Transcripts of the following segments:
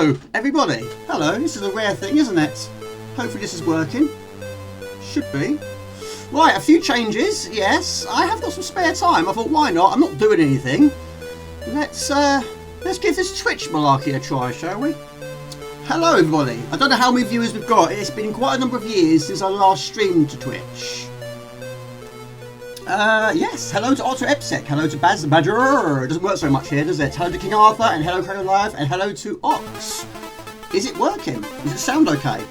Hello, everybody. Hello, this is a rare thing, isn't it? Hopefully this is working. Should be. Right, a few changes, yes. I have got some spare time. I thought, why not? I'm not doing anything. Let's give this Twitch malarkey a try, shall we? Hello, everybody. I don't know how many viewers we've got. It's been quite a number of years since I last streamed to Twitch. Yes, hello to Otter Epsec, hello to Baz the Badger, it doesn't work so much here, does it? Hello to King Arthur, and hello Crow Live, and hello to Ox. Is it working? Does it sound okay?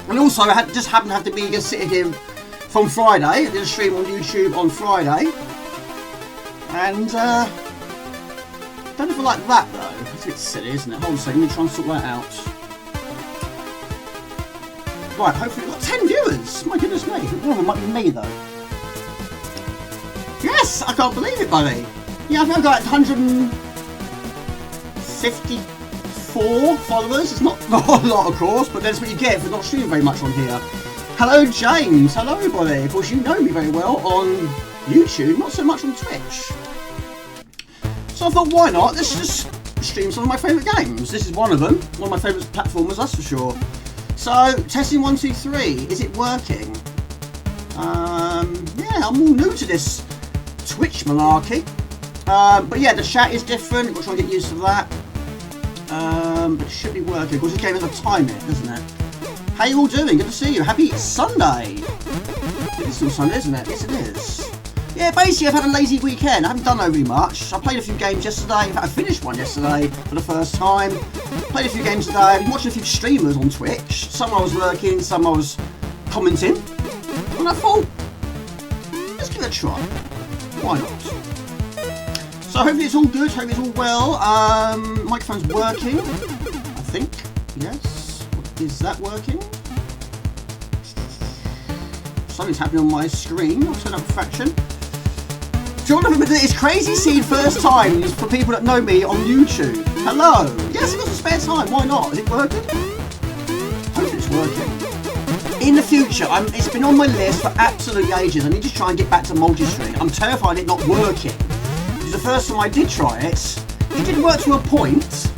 And also, I just happened to have the Amiga sitting here from Friday. I did a stream on YouTube on Friday. And, don't know if I like that though. It's a bit silly, isn't it? Hold on a second, let me try and sort that out. Right, hopefully we've got 10 viewers. My goodness me. One of them might be me though. Yes! I can't believe it, buddy! Yeah, I think I've got 154 followers. It's not a lot, of course, but that's what you get for not streaming very much on here. Hello, James! Hello, everybody! Of course, you know me very well on YouTube, not so much on Twitch. So I thought, why not? Let's just stream some of my favourite games. This is one of them. One of my favourite platformers, that's for sure. So, testing 1, 2, 3. Is it working? Yeah, I'm all new to this Twitch malarkey, but yeah, the chat is different. We'll try and get used to that, but it should be working. Of course, this game has a time in it, doesn't it? How you all doing? Good to see you. Happy Sunday. It's still Sunday, isn't it? Yes, it is. Yeah, basically, I've had a lazy weekend. I haven't done very much. I played a few games yesterday. In fact, I finished one yesterday for the first time. Played a few games today. I've been watching a few streamers on Twitch. Some I was lurking, some I was commenting, and I thought, let's give it a try. Why not? So hopefully it's all good, hopefully it's all well. Microphone's working, I think. Yes. Is that working? Something's happening on my screen. I'll turn up a fraction. Jonathan, it's crazy seeing first times for people that know me on YouTube. Hello. Yes, I've got some spare time. Why not? Is it working? Hopefully it's working. In the future, it's been on my list for absolute ages. I need to try and get back to multi-stream. I'm terrified it not working. Because the first time I did try it, it did work to a point,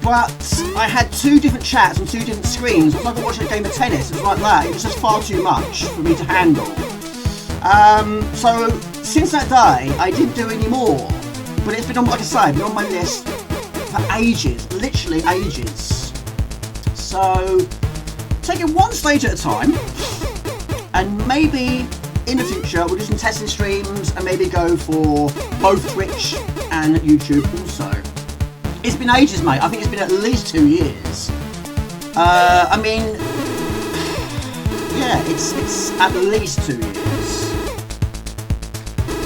but I had 2 different chats on 2 different screens. It was like watching a game of tennis. It was like that. It was just far too much for me to handle. So since that day, I didn't do any more. But it's been on, like I say, been on my list for ages, literally ages. So take it one stage at a time, and maybe in the future we'll do some testing streams and maybe go for both Twitch and YouTube also. It's been ages, mate. I think it's been at least 2 years. I mean, yeah, it's at least 2 years.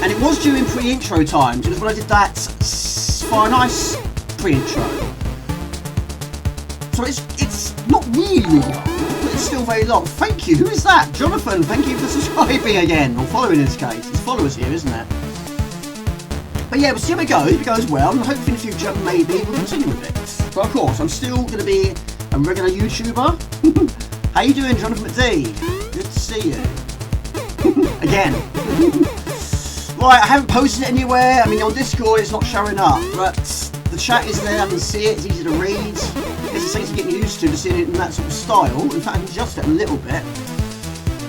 And it was during pre-intro times. It was when I did that Fire and Ice pre-intro. So it's not really long, but it's still very long. Thank you. Who is that? Jonathan, thank you for subscribing again, or following in this case. It's followers here, isn't it? But yeah, we'll see how it goes. If it goes well, and hopefully in the future, maybe we'll continue with it. But of course, I'm still going to be a regular YouTuber. How you doing, Jonathan McD? Good to see you. Again. Right, I haven't posted it anywhere. I mean, on Discord, it's not showing up, but the chat is there. I can see it. It's easy to read. It's things to get used to seeing it in that sort of style. In fact, I can adjust it a little bit.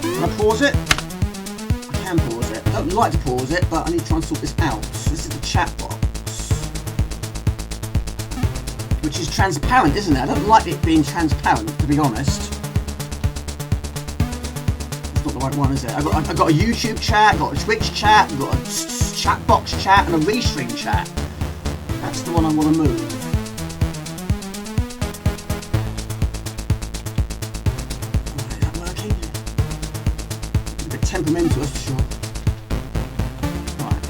Can I pause it? I can pause it. I don't like to pause it, but I need to try and sort this out. This is the chat box, which is transparent, isn't it? I don't like it being transparent, to be honest. It's not the right one, is it? I've got a YouTube chat, I've got a Twitch chat, I've got a chat box chat, and a restream chat. That's the one I want to move. Temperamental, that's for sure. Right.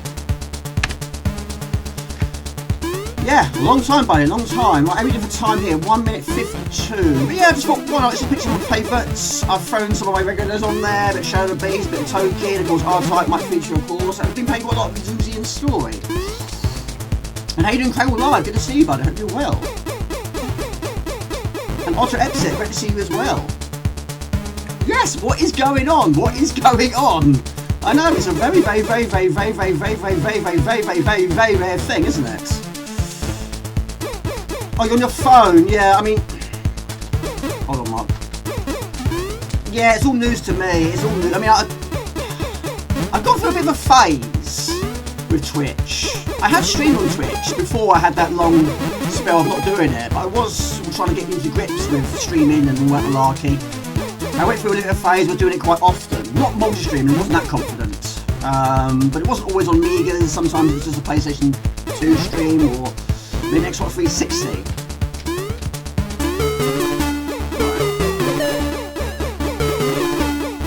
Yeah, long time, buddy, long time. Right, how are we doing for time here? 1 minute 52. But yeah, I just thought, why not? It's a picture of my favourites. I've thrown some of my regulars on there, a bit of Shadow of the Beast, a bit of Toki, and of course R-Type might feature, of course. I've been playing quite a lot of Newzealand Story. And how you doing, Crow Live? Good to see you, buddy. I hope you're well. And Otter Epsec, great to see you as well. Yes, what is going on? What is going on? I know, it's a very, very, very, very, very, very, very, very, very, very, very, very, very, very rare thing, isn't it? Oh, you're on your phone? Yeah, I mean... Hold on, Mark. Yeah, it's all news to me. It's all new. I mean, I've gone through a bit of a phase with Twitch. I have streamed on Twitch before I had that long spell of not doing it, but I was trying to get into grips with streaming and all that malarkey. I went through a little phase of doing it quite often. Not multi-streaming, I wasn't that confident. But it wasn't always on Amigas, sometimes it was just a PlayStation 2 stream or maybe Xbox 360.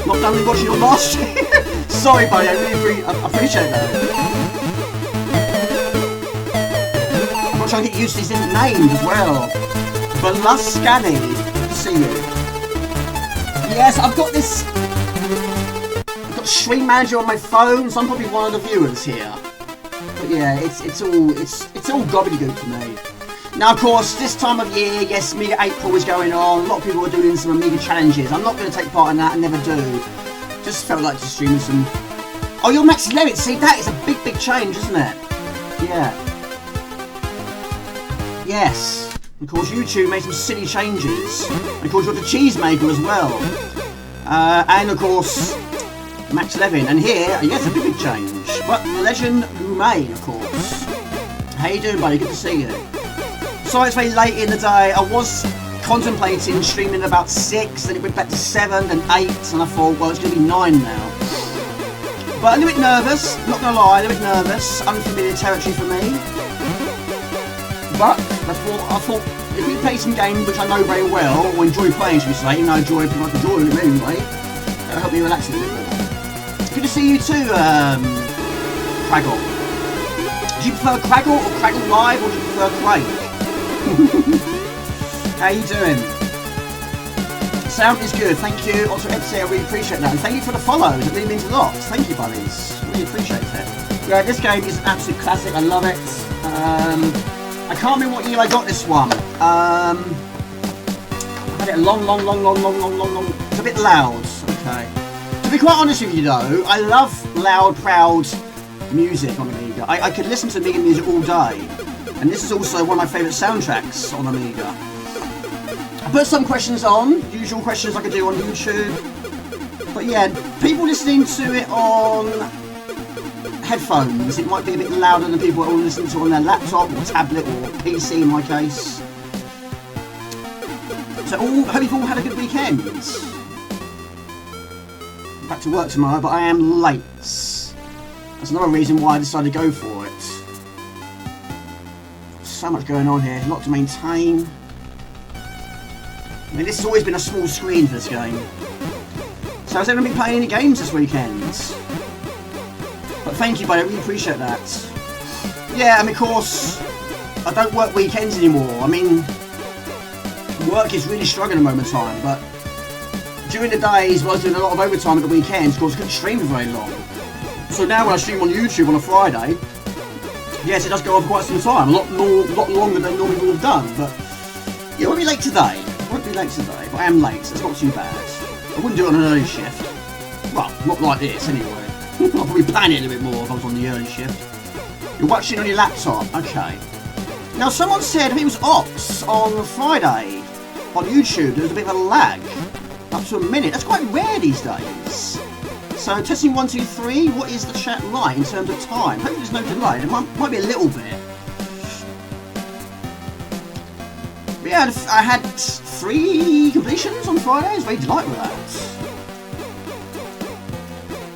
Not done with watching your last stream? Sorry buddy, I really appreciate that. I'm not trying to get used to these different names as well. Beluscani, good to see you. Yes, I've got this... I've got Stream Manager on my phone, so I'm probably one of the viewers here. But yeah, it's all gobbledygook for me. Now, of course, this time of year, yes, Amiga April is going on. A lot of people are doing some Amiga challenges. I'm not going to take part in that, I never do. Just felt like just streaming some... Oh, you're Max 11. See, that is a big, big change, isn't it? Yeah. Yes. Of course, YouTube made some silly changes. And of course, you're the Cheesemaker as well. And of course, Max 11. And here, yes, a big, big change. But Legend Remain, of course. How you doing, buddy? Good to see you. Sorry it's very late in the day. I was contemplating streaming about 6, then it went back to 7, then 8, and I thought, well, it's going to be 9 now. But a little bit nervous, not going to lie, a little bit nervous. Unfamiliar territory for me. But I thought if we play some games which I know very well, or enjoy playing, should we say, even though I enjoy pretty much enjoying it anyway, that'll help me relax a little bit more. Good to see you too, Craggle. Do you prefer Craggle or Craggle Live, or do you prefer Craig? How you doing? Sound is good, thank you. Also, I really appreciate that, and thank you for the follows. It really means a lot. Thank you, buddies. Really appreciate it. Yeah, this game is an absolute classic. I love it. I can't remember what year I got this one. I had it a long. It's a bit loud. Okay. To be quite honest with you, though, I love loud, proud music on Amiga. I could listen to Amiga music all day. And this is also one of my favourite soundtracks on Amiga. I put some questions on, usual questions like I do on YouTube. But yeah, people listening to it on headphones, it might be a bit louder than people that are listening to it on their laptop or tablet or PC in my case. So hope you've all had a good weekend. I'm back to work tomorrow, but I am late. That's another reason why I decided to go for it. So much going on here, a lot to maintain. I mean, this has always been a small screen for this game. So has anyone been playing any games this weekend? But thank you, buddy, I really appreciate that. Yeah, I mean, of course, I don't work weekends anymore. I mean, work is really struggling at the moment in time, but during the days when I was doing a lot of overtime at the weekends, of course, I couldn't stream for very long. So now when I stream on YouTube on a Friday, yes, it does go on for quite some time, a lot longer than I normally would have done, but yeah, I won't be late today. But I am late, so it's not too bad. I wouldn't do it on an early shift. Well, not like this anyway. I'll probably plan it a little bit more if I was on the early shift. You're watching on your laptop, okay. Now someone said, I think it was Ox, on Friday, on YouTube, there was a bit of a lag. Up to a minute, that's quite rare these days. So, testing 1, 2, 3, what is the chat like in terms of time? Hopefully there's no delay, there might be a little bit. But yeah, I had 3 completions on Friday, I was very delighted with that.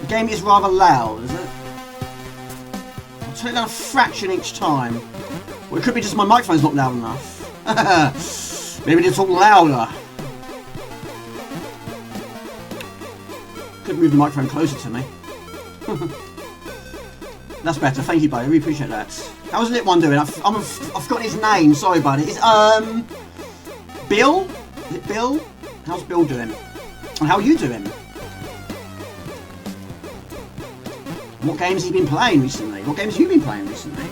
The game is rather loud, is it? I'll turn it down a fraction each time. Well, it could be just my microphone's not loud enough. Maybe I need to talk louder. Could move the microphone closer to me. That's better, thank you, buddy, I really appreciate that. How's the little one doing? I've forgotten his name, sorry, buddy. It's, Bill? Is it Bill? How's Bill doing? And how are you doing? What games have you been playing recently? What games have you been playing recently?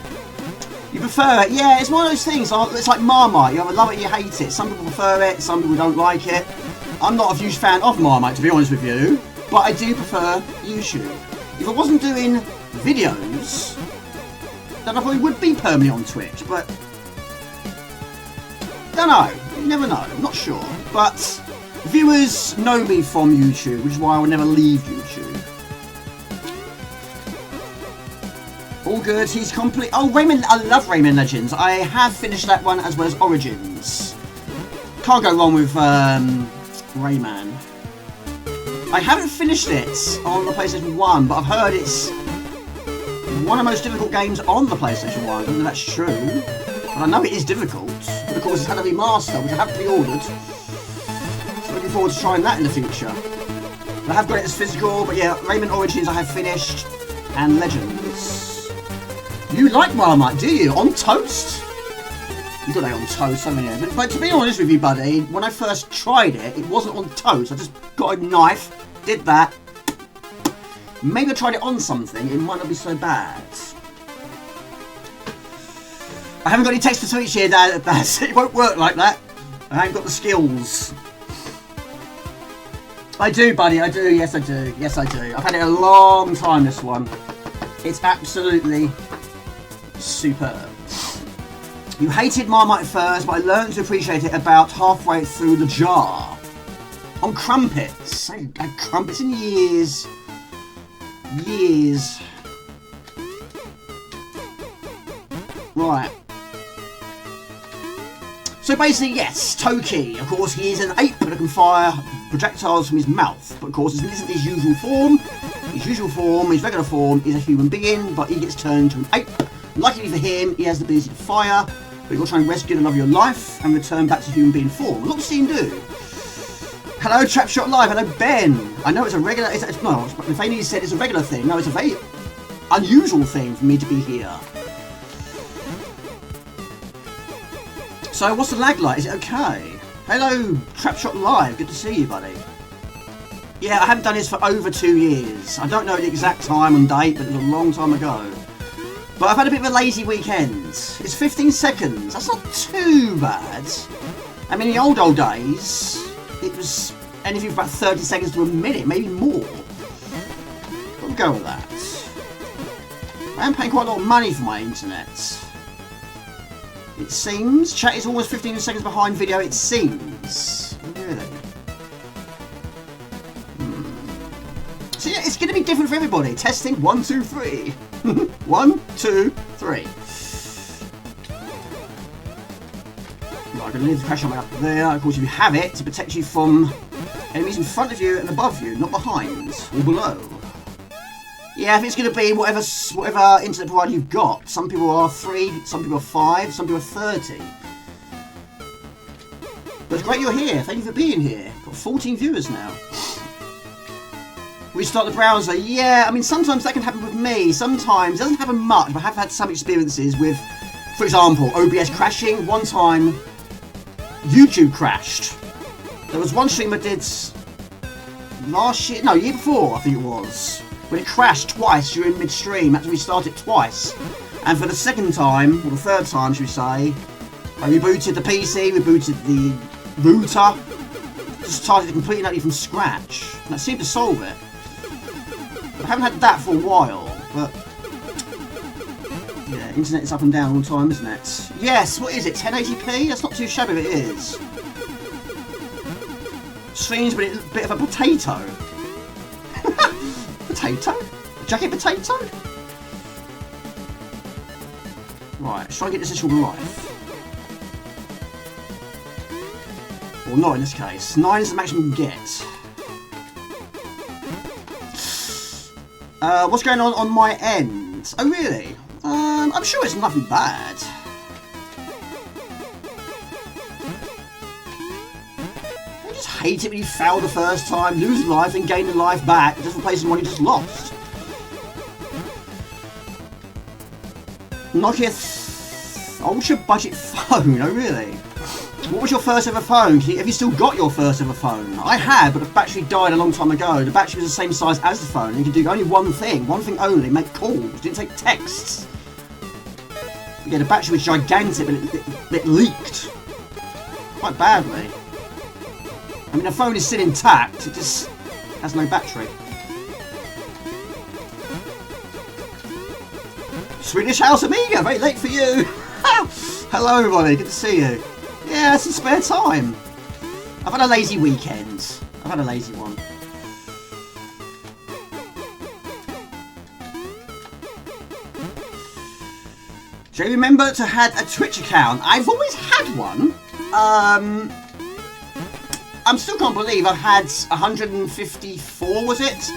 You prefer it? Yeah, it's one of those things, it's like Marmite, you either love it or you hate it. Some people prefer it, some people don't like it. I'm not a huge fan of Marmite, to be honest with you, but I do prefer YouTube. If I wasn't doing videos, then I probably would be permanently on Twitch, but Don't know. You never know. I'm not sure. But viewers know me from YouTube, which is why I will never leave YouTube. All good. He's complete. Oh, Rayman. I love Rayman Legends. I have finished that one as well as Origins. Can't go wrong with Rayman. I haven't finished it on the PlayStation 1, but I've heard it's one of the most difficult games on the PlayStation 1. I don't know if that's true. But I know it is difficult. But of course, it's had a remaster, which I have pre-ordered. So looking forward to trying that in the future. I have got it as physical, but yeah, Rayman Origins I have finished, and Legends. You like Marmite, do you? On toast? You got that on toast, haven't you? But to be honest with you, buddy, when I first tried it, it wasn't on toast. I just got a knife, did that. Maybe I tried it on something, it might not be so bad. I haven't got any text to Twitch here, Dad. It won't work like that. I haven't got the skills. I do, buddy, I do. Yes, I do. Yes, I do. I've had it a long time, this one. It's absolutely superb. You hated Marmite first, but I learned to appreciate it about halfway through the jar. On crumpets. I haven't had crumpets in years. Years. Right. So basically, yes, Toki. Of course, he is an ape that can fire projectiles from his mouth. But of course, this isn't his usual form. His usual form, his regular form, is a human being, but he gets turned to an ape. Luckily for him, he has the ability to fire. But you've got to try and rescue the love of your life and return back to human being form. What does he do? Hello, Trapshot Live. Hello, Ben. I know it's a regular... no, if Amy said it's a regular thing. No, it's a very unusual thing for me to be here. So, what's the lag like? Is it okay? Hello, Trapshot Live. Good to see you, buddy. Yeah, I haven't done this for over 2 years. I don't know the exact time and date, but it was a long time ago. But I've had a bit of a lazy weekend. It's 15 seconds. That's not too bad. I mean, in the old days, it was anything from about 30 seconds to a minute, maybe more. We'll go with that. I am paying quite a lot of money for my internet. It seems. Chat is almost 15 seconds behind video, it seems. Really? So yeah, it's going to be different for everybody. Testing 1, 2, 3. 1, 2, 3. Right, I'm going to leave the crash on up there. Of course, if you have it, to protect you from enemies in front of you and above you, not behind or below. Yeah, if it's going to be whatever internet provider you've got. Some people are 3, some people are 5, some people are 30. But it's great you're here. Thank you for being here. Got 14 viewers now. Restart the browser. Yeah, I mean, sometimes that can happen with me. Sometimes, it doesn't happen much, but I have had some experiences with, for example, OBS crashing. One time, YouTube crashed. There was one stream I did last year, no, year before, I think it was, when it crashed twice during mid-stream. I had to restart it twice. And for the second time, or the third time, should we say, I rebooted the PC, rebooted the router, just started it completely and utterly from scratch. And that seemed to solve it. I haven't had that for a while, but yeah, internet is up and down all the time, isn't it? Yes, what is it, 1080p? That's not too shabby if it is. Streams, but it's a bit of a potato. Potato? A jacket potato? Right, let's try and get this issue life. Or not in this case. 9 is the maximum you can get. What's going on my end? Oh, really? I'm sure it's nothing bad. I just hate it when you fail the first time, lose life, and gain the life back, just replacing one you just lost. Nokia ultra budget phone. Oh, really? What was your first ever phone? Have you still got your first ever phone? I had, but the battery died a long time ago. The battery was the same size as the phone, and you could do only one thing only, make calls. Didn't take texts. But yeah, the battery was gigantic, but it leaked. Quite badly. I mean, the phone is still intact, it just has no battery. Swedish House Amiga, very late for you. Hello everybody, good to see you. Yeah, some spare time. I've had a lazy weekend. I've had a lazy one. Do you remember to have a Twitch account? I've always had one. I still can't believe I've had 154, was it?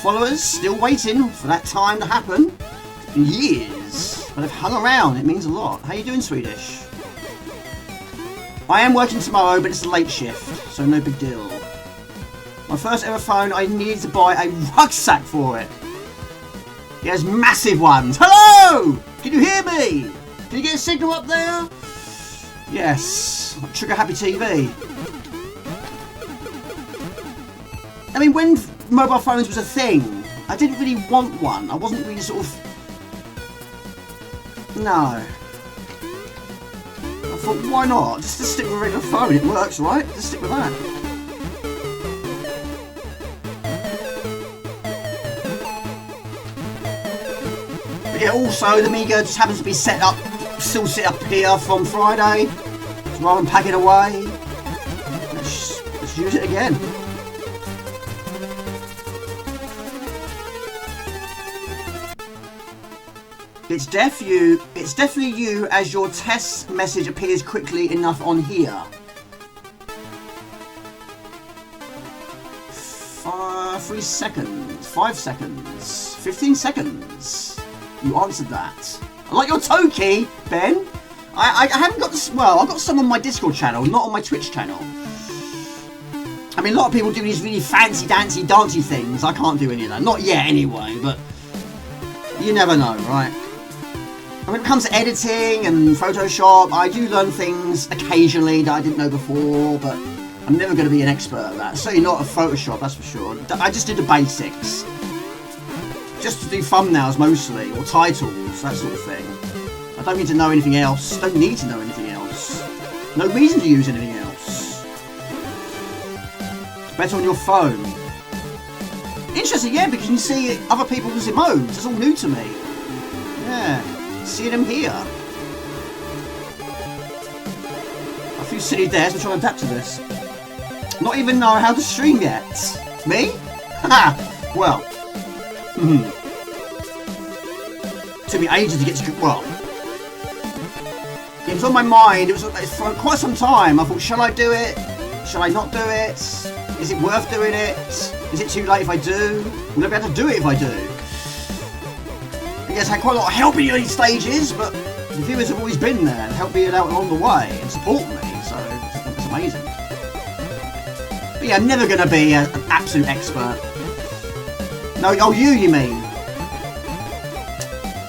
Followers. Still waiting for that time to happen. It's been years. But I've hung around. It means a lot. How you doing, Swedish? I am working tomorrow, but it's a late shift, so no big deal. My first ever phone, I needed to buy a rucksack for it. He has massive ones. Hello! Can you hear me? Can you get a signal up there? Yes. Trigger Happy TV. I mean, when mobile phones was a thing, I didn't really want one. I wasn't really sort of... No. I thought, why not? Just stick with a regular phone. It works, right? Just stick with that. But yeah, also, the Amiga just happens to be still set up here from Friday. So rather than pack it away, let's use it again. It's definitely you, as your test message appears quickly enough on here. 3 seconds, 5 seconds, 15 seconds. You answered that. I like your Toki, Ben. I haven't got this. Well, I've got some on my Discord channel, not on my Twitch channel. I mean, a lot of people do these really fancy, dancey things. I can't do any of that. Not yet, anyway. But you never know, right? When it comes to editing and Photoshop, I do learn things occasionally that I didn't know before, but I'm never going to be an expert at that. Certainly not at Photoshop, that's for sure. I just do the basics. Just to do thumbnails mostly, or titles, that sort of thing. I don't need to know anything else. Don't need to know anything else. No reason to use anything else. Better on your phone. Interesting, yeah, because you see other people's emotes. It's all new to me. Yeah. See them here. A few silly dares. I'm trying to adapt to this. Not even know how to stream yet. Me? Ha! Well. Took me ages to get to... Well. It was on my mind. It was for quite some time. I thought, shall I do it? Shall I not do it? Is it worth doing it? Is it too late if I do? Will I be able to do it if I do? I guess I had quite a lot of help in the early stages, but the viewers have always been there and helped me out along the way and support me, so it's amazing. But yeah, I'm never going to be an absolute expert. No, oh, you mean?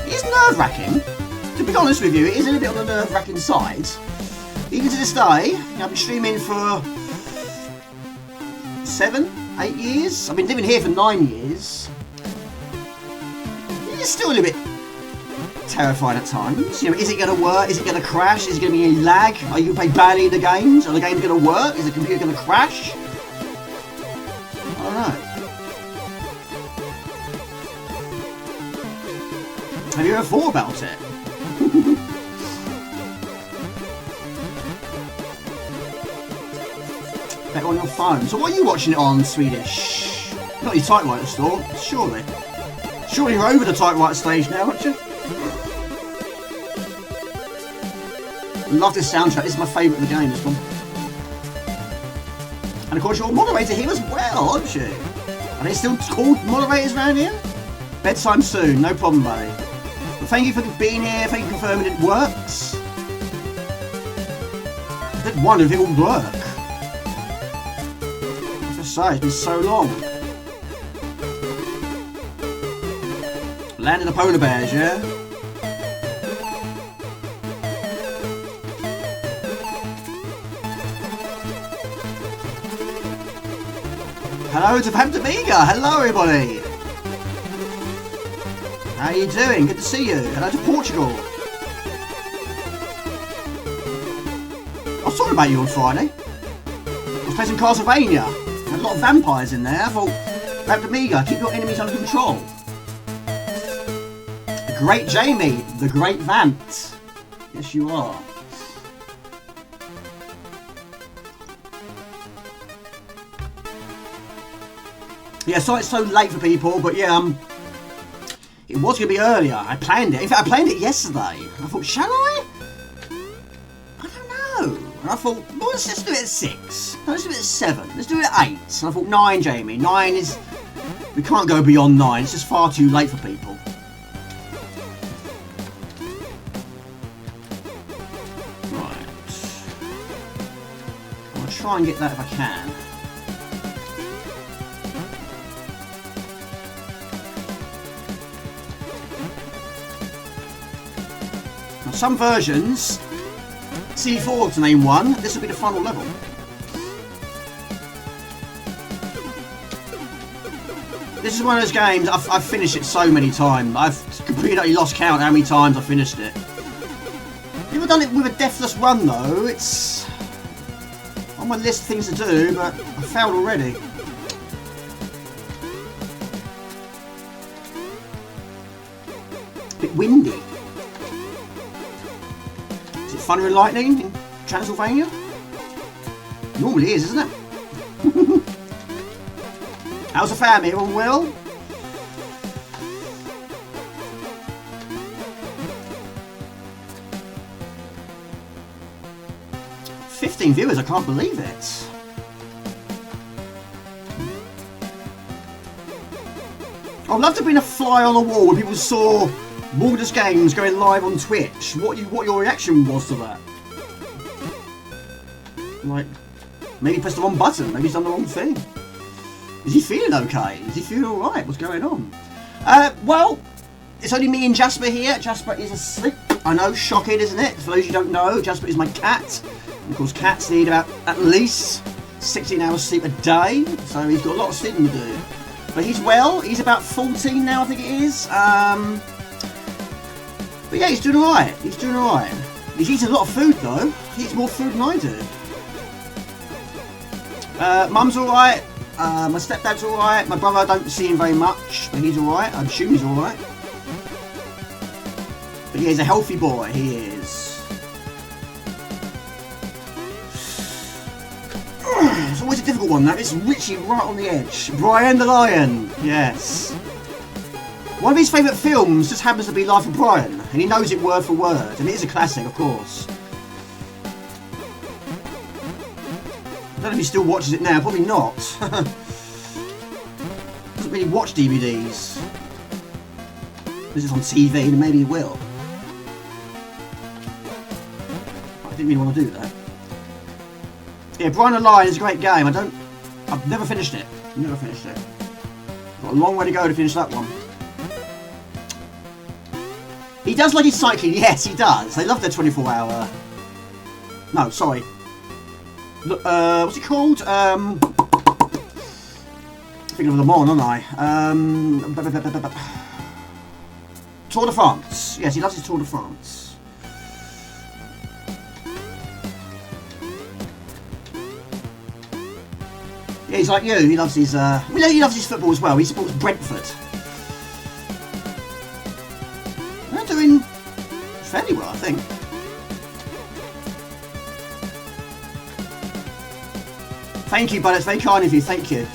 It's nerve-wracking. To be honest with you, it is a little bit on the nerve-wracking side. Even to this day, I've been streaming for 7, 8 years. I've been living here for 9 years. It's still a little bit terrifying at times. You know, is it going to work? Is it going to crash? Is it going to be any lag? Are you going to play badly in the games? Are the games going to work? Is the computer going to crash? I don't know. Have you ever thought about it? Better on your phone. So what are you watching it on, Swedish? Not your typewriter store, surely. Surely you're over the typewriter stage now, aren't you? I love this soundtrack. This is my favourite of the game, this one. And of course you're a moderator here as well, aren't you? Are they still called moderators around here? Bedtime soon, no problem, buddy. But thank you for being here, thank you for confirming it works. I did wonder if it would work. I have to say, it's been so long. Land of the polar bears, yeah? Hello to Amiga. Hello everybody. How are you doing? Good to see you. Hello to Portugal. I was talking about you on Friday. I was playing Castlevania. Had a lot of vampires in there. I thought, Amiga, keep your enemies under control. The great Jamie, the great Vant. Yes, you are. Yeah, sorry it's so late for people, but yeah, it was going to be earlier. I planned it. In fact, I planned it yesterday. I thought, shall I? I don't know. And I thought, well, let's just do it at 6. No, let's do it at 7. Let's do it at 8. And I thought, 9, Jamie. 9 is... We can't go beyond 9. It's just far too late for people. Right. I'll try and get that if I can. Some versions, C4 to name one, this will be the final level. This is one of those games, I've finished it so many times. I've completely lost count how many times I've finished it. People done it with a deathless run though. It's on my list of things to do, but I failed already. A bit windy. Thunder and lightning in Transylvania? Normally is, isn't it? How's the family? Everyone well? 15 viewers, I can't believe it. I'd love to bring a fly on the wall when people saw Baldur's Games going live on Twitch. What your reaction was to that? Like, maybe he pressed the wrong button. Maybe he's done the wrong thing. Is he feeling okay? Is he feeling alright? What's going on? Well, it's only me and Jasper here. Jasper is asleep. I know, shocking, isn't it? For those who don't know, Jasper is my cat. And of course, cats need about at least 16 hours sleep a day. So he's got a lot of sleeping to do. But he's well. He's about 14 now, I think it is. But yeah, he's doing alright. He's doing alright. He's eating a lot of food though. He eats more food than I do. Mum's alright. My stepdad's alright. My brother, I don't see him very much, but he's alright. I assume he's alright. But yeah, he's a healthy boy. He is. It's always a difficult one, that. It's literally right on the edge. Brian the Lion. Yes. One of his favourite films just happens to be Life of Brian, and he knows it word for word, and it is a classic, of course. I don't know if he still watches it now, probably not. Doesn't really watch DVDs. This is on TV, and maybe he will. I didn't really want to do that. Yeah, Brian the Lion is a great game. I've never finished it. Never finished it. Got a long way to go to finish that one. He does like his cycling, yes he does. They love their 24-hour... No, sorry. Look, what's it called? Thinking of Le Mans, aren't I? Tour de France. Yes, he loves his Tour de France. Yeah, he's like you. He loves his... he loves his football as well. He supports Brentford. They're doing fairly well, I think. Thank you, bud. It's very kind of you. Thank you.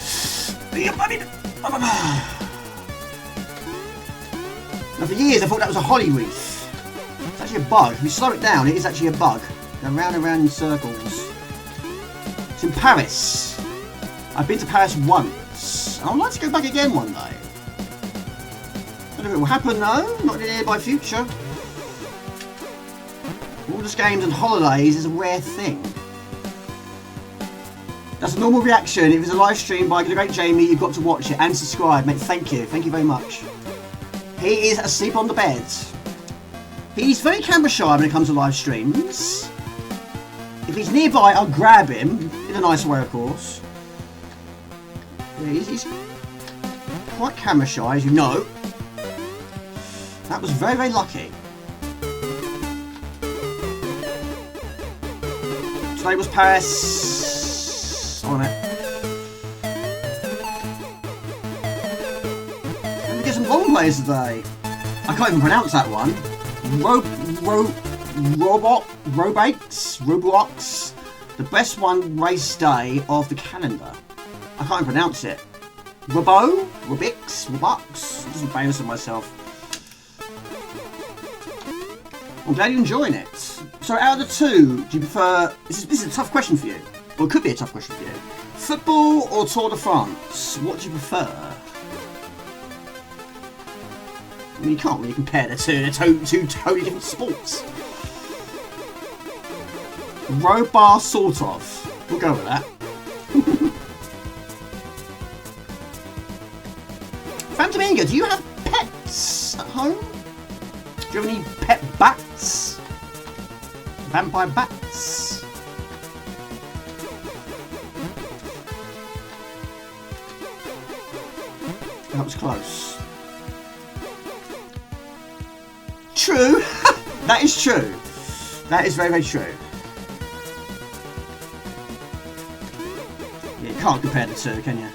Now, for years, I thought that was a holly wreath. It's actually a bug. If you slow it down, it is actually a bug. Going round and round in circles. It's in Paris. I've been to Paris once. I would like to go back again one day. I don't know if it will happen, though. Not in the nearby future. Baldur's Games and holidays is a rare thing. That's a normal reaction. If it's a live stream by the great Jamie, you've got to watch it and subscribe, mate. Thank you. Thank you very much. He is asleep on the bed. He's very camera shy when it comes to live streams. If he's nearby, I'll grab him. In a nice way, of course. Yeah, he's quite camera shy, as you know. That was very, very lucky. Today was Paris. On it. Let me get some long players today. I can't even pronounce that one. Roblox. The best one race day of the calendar. I can't pronounce it. Robux. I'm just embarrassing myself. I'm glad you're enjoying it. So out of the two, do you prefer... This is a tough question for you. Well, it could be a tough question for you. Football or Tour de France? What do you prefer? I mean, you can't really compare the two. They're two totally different sports. Row bar, sort of. We'll go with that. Phantom Amiga, do you have pets at home? Do you have any pet bats? Vampire bats? That was close. True. That is true. That is very, very true. Yeah, you can't compare the two, can you?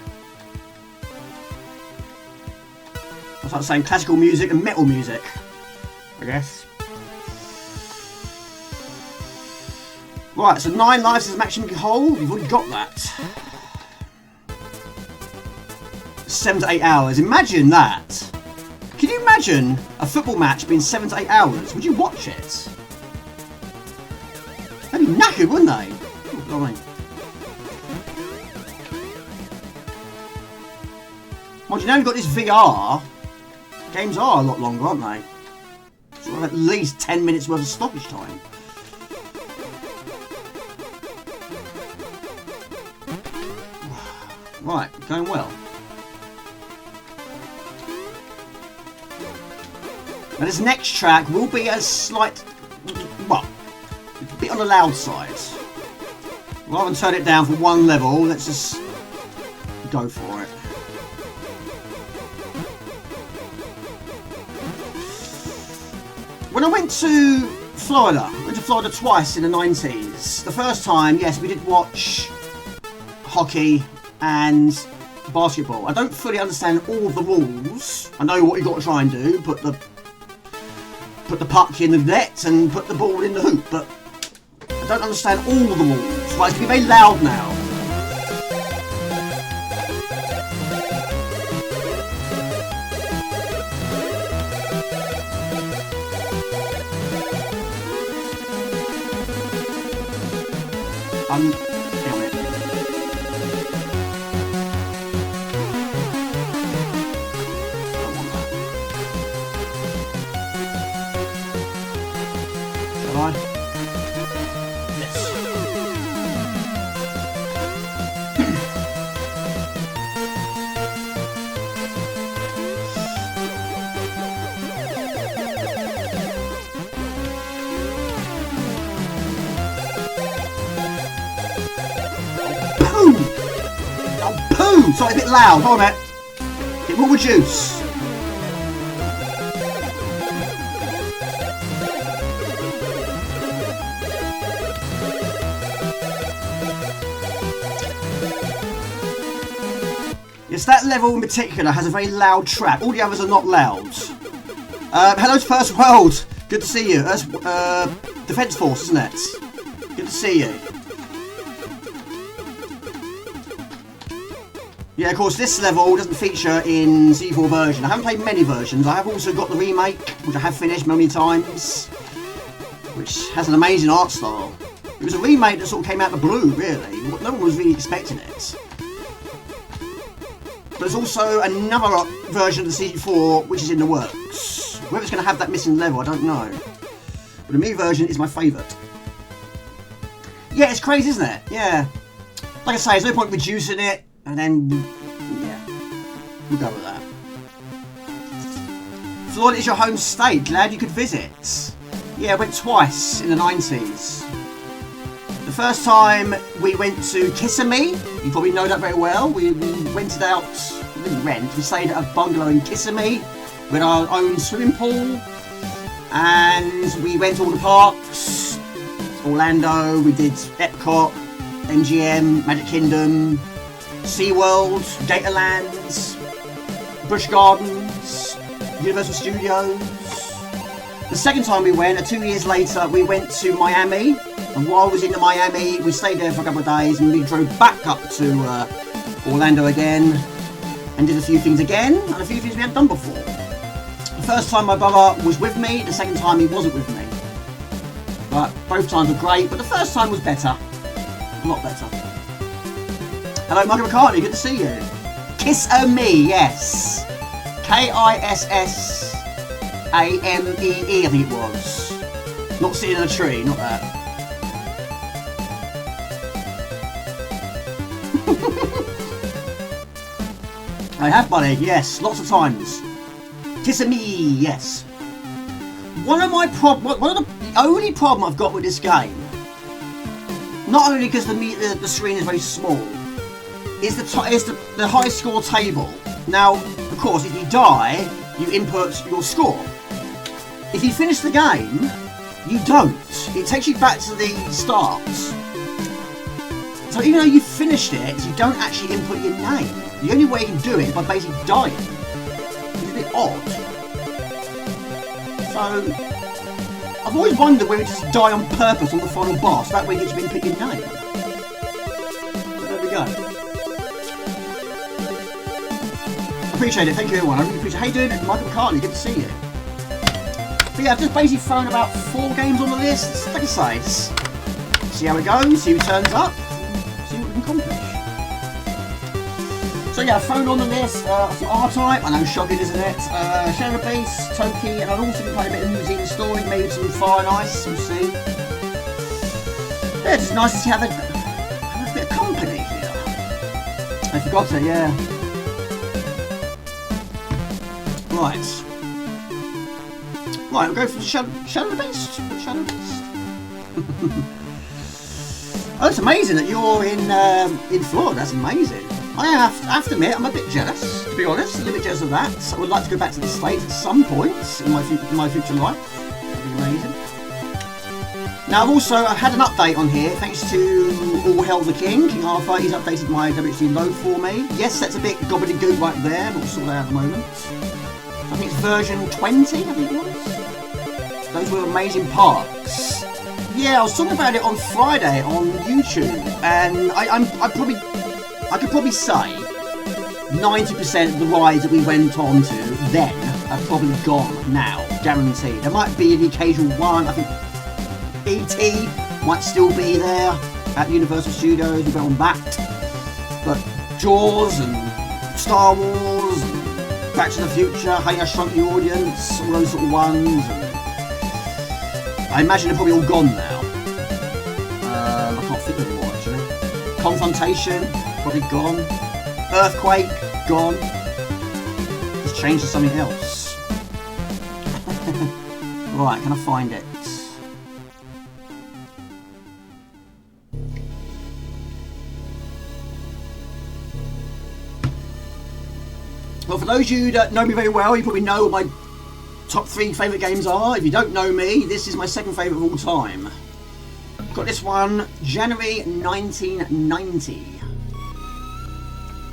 It's like saying classical music and metal music, I guess. Right, so 9 lives is the maximum you can hold. You've already got that. 7 to 8 hours. Imagine that. Can you imagine a football match being 7 to 8 hours? Would you watch it? They'd be knackered, wouldn't they? Oh, God. Well, you know you've got this VR. Games are a lot longer, aren't they? So at least 10 minutes worth of stoppage time. Right, going well. Now this next track will be a slight, well, a bit on the loud side. Rather than turn it down for one level, let's just go for it. When I went to Florida, twice in the 90s. The first time, yes, we did watch hockey and basketball. I don't fully understand all the rules. I know what you've got to try and do, put the puck in the net and put the ball in the hoop, but I don't understand all the rules. Right, it's going to be very loud now. Hang on a minute. Shall I? Yes. Oh, poo! Sorry, a bit loud. Hold on a minute. It will reduce. Yes, that level in particular has a very loud track. All the others are not loud. Hello to First World. Good to see you. That's Defence Force, isn't it? Good to see you. Yeah, of course, this level doesn't feature in Z4 version. I haven't played many versions. I have also got the remake, which I have finished many times, which has an amazing art style. It was a remake that sort of came out of the blue, really. No one was really expecting it. There's also another version of the Z4 which is in the works. Whether it's going to have that missing level, I don't know. But the Amiga version is my favourite. Yeah, it's crazy, isn't it? Yeah. Like I say, there's no point reducing it. And then, yeah, we'll go with that. Florida is your home state. Glad you could visit. Yeah, I went twice in the 90s. The first time we went to Kissimmee. You probably know that very well. We rented out, we didn't rent, we stayed at a bungalow in Kissimmee with our own swimming pool. And we went to all the parks. Orlando, we did Epcot, MGM, Magic Kingdom, SeaWorld, Gatorlands, Busch Gardens, Universal Studios. The second time we went, 2 years later, we went to Miami. And while I was in Miami, we stayed there for a couple of days and we drove back up to Orlando again. and did a few things again, and a few things we hadn't done before. The first time my brother was with me, the second time he wasn't with me. But both times were great, but the first time was better. A lot better. Hello, Michael McCartney, good to see you. Kiss-O-Me, yes. K-I-S-S-A-M-E-E, I think it was. Not sitting in a tree, not that. I have, buddy, yes, lots of times. Kiss-O-Me, yes. One of the only problem I've got with this game, not only because the screen is very small, is the high score table. Now, of course, if you die, you input your score. If you finish the game, you don't. It takes you back to the start. So even though you've finished it, you don't actually input your name. The only way you can do it is by basically dying. It's a bit odd. So, I've always wondered whether you just die on purpose on the final boss. That way you get to input your name. But there we go. Appreciate it, thank you everyone. I really appreciate it. How you doing? Michael McCartney, good to see you. But yeah, I've just basically thrown about 4 games on the list. Like I say, see how it goes, see who turns up, see what we can accomplish. So yeah, I've thrown on the list some R-Type, I know, shocking isn't it? Shadow Beast, Toki, and I've also been playing a bit of Newzealand Story, maybe some Fire and Ice, we'll see. Yeah, it's just nice to see have a bit of company here. I forgot it, yeah. Right, we'll go for the Shadow Beast. Shadow Beast. Oh, it's amazing that you're in Florida. That's amazing. I have to admit, I'm a bit jealous, to be honest. A little bit jealous of that. So I would like to go back to the States at some point in my future life. That'd be amazing. Now, I've had an update on here, thanks to All Hail the King Arthur. He's updated my WHD load for me. Yes, that's a bit gobbledygook right there, but we'll sort that out at the moment. I think it's version 20, I think it was. Those were amazing parks. Yeah, I was talking about it on Friday on YouTube, and I could probably say 90% of the rides that we went on to then are probably gone now, guaranteed. There might be the occasional one. I think E.T. might still be there at Universal Studios. We went on that, but Jaws and Star Wars, and Back to the Future, Hey I Shrunk the Audience, all those sort of ones. And I imagine they're probably all gone now. I can't think of anymore actually. Confrontation, probably gone. Earthquake, gone. Just changed to something else. Right, can I find it? Well, for those of you that know me very well, you probably know what my top 3 favourite games are. If you don't know me, this is my second favourite of all time. Got this one, January 1990.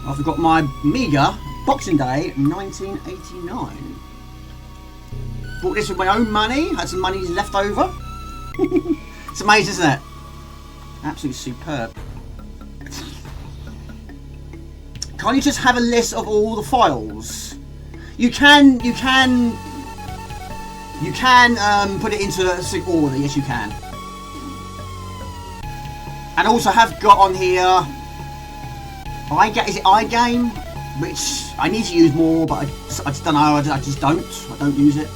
I've got my Amiga, Boxing Day 1989. Bought this with my own money, had some money left over. It's amazing, isn't it? Absolutely superb. Can't you just have a list of all the files? You can put it into a sync order, yes you can. And also have got on here, is it iGame? Which I need to use more, but I just don't know, I don't use it.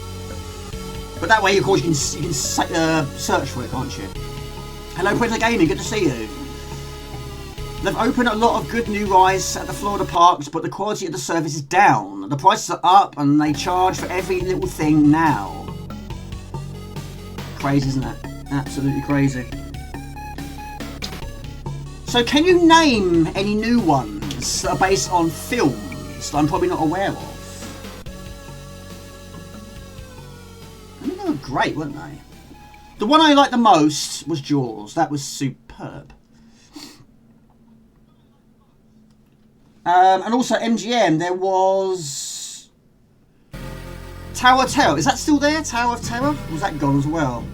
But that way of course you can search for it, can't you? Hello Predator Gaming, good to see you. They've opened a lot of good new rides at the Florida parks, but the quality of the service is down. The prices are up and they charge for every little thing now. Crazy, isn't it? Absolutely crazy. So can you name any new ones that are based on films that I'm probably not aware of? I mean, they were great, weren't they? The one I liked the most was Jaws. That was superb. And also MGM, there was Tower of Terror. Is that still there? Tower of Terror? Or was that gone as well?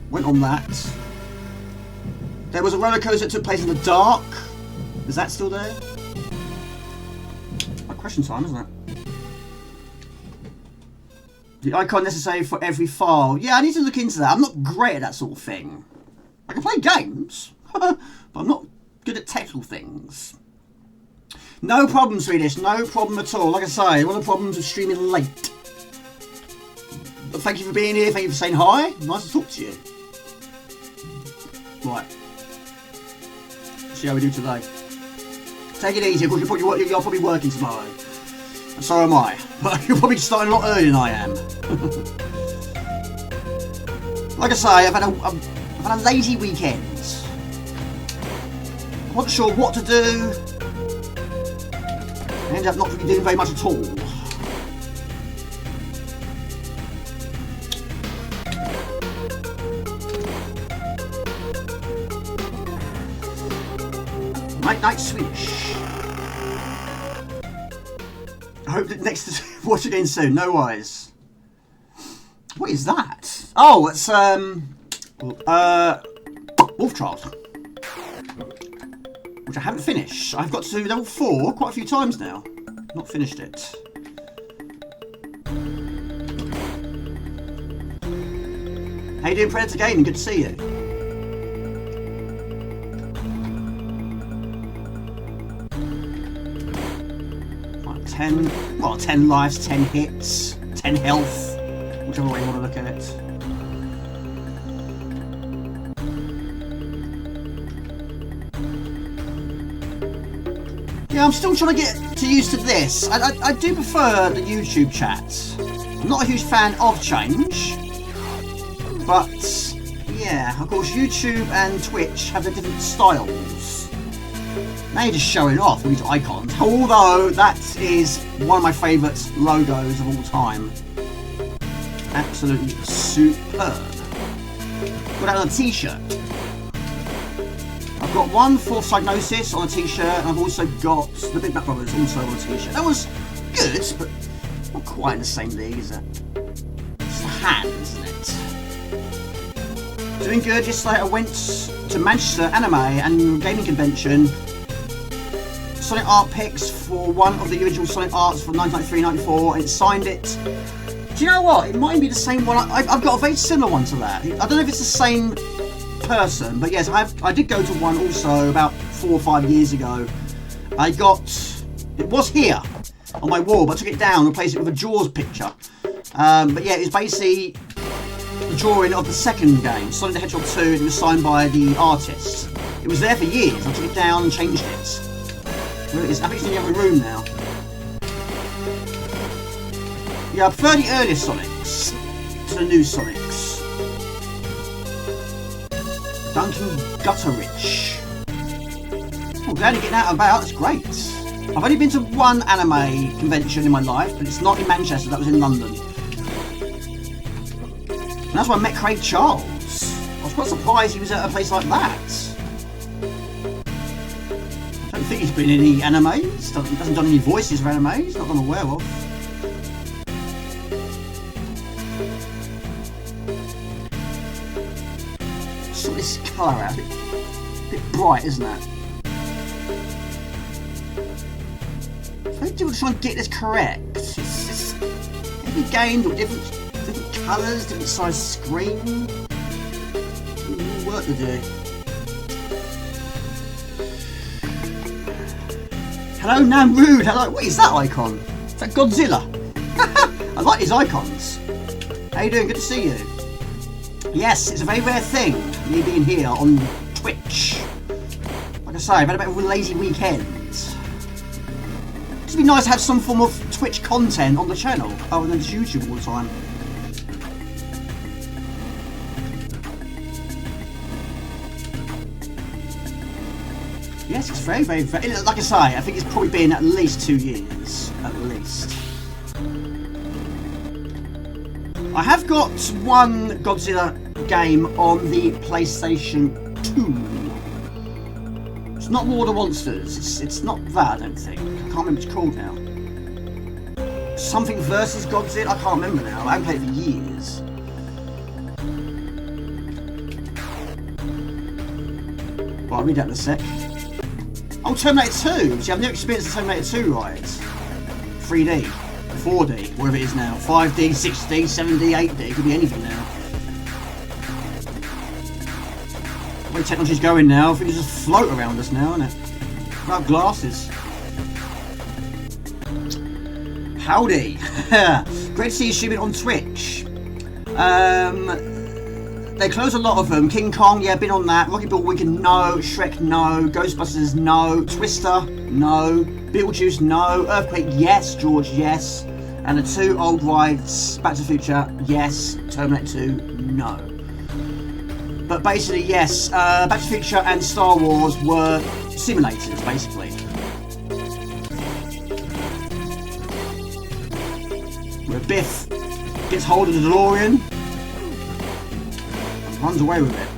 Went on that. There was a roller coaster that took place in the dark. Is that still there? I Question time, isn't it? The icon necessary for every file. Yeah, I need to look into that. I'm not great at that sort of thing. I can play games, but I'm not good at technical things. No problem, Swedish. No problem at all. Like I say, one of the problems with streaming late. But thank you for being here. Thank you for saying hi. Nice to talk to you. Right. Let's see how we do today. Take it easy. Of course, you're probably working tomorrow. And so am I. But you're probably starting a lot earlier than I am. Like I say, I've had a lazy weekend. I wasn't sure what to do. I ended up not really doing very much at all. Night Swedish. I hope that next to watch again soon. No worries. What is that? Oh, it's Wolf Child, which I haven't finished. I've got to level 4 quite a few times now. Not finished it. How you doing, Predator Gaming? Good to see you. Right, 10 lives, 10 hits, 10 health, whichever way you want to look at it. Yeah, I'm still trying to get used to this. I do prefer the YouTube chat. I'm not a huge fan of change, but yeah, of course YouTube and Twitch have their different styles. Now you're just showing off with these icons, although that is one of my favourite logos of all time. Absolutely superb. Got that on a t-shirt. I've got one for Psygnosis on a t-shirt, and I've also got the Big Mac Brothers also on a t-shirt. That was good, but not quite in the same league, is it? It's the hand, isn't it? Doing good. Yesterday I went to Manchester Anime and Gaming Convention. Sonic art picks for one of the original Sonic arts from 1993-94, and it signed it. Do you know what? It might be the same one. I've got a very similar one to that. I don't know if it's the same person, but yes, I did go to one also about 4 or 5 years ago. It was here on my wall, but I took it down and replaced it with a Jaws picture. But yeah, it was basically the drawing of the second game, Sonic the Hedgehog 2, and it was signed by the artist. It was there for years. I took it down and changed it. Where it is, I think it's in the other room now. Yeah, I prefer the earlier Sonics to the new Sonics. Duncan Gutterich. Oh, glad you're getting out and about, that's great. I've only been to one anime convention in my life, but it's not in Manchester, that was in London. And that's where I met Craig Charles. I was quite surprised he was at a place like that. I don't think he's been in any animes, hasn't done any voices for animes, not that I'm aware of. Sort this colour out, a bit bright, isn't it? I think people try and get this correct. It's every game got different colours, different size screen. More work to do. Hello, Namrude. Hello. What is that icon? Is that Godzilla? I like these icons. How you doing? Good to see you. Yes, it's a very rare thing, me being here on Twitch. Like I say, I've had a bit of a lazy weekend. It'd be nice to have some form of Twitch content on the channel, other than just YouTube all the time. Yes, it's very, very, very... Like I say, I think it's probably been at least 2 years. At least. I have got one Godzilla game on the PlayStation 2. It's not War of the Monsters. It's not that, I don't think. I can't remember what it's called now. Something versus Godzilla? I can't remember now. I haven't played it for years. Right, I'll read that in a sec. Oh, Terminator 2! See, I've never experienced the Terminator 2 ride. 3D, 4D, wherever it is now. 5D, 6D, 7D, 8D, it could be anything now. The way technology's going now, things just float around us now, isn't it? Without glasses. Howdy. Great to see you streaming on Twitch. They close a lot of them. King Kong, yeah, been on that. Rocky Ball Weekend, no. Shrek, no. Ghostbusters, no. Twister, no. Beetlejuice, no. Earthquake, yes. George, yes. And the 2 old rides, Back to the Future, yes. Terminator 2, no. But basically, yes, Back to the Future and Star Wars were simulators, basically. Where Biff gets hold of the DeLorean, runs away with it.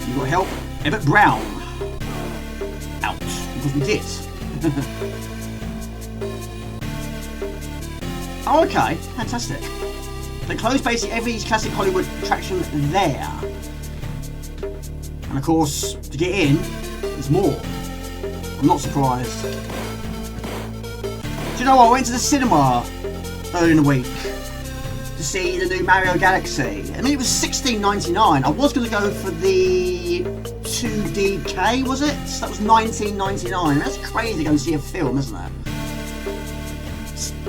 You got help? Emmett Brown. Ouch. Because we did. Oh, okay. Fantastic. They closed basically every classic Hollywood attraction there. And of course, to get in, there's more. I'm not surprised. Do you know what? I went to the cinema earlier in the week to see the new Mario Galaxy. I mean, it was $16.99. I was going to go for the 2DK, was it? That was $19.99. That's crazy to go and see a film, isn't it?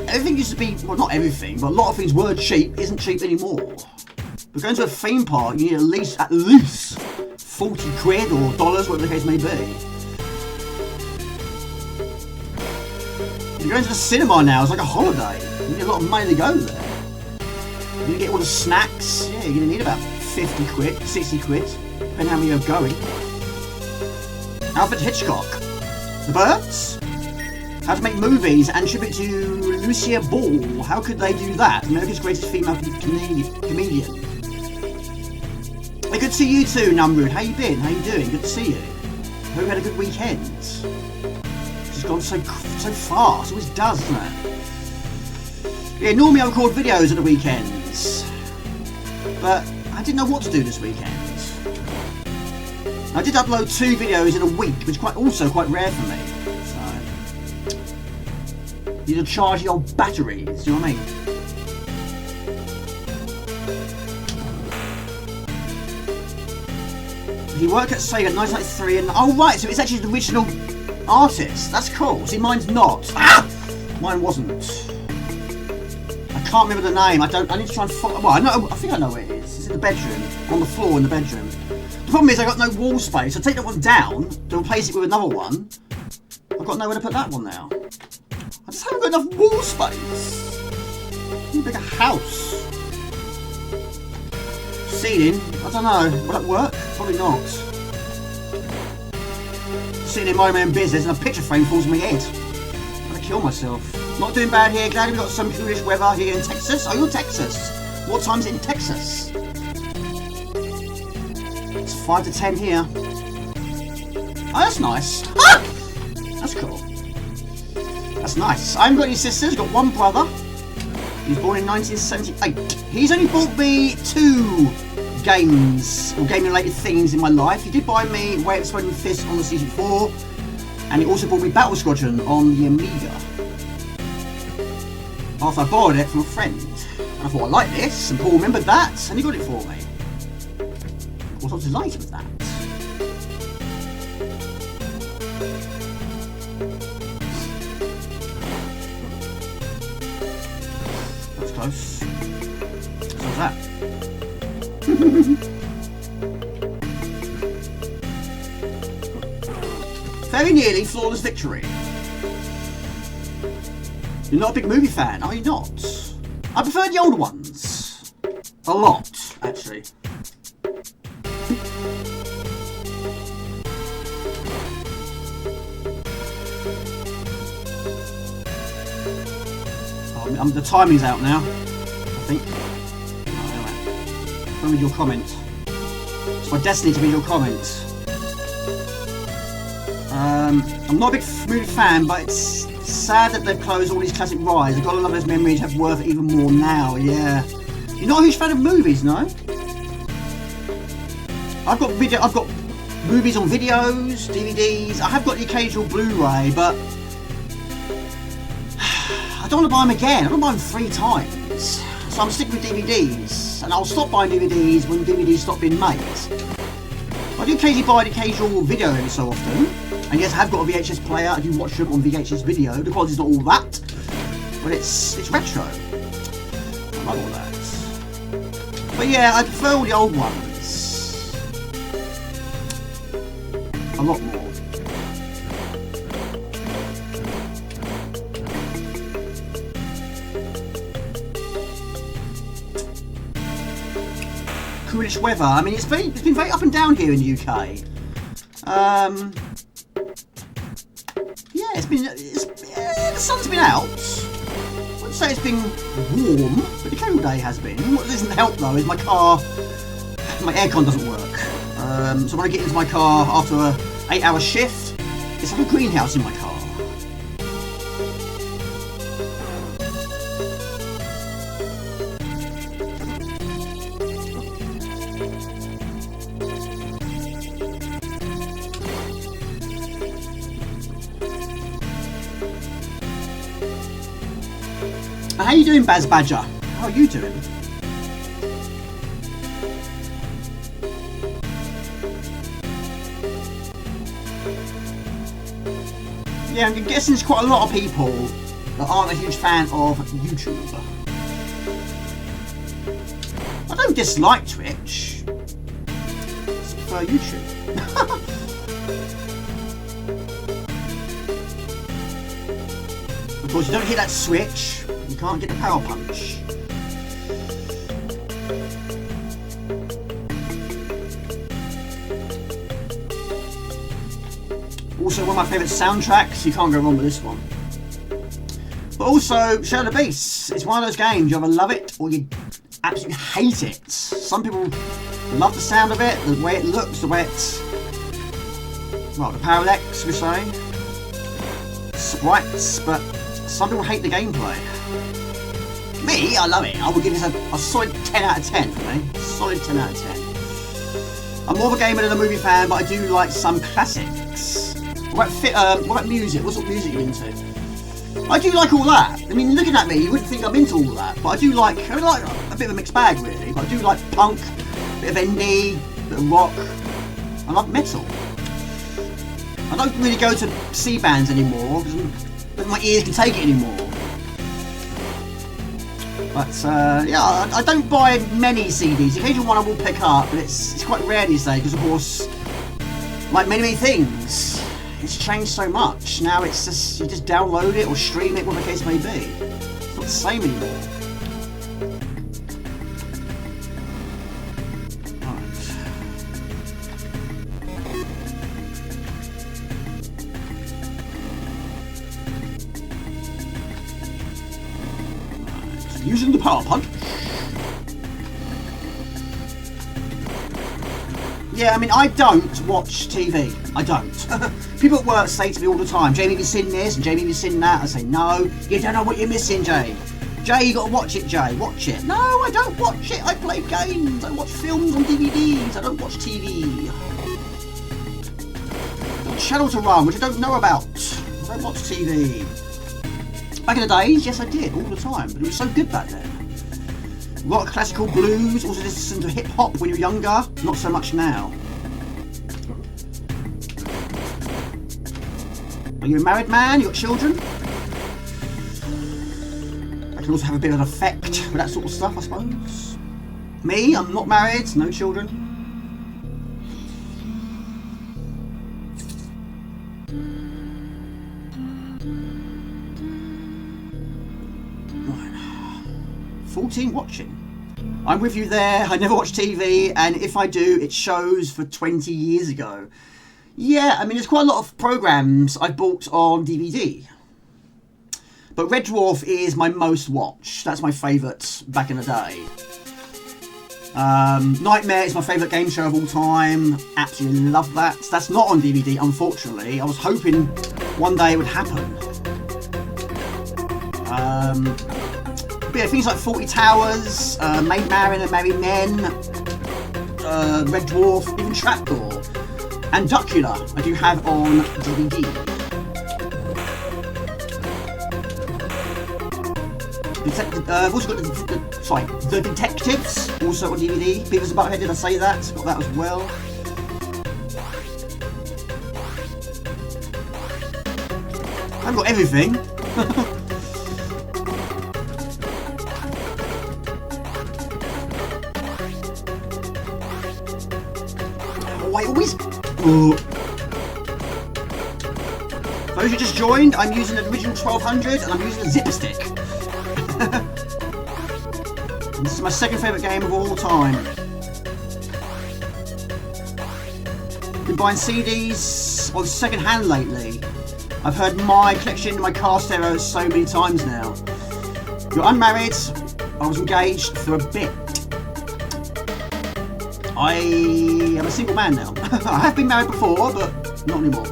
Everything used to be, well, not everything, but a lot of things were cheap, isn't cheap anymore. But going to a theme park, you need at least 40 quid or dollars, whatever the case may be. You're going to the cinema now, it's like a holiday. You need a lot of money to go there. You're going to get all the snacks. Yeah, you're going to need about 50 quid, 60 quid, depending how many you're going. Alfred Hitchcock. The Birds. How to make movies and tribute to Lucia Ball. How could they do that? America's greatest female comedian. Hey, good to see you too, Numrud. How you been? How you doing? Good to see you. Hope you had a good weekend. It's gone so fast. It always does, doesn't it? Yeah, normally I record videos at the weekends, but I didn't know what to do this weekend. I did upload 2 videos in a week, which is also quite rare for me. You need to charge your batteries, you know what I mean? He worked at Sega in 1993 and... Oh right, so it's actually the original artist. That's cool. See, mine's not. Ah! Mine wasn't. I can't remember the name. I need to try and follow... Well, I think I know where it is. It's in the bedroom. On the floor in the bedroom. The problem is I got no wall space. I take that one down to replace it with another one. I've got nowhere to put that one now. I just haven't got enough wall space. I need a bigger house. Ceiling, I don't know. Will that work? Probably not. Sitting in my own business and a picture frame falls on my head. I'm gonna kill myself. Not doing bad here. Glad we've got some coolish weather here in Texas. Oh, you're in Texas. What time's it in Texas? It's 5 to 10 here. Oh, that's nice. Ah! That's cool. That's nice. I haven't got any sisters, got one brother. He was born in 1978. He's only bought me 2 games, or game-related things in my life. He did buy me Way of the Spreading Fist on the C4, and he also bought me Battle Squadron on the Amiga. After I borrowed it from a friend. And I thought, I like this, and Paul remembered that, and he got it for me. Of course, I was delighted with that. Close. So what's that? Very nearly flawless victory. You're not a big movie fan, are you not? I prefer the older ones. A lot, actually. The timing's out now, I think. Oh, anyway. I'll read your comment. It's my destiny to read your comments. I'm not a big movie fan, but it's sad that they've closed all these classic rides. I've got a lot of those memories have worth even more now, yeah. You're not a huge fan of movies, no? I've got movies on videos, DVDs. I have got the occasional Blu-ray, but I don't want to buy them again. I don't want to buy them 3 times. So I'm sticking with DVDs, and I'll stop buying DVDs when DVDs stop being made. I do occasionally buy an occasional video every so often, and yes, I have got a VHS player. I do watch them on VHS video. The quality's not all that, but it's retro. I love all that. But yeah, I prefer all the old ones a lot more. Coolish weather. I mean, it's been very up and down here in the UK. Yeah, the sun's been out. I wouldn't say it's been warm, but the cold day has been. What doesn't help though is my aircon doesn't work. So when I get into my car after a 8-hour shift, it's like a greenhouse in my car. How you doing, Baz Badger? How are you doing? Yeah, I'm guessing there's quite a lot of people that aren't a huge fan of YouTube. I don't dislike Twitch. I prefer YouTube. Of course, you don't hit that switch. You can't get the power punch. Also, one of my favourite soundtracks. You can't go wrong with this one. But also, Shadow of the Beast. It's one of those games you either love it or you absolutely hate it. Some people love the sound of it, the way it looks, the way it's, well, the parallax, we say, sprites, but some people hate the gameplay. Me, I love it. I would give this a solid 10 out of 10 for me. Solid 10 out of 10. I'm more of a gamer than a movie fan, but I do like some classics. What about music? What sort of music are you into? I do like all that. I mean, looking at me, you wouldn't think I'm into all that, but I like a bit of a mixed bag, really. But I do like punk, a bit of indie, a bit of rock. I like metal. I don't really go to C bands anymore because my ears can take it anymore. But yeah, I don't buy many CDs. The occasional one I will pick up, but it's quite rare these days because, of course, like many things, it's changed so much. Now it's just you just download it or stream it, whatever the case may be. It's not the same anymore. Using the power punch. Yeah, I mean, I don't watch TV. I don't. People at work say to me all the time, Jamie, have you seen this? And Jamie, have you seen that? I say, no, you don't know what you're missing, Jay. Jay, you got to watch it, Jay. Watch it. No, I don't watch it. I play games. I watch films on DVDs. I don't watch TV. I've got a channel to run, which I don't know about. I don't watch TV. Back in the days, yes I did, all the time, but it was so good back then. Rock, classical, blues, also listen to hip hop when you're younger, not so much now. Are you a married man? You got children? That can also have a bit of an effect with that sort of stuff, I suppose. Me, I'm not married, no children. Right. 14 watching. I'm with you there. I never watch TV, and if I do, it shows for 20 years ago. Yeah, I mean, there's quite a lot of programs I bought on DVD. But Red Dwarf is my most watched. That's my favourite back in the day. Nightmare is my favourite game show of all time. Absolutely love that. That's not on DVD, unfortunately. I was hoping one day it would happen. But yeah, things like 40 Towers, Maid Marian and Merry Men, Red Dwarf, even Trapdoor. And Duckula, I do have on DVD. I've also got the Detectives, also on DVD. Beavis and Butthead, did I say that? Got that as well. I haven't got everything. Oh, I always... Oh. Those who just joined, I'm using the original 1200 and I'm using a zipper stick. This is my second favourite game of all time. Been buying CDs on second hand lately. I've heard my collection in my car stereo so many times now. You're unmarried. I was engaged for a bit. I am a single man now. I have been married before, but not anymore.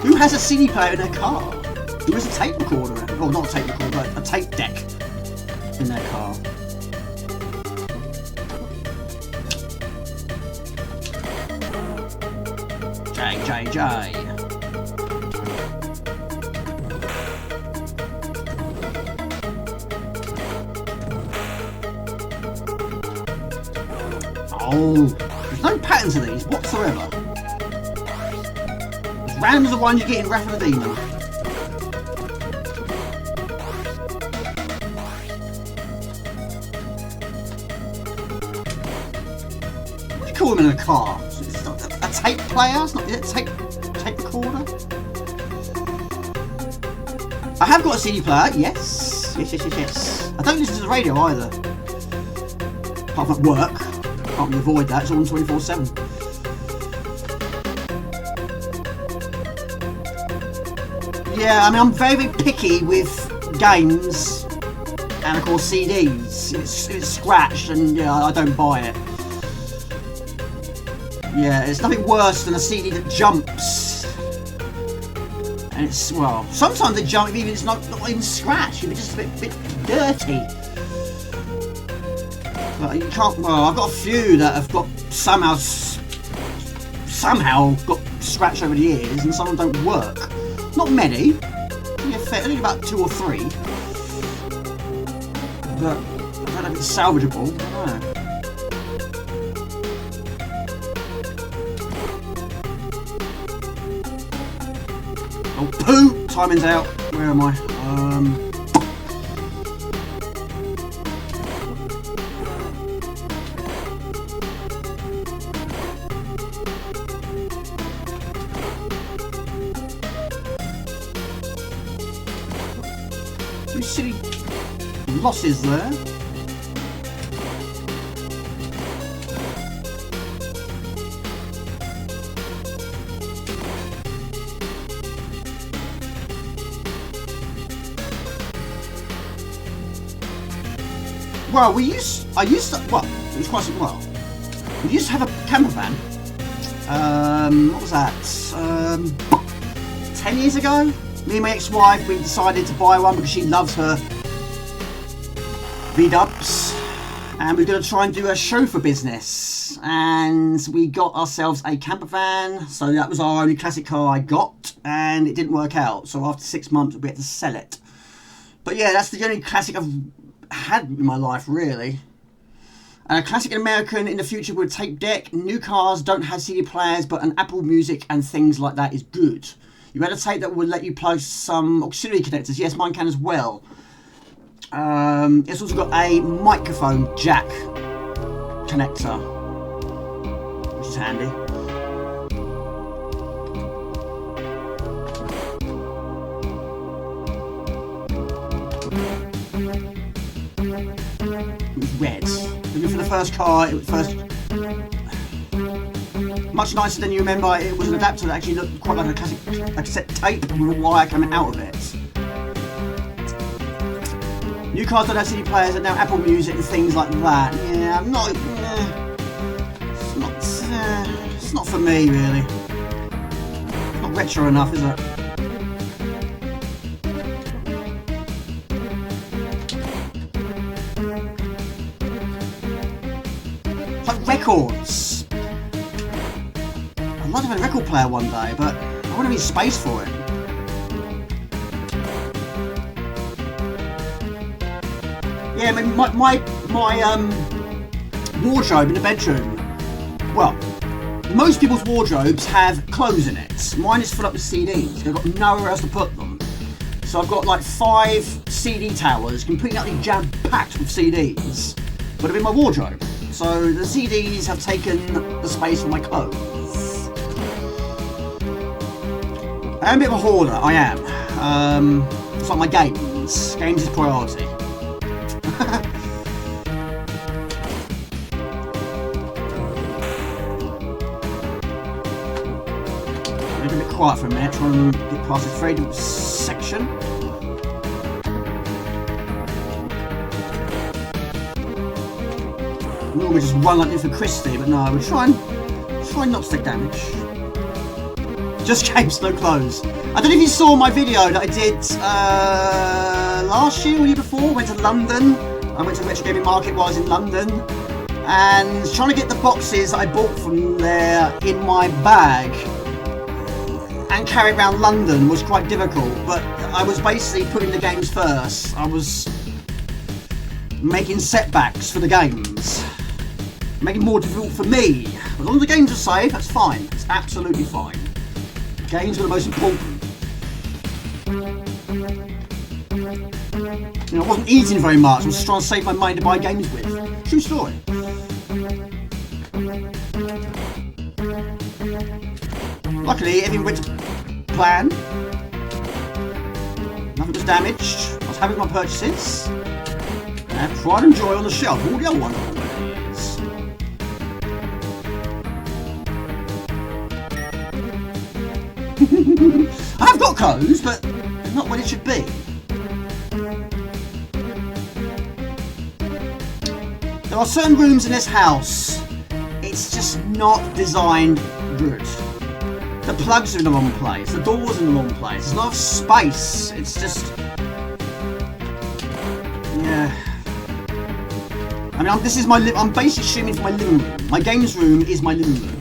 Who has a CD player in their car? Who has a tape recorder? Well, not a tape recorder, but a tape deck in their car. J. Oh, there's no pattern to these whatsoever. As random as the one you get in Wrath of the Demon. What do you call them in a car? It's not a tape player? It's not, is it tape recorder? I have got a CD player, yes. Yes. I don't listen to the radio either. Apart from at work. Can't really avoid that, it's on 24/7. Yeah, I mean, I'm very picky with games and of course CDs. It's scratched and yeah, I don't buy it. Yeah, it's nothing worse than a CD that jumps. And it's, well, sometimes they jump even it's not even scratched, it's just a bit dirty. But you can't, well, I've got a few that have got somehow got scratched over the years and some of them don't work. Not many, only about 2 or 3. But I don't know if it's salvageable, I don't know. Oh, poo! Timing's out. Where am I? Few silly losses there. Well, we used to have a camper van. What was that? 10 years ago? Me and my ex-wife, we decided to buy one because she loves her V-dubs. And we're going to try and do a chauffeur business. And we got ourselves a camper van. So that was our only classic car I got. And it didn't work out. So after 6 months, we had to sell it. But yeah, that's the only classic I've had in my life, really. And a classic American in the future with a tape deck. New cars don't have CD players, but an Apple Music and things like that is good. You had a tape that would let you plug some auxiliary connectors. Yes, mine can as well. It's also got a microphone jack connector, which is handy. It was red. For the first car, it was much nicer than you remember. It was an adapter that actually looked quite like a classic cassette tape with a wire coming out of it. New cars don't have CD players and now Apple Music and things like that. Yeah, I'm not. It's not for me, really. It's not retro enough, is it? like records. I'd like to have a record player one day, but I wouldn't need space for it. Yeah, I mean, my wardrobe in the bedroom, well, most people's wardrobes have clothes in it. Mine is full up with CDs. I've got nowhere else to put them. So I've got like 5 CD towers completely jam-packed with CDs, but they're in my wardrobe. So the CDs have taken the space for my clothes. I am a bit of a hoarder, I am. It's like my games. Games is priority. Make it a bit quiet for a minute, try and get past this very section. Normally just run like this for Christie, but no, we're trying not to take damage. Just games, no clothes. I don't know if you saw my video that I did last year or year before. Went to London. I went to the retro gaming market while I was in London, and trying to get the boxes that I bought from there in my bag and carry it around London was quite difficult. But I was basically putting the games first. I was making setbacks for the games, making it more difficult for me. As long as the games are safe, that's fine. It's absolutely fine. Games are the most important. You know, I wasn't eating very much. I was just trying to save my money to buy games with. True story. Luckily, everything went to plan. Nothing was damaged. I was happy with my purchases. And pride and joy on the shelf. All the other ones. I have got clothes, but not what it should be. There are certain rooms in this house, it's just not designed good. The plugs are in the wrong place, the doors are in the wrong place, there's not enough space, it's just... yeah. I mean, I'm basically streaming from my living room. My games room is my living room.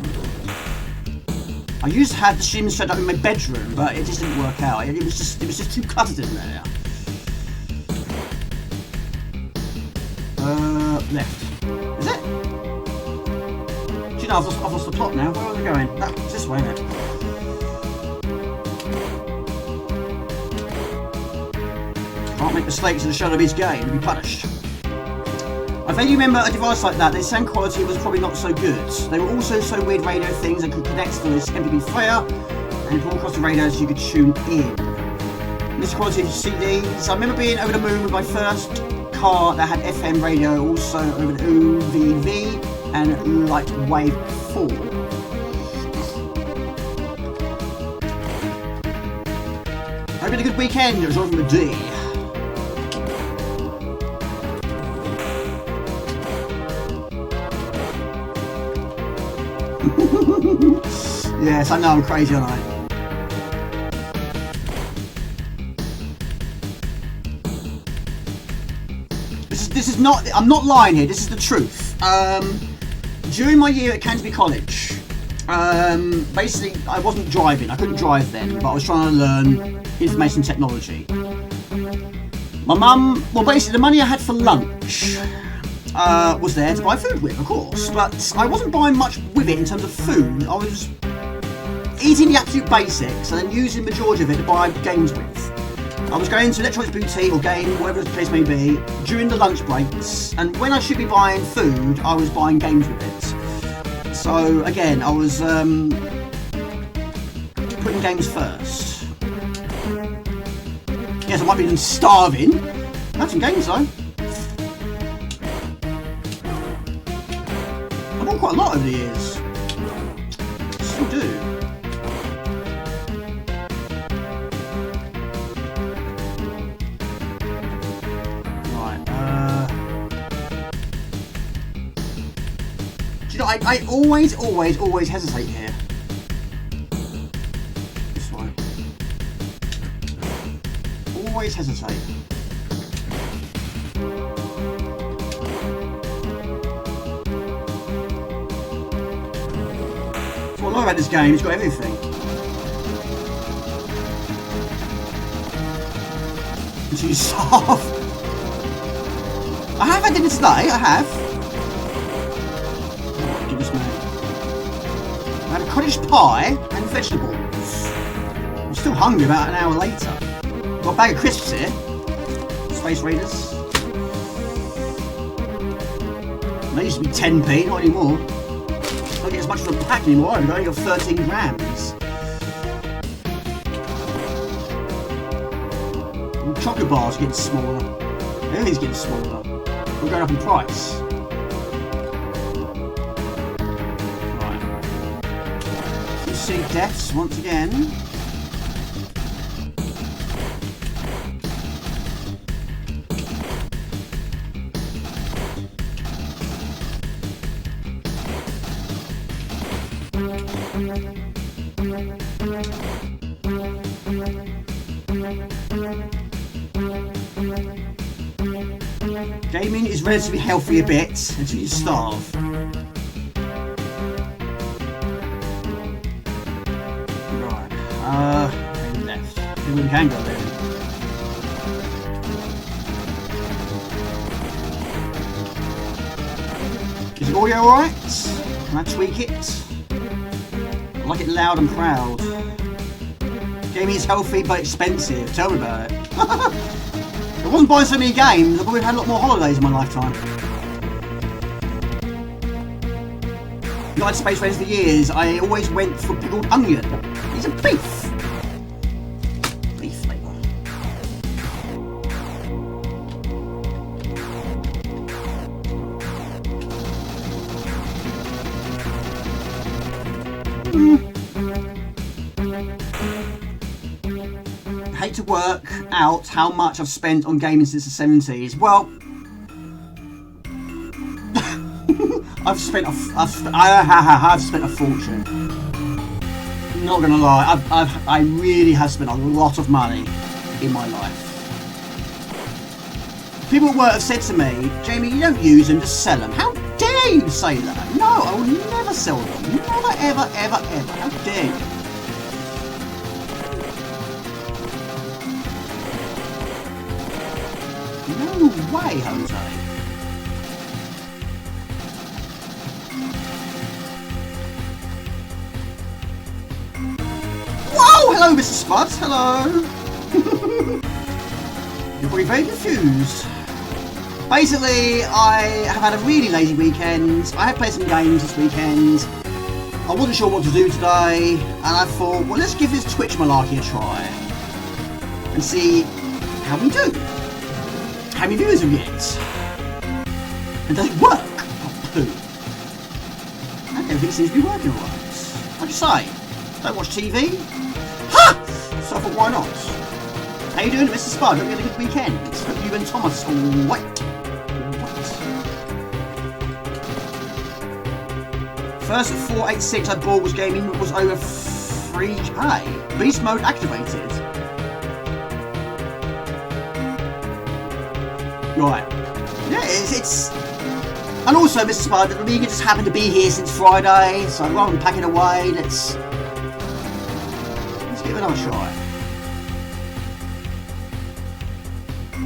I used to have the stream set up in my bedroom, but it just didn't work out. It was just too cluttered in there. Left. Is it? Do you know, I've lost the plot now. Where was I going? That's this way, isn't it? Can't make mistakes in the shadow of his game and be punished. I vaguely remember a device like that. Their sound quality was probably not so good. They were also so weird radio things that could connect to this MPB player and broadcast the radio so you could tune in. And this quality of CDs. I remember being over the moon with my first car that had FM radio, also over the UVV and Light Wave 4. Hope you had a good weekend. It was on the D. Yes, I know I'm crazy, aren't I? This is not, I'm not lying here, this is the truth. During my year at Canterbury College, basically I wasn't driving, I couldn't drive then, but I was trying to learn information technology. My mum, well basically the money I had for lunch was there to buy food with, of course, but I wasn't buying much with it in terms of food. I was eating the absolute basics and then using the majority of it to buy games with. I was going to Electronics Boutique or Game, whatever the case may be, during the lunch breaks, and when I should be buying food, I was buying games with it. So again, I was putting games first. Yes, I might be starving. I had some games though. I bought quite a lot over the years. Still do. Do you know, I always hesitate here. This way. Always hesitate. love about this game, it's got everything. Until you starve. I have had dinner today, I have. Oh, goodness me. I had a cottage pie and vegetables. I'm still hungry about an hour later. Got a bag of crisps here. Space Raiders. They used to be 10p, not anymore. I don't get as much as a pack anymore, I've only got 13 grams. And chocolate bars are getting smaller. Everything's getting smaller. We're going up in price. Right. You see deaths once again. Gaming is relatively healthy a bit until you starve. Right. Left. Maybe we can go there. Is the audio alright? Can I tweak it? I like it loud and proud. Gaming is healthy but expensive. Tell me about it. If I wasn't buying so many games, I probably had a lot more holidays in my lifetime. United Space Raiders for years, I always went for pickled onion. These are beef. Beef flavour. I hate to work out how much I've spent on gaming since the 70s. Well, I've spent a fortune. Not gonna lie, I really have spent a lot of money in my life. People at work have said to me, Jamie, you don't use them, just sell them. How dare you say that? No, I will never sell them. Never, ever, ever, ever. How dare you? No way, Jose. Whoa! Hello, Mr. Spud. Hello. You're probably very confused. Basically, I have had a really lazy weekend. I had played some games this weekend. I wasn't sure what to do today, and I thought, well, let's give this Twitch malarkey a try and see how we do. How many viewers have we get? And does it work? Oh, poo. And everything seems to be working alright. What'd you say? Don't watch TV? Ha! So I thought, why not? How you doing, Mr. Spud? Hope you had a good weekend. Hope you and Thomas all right. First 486 I bought was gaming was over 3k. Beast mode activated. Right. Yeah, it's... And also, Mr. Spud, the Amiga just happened to be here since Friday, so rather than packing away, let's give it another try.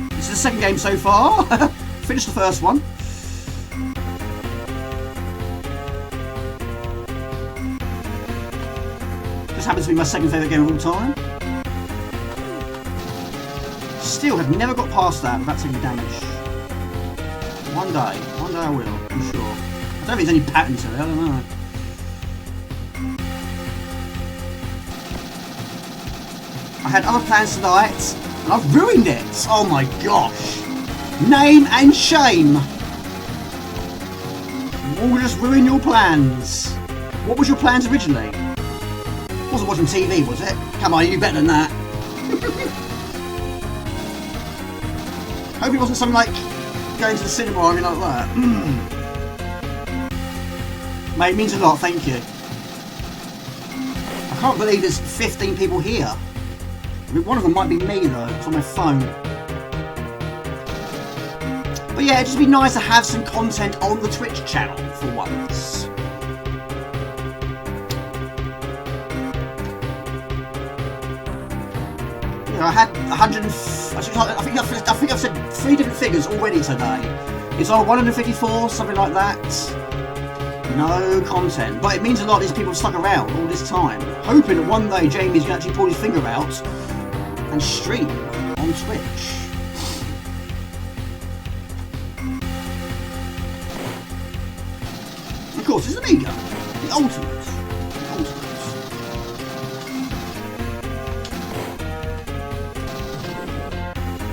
This is the second game so far. Finished the first one. This happens to be my second favourite game of all time. Still have never got past that without taking damage. One day I will, I'm sure. I don't think there's any pattern to it, I don't know. I had other plans tonight, and I've ruined it! Oh my gosh! Name and shame! We'll just ruin your plans. What was your plans originally? Wasn't watching TV, was it? Come on, you do better than that. Hope it wasn't something like going to the cinema or anything like that. Mate, it means a lot, thank you. I can't believe there's 15 people here. I mean, one of them might be me though, it's on my phone. But yeah, it'd just be nice to have some content on the Twitch channel for once. know, I had 100. I think I've said 3 different figures already today. It's all 154, something like that. No content, but it means a lot. These people have stuck around all this time, hoping that one day Jamie's going to actually pull his finger out and stream on Twitch. Of course, it's Amiga, the ultimate.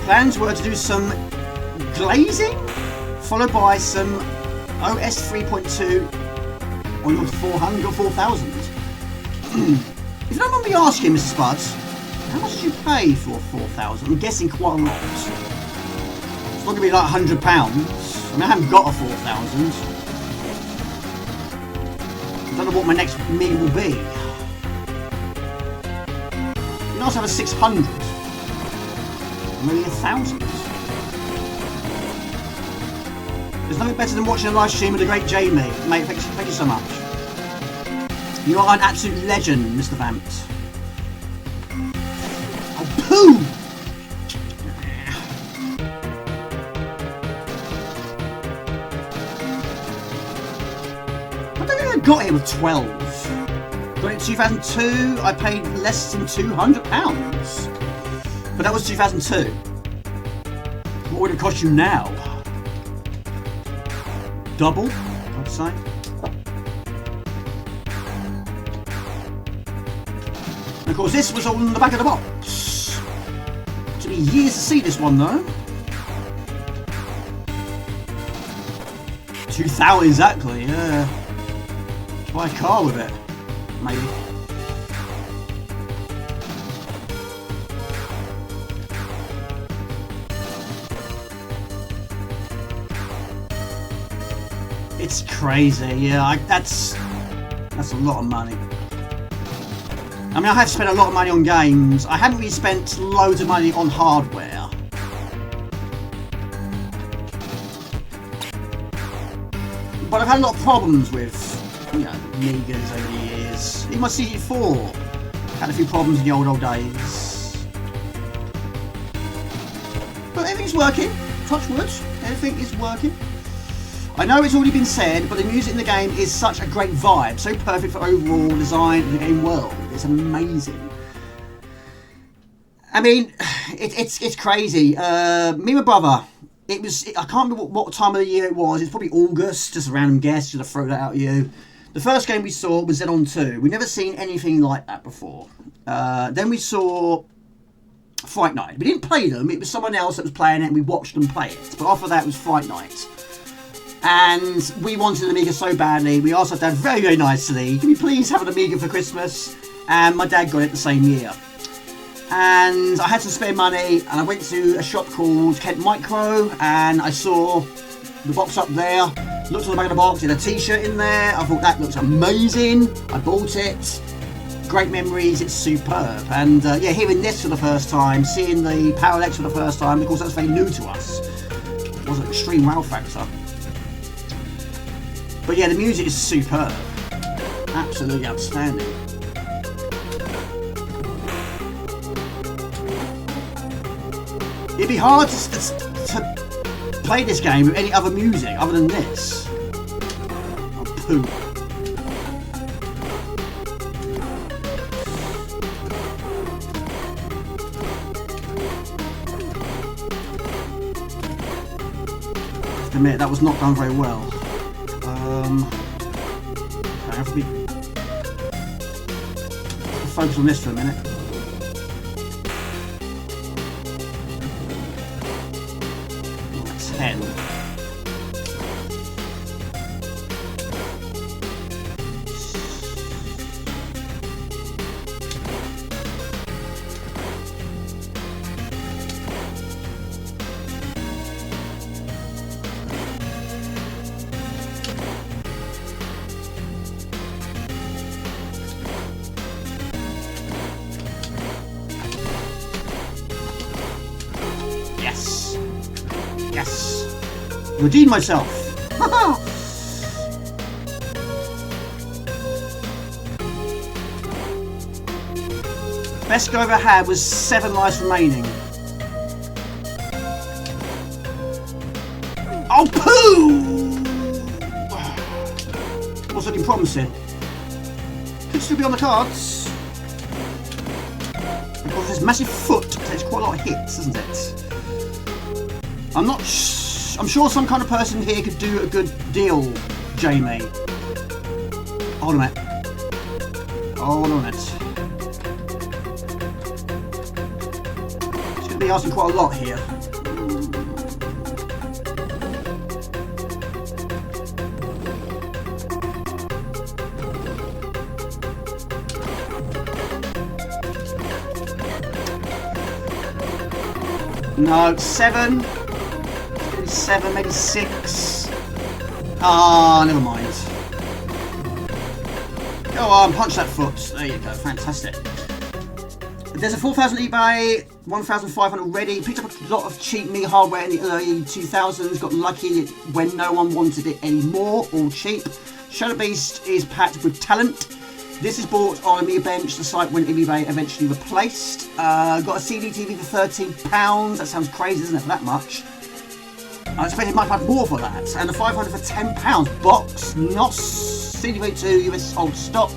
Plans were to do some glazing, followed by some OS 3.2 on your 400 or 4000. If you don't mind me asking, Mr. Spuds, how much did you pay for 4000? I'm guessing quite a lot. It's not going to be like £100. I mean, I haven't got a 4000. I don't know what my next Amiga will be. You can also have a 600. Maybe 1,000. There's nothing better than watching a live stream with the great Jamie. Mate, thank you so much. You are an absolute legend, Mr. Vamp. Oh, poo! I don't think I got here with 12. Got it in 2002, I paid less than £200. But that was 2002. What would it cost you now? Double, I'd say. And of course, this was all in the back of the box. It took me years to see this one, though. 2000 exactly, yeah. Buy a car with it, maybe. It's crazy, yeah. That's a lot of money. I mean, I have spent a lot of money on games. I haven't really spent loads of money on hardware. But I've had a lot of problems with, you know, Amigas over the years. Even my CG4 had a few problems in the old days. But everything's working. Touch wood. Everything is working. I know it's already been said, but the music in the game is such a great vibe, so perfect for overall design of the game world. It's amazing. I mean, it's crazy. Me and my brother, I can't remember what time of the year it was. It's probably August, just a random guess, just to throw that out at you. The first game we saw was Xenon 2. We'd never seen anything like that before. Then we saw Fright Night. We didn't play them, it was someone else that was playing it and we watched them play it. But after that it was Fright Night. And we wanted an Amiga so badly. We asked our dad very, very nicely, can we please have an Amiga for Christmas? And my dad got it the same year. And I had some spare money and I went to a shop called Kent Micro and I saw the box up there. Looked on the back of the box, it had a t-shirt in there. I thought that looks amazing. I bought it. Great memories, it's superb. And yeah, hearing this for the first time, seeing the Parallax for the first time, of course that's very new to us. It was an extreme wow factor. But yeah, the music is superb. Absolutely outstanding. It'd be hard to play this game with any other music other than this. Oh, poo. I have to admit, that was not done very well. I have to focus on this for a minute. Oh, 10. Yes! Redeem myself! Best go I ever had was 7 lives remaining. Oh, poo! What's looking promising? Could still be on the cards. Because this massive foot takes quite a lot of hits, doesn't it? I'm sure some kind of person here could do a good deal, Jamie. Hold on a minute. Hold on a minute. It's going to be asking quite a lot here. No, 7. Maybe 7, maybe 6. Ah, never mind. Go on, punch that foot. There you go, fantastic. There's a 4,000 eBay, 1,500 already. Picked up a lot of cheap me hardware in the early 2000s. Got lucky when no one wanted it anymore, all cheap. Shadow Beast is packed with talent. This is bought on Amiga Bench, the site when eBay eventually replaced. Got a CD TV for £13. That sounds crazy, isn't it, for that much? I expected much more for that. And the 500 for £10. Box, not CD32, US old stock,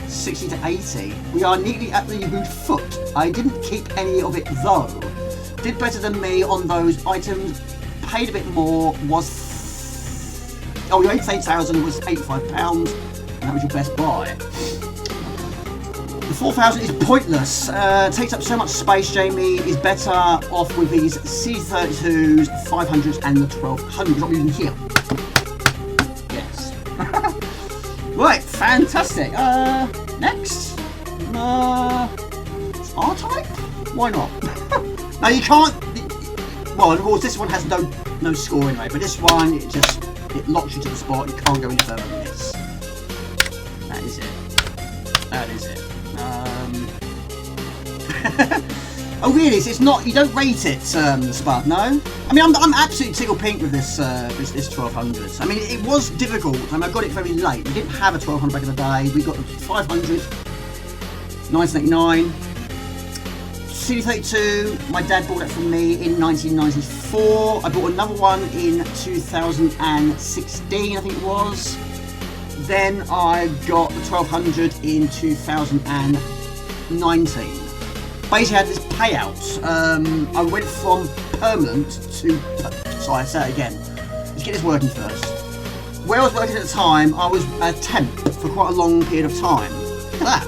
60 to 80. We are neatly at the good foot. I didn't keep any of it though. Did better than me on those items. Paid a bit more, was... Oh, your 8,000 was £85. That was your best buy. The 4,000 is pointless. Takes up so much space. Jamie is better off with these C32s, 500s, and the 1200s. What we're using here. Yes. Right, fantastic. Next. R-Type? Why not? Now you can't. Well, of course, this one has no score anyway. But this one, it locks you to the spot. You can't go any further than this. That is it. That is it. Oh really? So it's not. You don't rate it, Spud? No. I mean, I'm absolutely tickled pink with this this 1200. I mean, it was difficult. I mean, I got it very late. We didn't have a 1200 back in the day. We got the 500, 1989. CD32. My dad bought it for me in 1994. I bought another one in 2016. I think it was. Then I got the 1200 in 2019. Basically, I had this payout. I went from permanent to... Sorry, I say it again. Let's get this working first. Where I was working at the time, I was a temp for quite a long period of time. Look at that.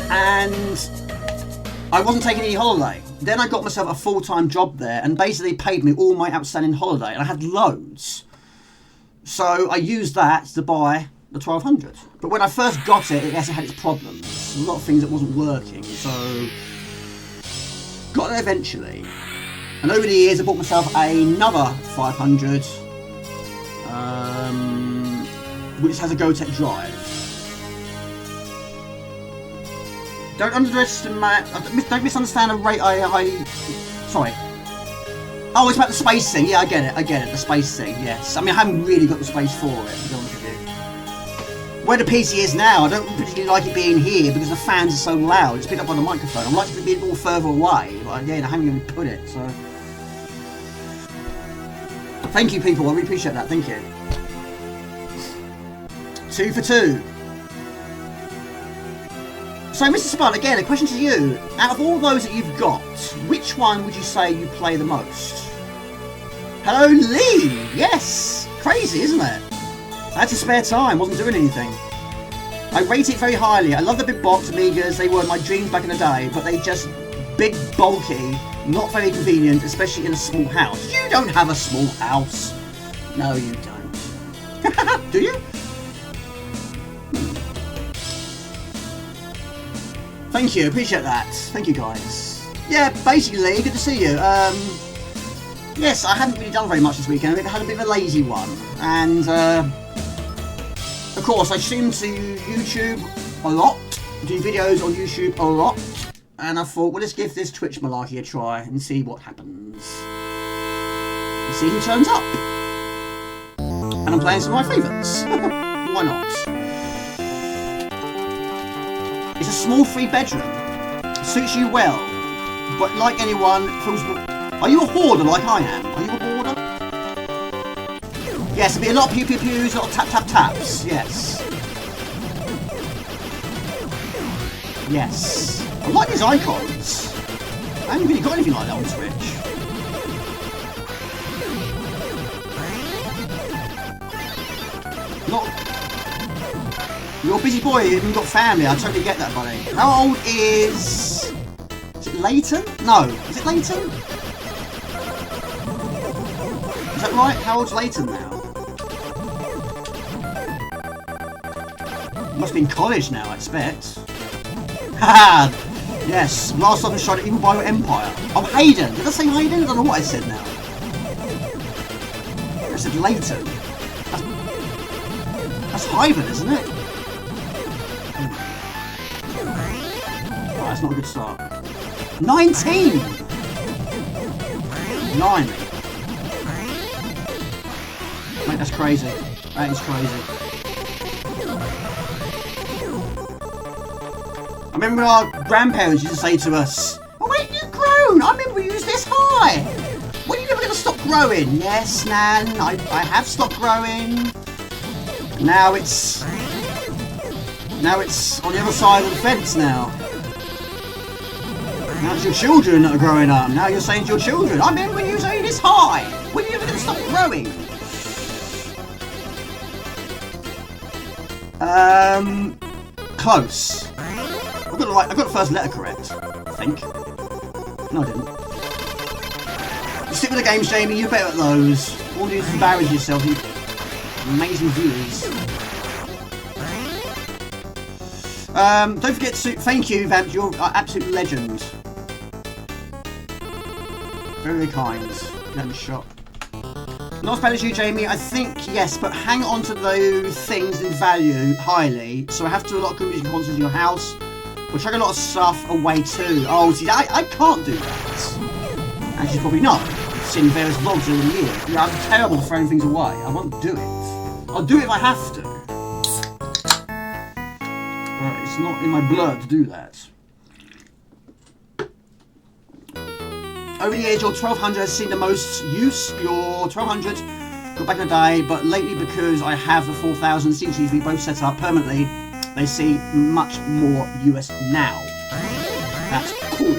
And I wasn't taking any holiday. Then I got myself a full-time job there and basically paid me all my outstanding holiday. And I had loads. So I used that to buy the 1200. But when I first got it, it actually had its problems. A lot of things that wasn't working. So got it eventually. And over the years, I bought myself another 500, which has a Gotek drive. Don't underestimate. Don't misunderstand the rate. Sorry. Oh, it's about the space thing. Yeah, I get it. The space thing, yes. I mean, I haven't really got the space for it, to be honest with you. Where the PC is now, I don't particularly like it being here because the fans are so loud. It's picked up by the microphone. I'd like it to be a little further away, but again, I haven't even put it, so... Thank you, people. I really appreciate that. Thank you. 2 for 2. So, Mr. Spud, again, a question to you. Out of all those that you've got, which one would you say you play the most? Hello, Lee! Yes! Crazy, isn't it? I had some spare time, wasn't doing anything. I rate it very highly. I love the big box Amigas. They were my dreams back in the day, but they just big, bulky, not very convenient, especially in a small house. You don't have a small house. No, you don't. Do you? Thank you, appreciate that. Thank you, guys. Yeah, basically, good to see you. Yes, I haven't really done very much this weekend. I had a bit of a lazy one. And, of course, I stream to YouTube a lot. Do videos on YouTube a lot. And I thought, well, let's give this Twitch malarkey a try and see what happens. And see who turns up. And I'm playing some of my favourites. Why not? It's a small 3-bedroom. suits you well, but like anyone, feels... Are you a hoarder like I am? Are you a hoarder? Yes, there'll be a lot of pew-pew-pews, a lot of tap-tap-taps, yes. Yes. I like these icons. I haven't really got anything like that on Switch. Not... You're a busy boy, you haven't got family, I totally get that, buddy. How old is... Is it Leighton? No. Is it Leighton? Is that right? How old's Leighton now? Must be in college now, I expect. Haha! Yes, last time I tried Evil Bio Empire. Oh, Hayden! Did I say Hayden? I don't know what I said now. I said Leighton. That's Hyven, isn't it? Oh, that's not a good start. 19! Blimey. Mate, that's crazy. That is crazy. I remember when our grandparents used to say to us, "Oh, when have you grown? I remember you was this high. When are you never going to stop growing?" Yes, Nan, I have stopped growing. Now it's on the other side of the fence now. Now it's your children that are growing up. Now you're saying to your children, "I remember when you was only this high. When are you ever going to stop growing?" Close. I got the first letter correct, I think. No, I didn't. You stick with the games, Jamie. You're better at those. All you do is embarrass yourself, you amazing viewers. Don't forget to thank you, Vamp. You're an absolute legend. Very, very kind. Let me shot. Not as bad as you, Jamie. I think yes, but hang on to those things in value highly. So I have to do a lot of community content in your house. We'll chuck a lot of stuff away too. Oh, see, I can't do that. As you probably know, I've seen various vlogs over the years. I'm terrible at throwing things away. I won't do it. I'll do it if I have to. But it's not in my blood to do that. Over the years, your 1200 has seen the most use. Your 1200 got back in the day, but lately because I have the 4000 CGs we both set up permanently, they see much more US now. That's cool.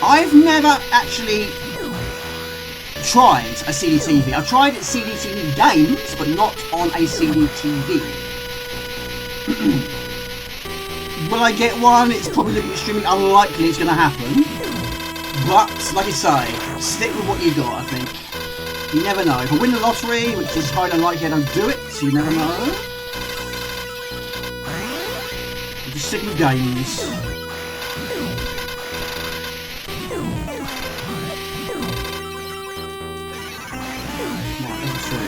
I've never actually tried a CDTV. I've tried CDTV games, but not on a CDTV. Will I get one? It's probably looking extremely unlikely it's going to happen. But, like I say, stick with what you got, I think. You never know. If I win the lottery, which is highly unlikely, I don't do it, so you never know. Just stick with games. Right, let's see.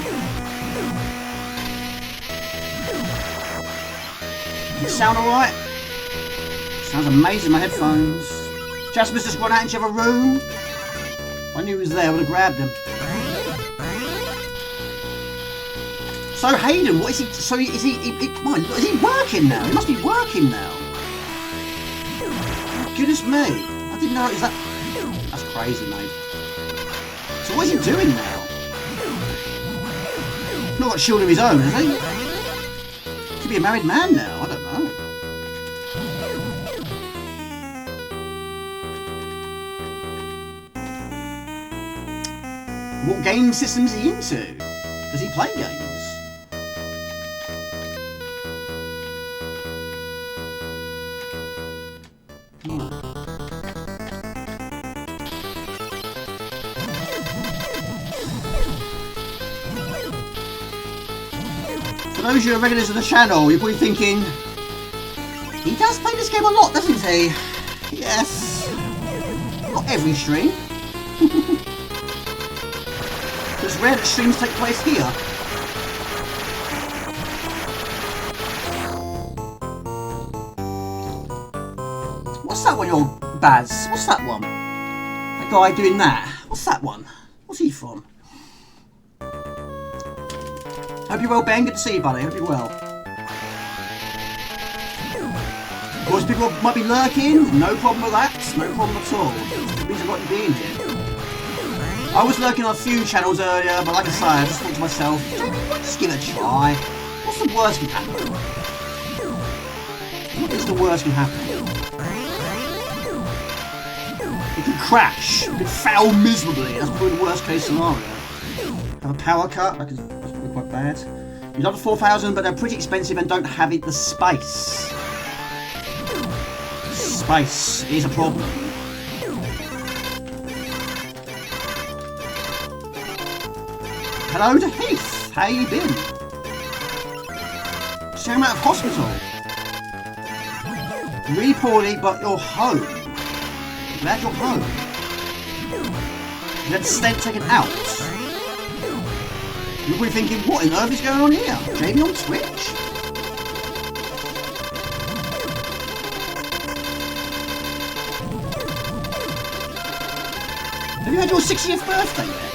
Does it sound alright? Sounds amazing in my headphones. Jasper's just gone out into the other room. If I knew he was there, I would have grabbed him. So Hayden, what is he? So is he working now? He must be working now. Goodness me! I didn't know it was that. That's crazy, mate. So what is he doing now? Not got children of his own, has he? Could be a married man now. I don't know. What game systems is he into? Does he play games? For those of you who are regulars of the channel, you're probably thinking, he does play this game a lot, doesn't he? Yes. Not every stream. It's rare that streams take place here. What's that one, your Baz? What's that one? That guy doing that? What's that one? What's he from? Hope you're well, Ben. Good to see you, buddy. Hope you're well. course, people might be lurking. No problem with that. No problem at all. It means I've got you being here. I was lurking on a few channels earlier, but like I say, I just thought to myself, Jamie, why just give it a try? What's the worst can happen? What is the worst can happen? It could crash. It could foul miserably. That's probably the worst case scenario. Have a power cut. That's probably quite bad. You love the 4000, but they're pretty expensive and don't have the space. Space is a problem. Hello to Heath. How you been? Just came out of hospital. Really poorly, but you're home. Glad you're home. You had the stent taken out. You're probably thinking, what on earth is going on here? Jamie on Twitch? Have you had your 60th birthday yet?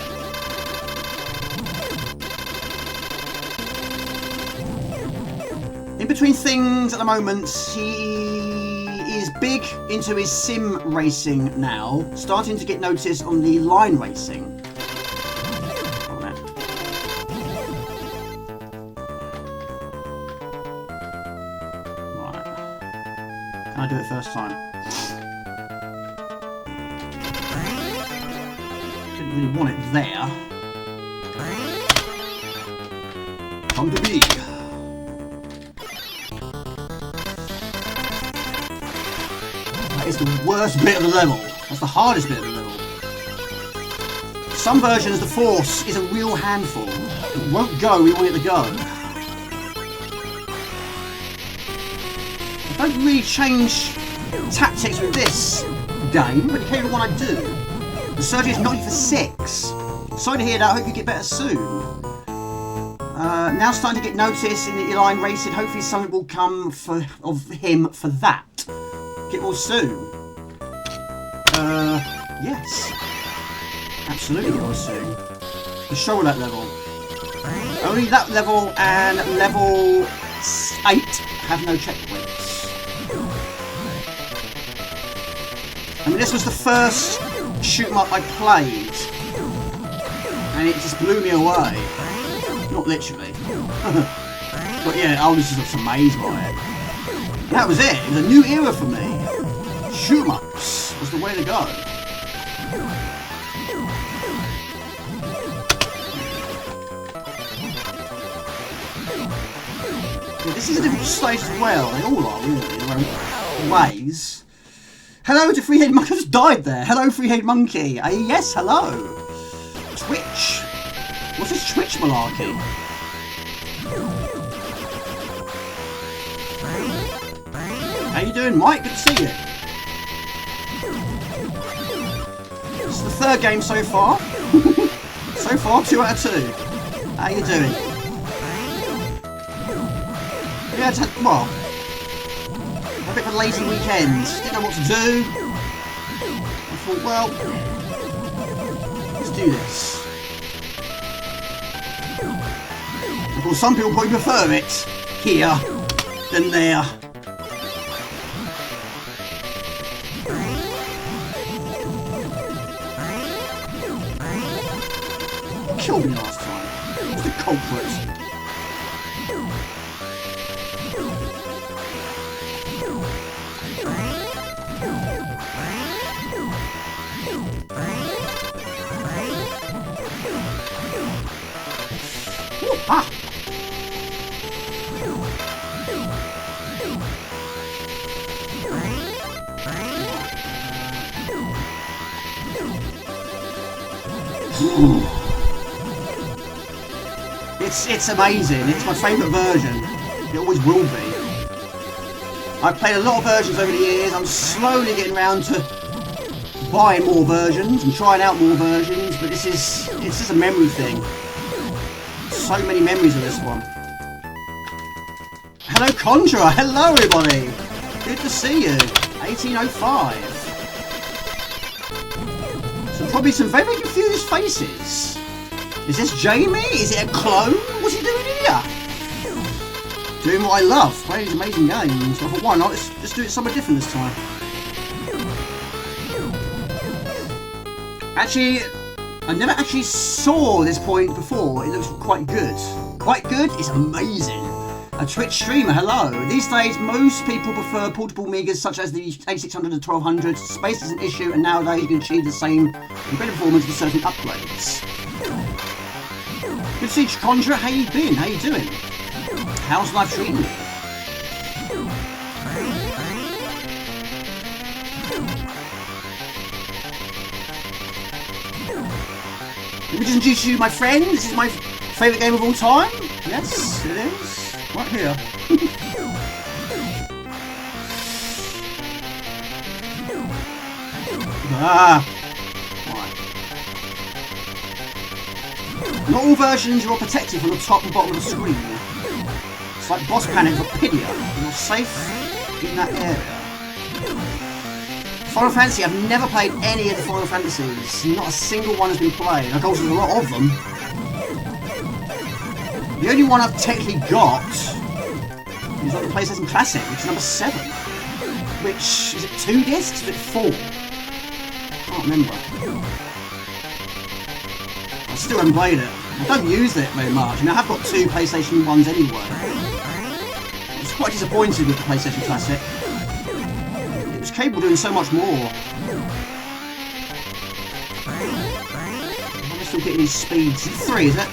In between things at the moment, he is big into his sim racing now, starting to get noticed on the line racing. Right. Can I do it first time? Didn't really want it there. Come to me. That is the worst bit of the level. That's the hardest bit of the level. Some versions, the force is a real handful. It won't go where you want it to go. I don't really change tactics with this game, but depending on what I do. The surgery is not for 6. Sorry to hear that. I hope you get better soon. Now starting to get noticed in the line racing. Hopefully something will come of him for that. Get well soon. Yes. Absolutely get well soon. The show that level. Only that level and level 8 have no checkpoints. I mean, this was the first shoot 'em up I played, and it just blew me away. Not literally. But yeah, I was just amazed by it. And that was it. It was a new era for me. Shoot 'em ups was the way to go. Yeah, this is a difficult stage as well. They all are, really, in their own ways. Hello to Three-Headed Monkey. I just died there. Hello, Three-Headed Monkey. Yes, hello. Twitch. What's this Twitch malarkey? How you doing, Mike? Good to see you. This is the 3rd game so far. So far, 2 out of 2. How you doing? Yeah, well, a bit of a lazy weekend. Didn't know what to do. I thought, well, let's do this. Of course, some people probably prefer it here than there. What killed me last time? What's the culprit? Ah! It's amazing. It's my favourite version. It always will be. I've played a lot of versions over the years. I'm slowly getting around to buying more versions and trying out more versions, but it's just a memory thing. So many memories of this one. Hello, Conjurer. Hello, everybody. Good to see you. 1805. So probably some very confused faces. Is this Jamie? Is it a clone? What's he doing here? Doing what I love, playing these amazing games. So I thought, why not? Let's do it somewhere different this time. Actually, I never actually saw this point before. It looks quite good. Quite good? It's amazing. A Twitch streamer, hello. These days, most people prefer portable Amigas such as the 8600 and 1200. Space is an issue, and nowadays you can achieve the same better performance with certain upgrades. Good to see Conjure. How you been? How you doing? How's life treating you? Let me just introduce you, my friend. This is my favourite game of all time. Yes, it is. Right here. Right. Not all versions are protected from the top and bottom of the screen. It's like boss panic for Pidia. You're safe in that area. Final Fantasy, I've never played any of the Final Fantasies. Not a single one has been played. Of course, there's a lot of them. The only one I've technically got is like the PlayStation Classic, which is number 7. Which, is it 2 discs? Is it 4? I can't remember. I still haven't played it. I don't use it very much. I mean, I have got 2 PlayStation 1s anyway. I was quite disappointed with the PlayStation Classic. It was capable of doing so much more. I'm still getting these speeds. 3, is it?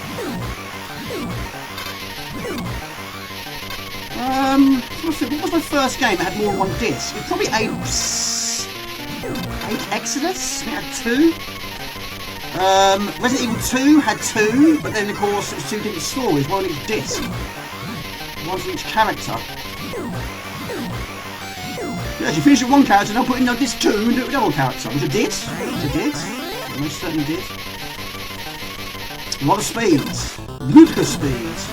What was my first game that had more than 1 disc? It was probably 8 Exodus? I think it had 2. Resident Evil 2 had 2, but then of course it was 2 different stories, one on each disc. One for each character. Yes, you finish with one character, now put in disc 2 and do it with another character. Which I did. I most certainly did. A lot of speeds. Ludicrous speeds.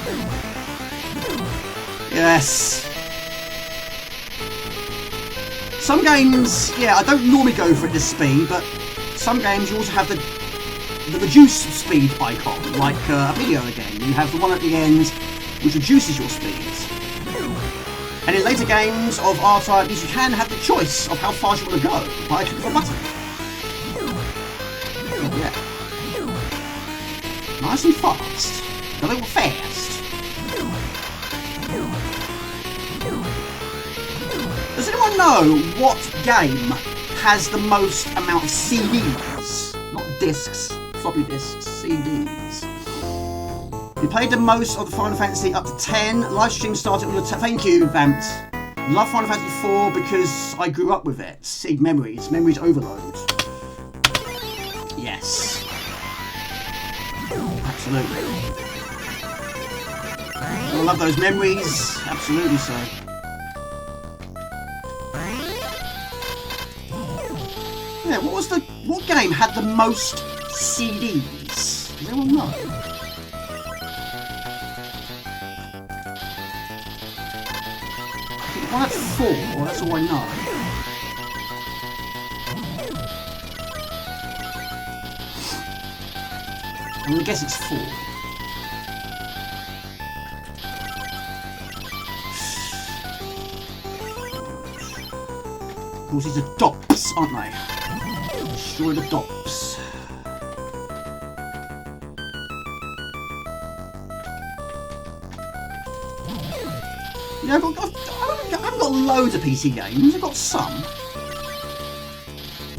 Yes. Some games, yeah, I don't normally go for it this speed, but some games you also have the reduced speed icon, like a video game. You have the one at the end which reduces your speeds. And in later games of R-Type, you can have the choice of how fast you want to go by a click of a button. Oh, yeah. Nice and fast. A little fast. Does anyone know what game has the most amount of CDs? Not discs, floppy disks, CDs. We played the most of the Final Fantasy up to 10. Live stream started on the thank you, Vamped. Love Final Fantasy 4 because I grew up with it. See, memories overload. Yes. Absolutely. I love those memories. Absolutely so. Yeah, what game had the most CDs? Does anyone know? I think one had 4, that's all I know. I'm gonna guess it's 4. Of course, these are dops, aren't they? Destroy the dops. Yeah, I haven't got loads of PC games. I've got some.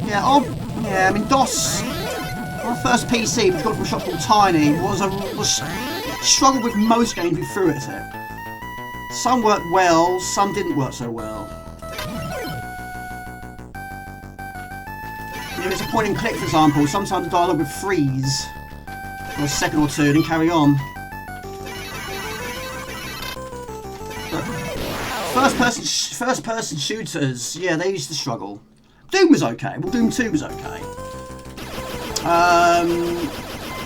Yeah, I mean DOS. My first PC, which got from a shop called Tiny, was struggled with most games we threw at it. Some worked well, some didn't work so well. If it's a point and click, for example, sometimes the dialogue would freeze for a second or two and then carry on. But first person shooters, yeah, they used to struggle. Doom was okay. Well, Doom 2 was okay.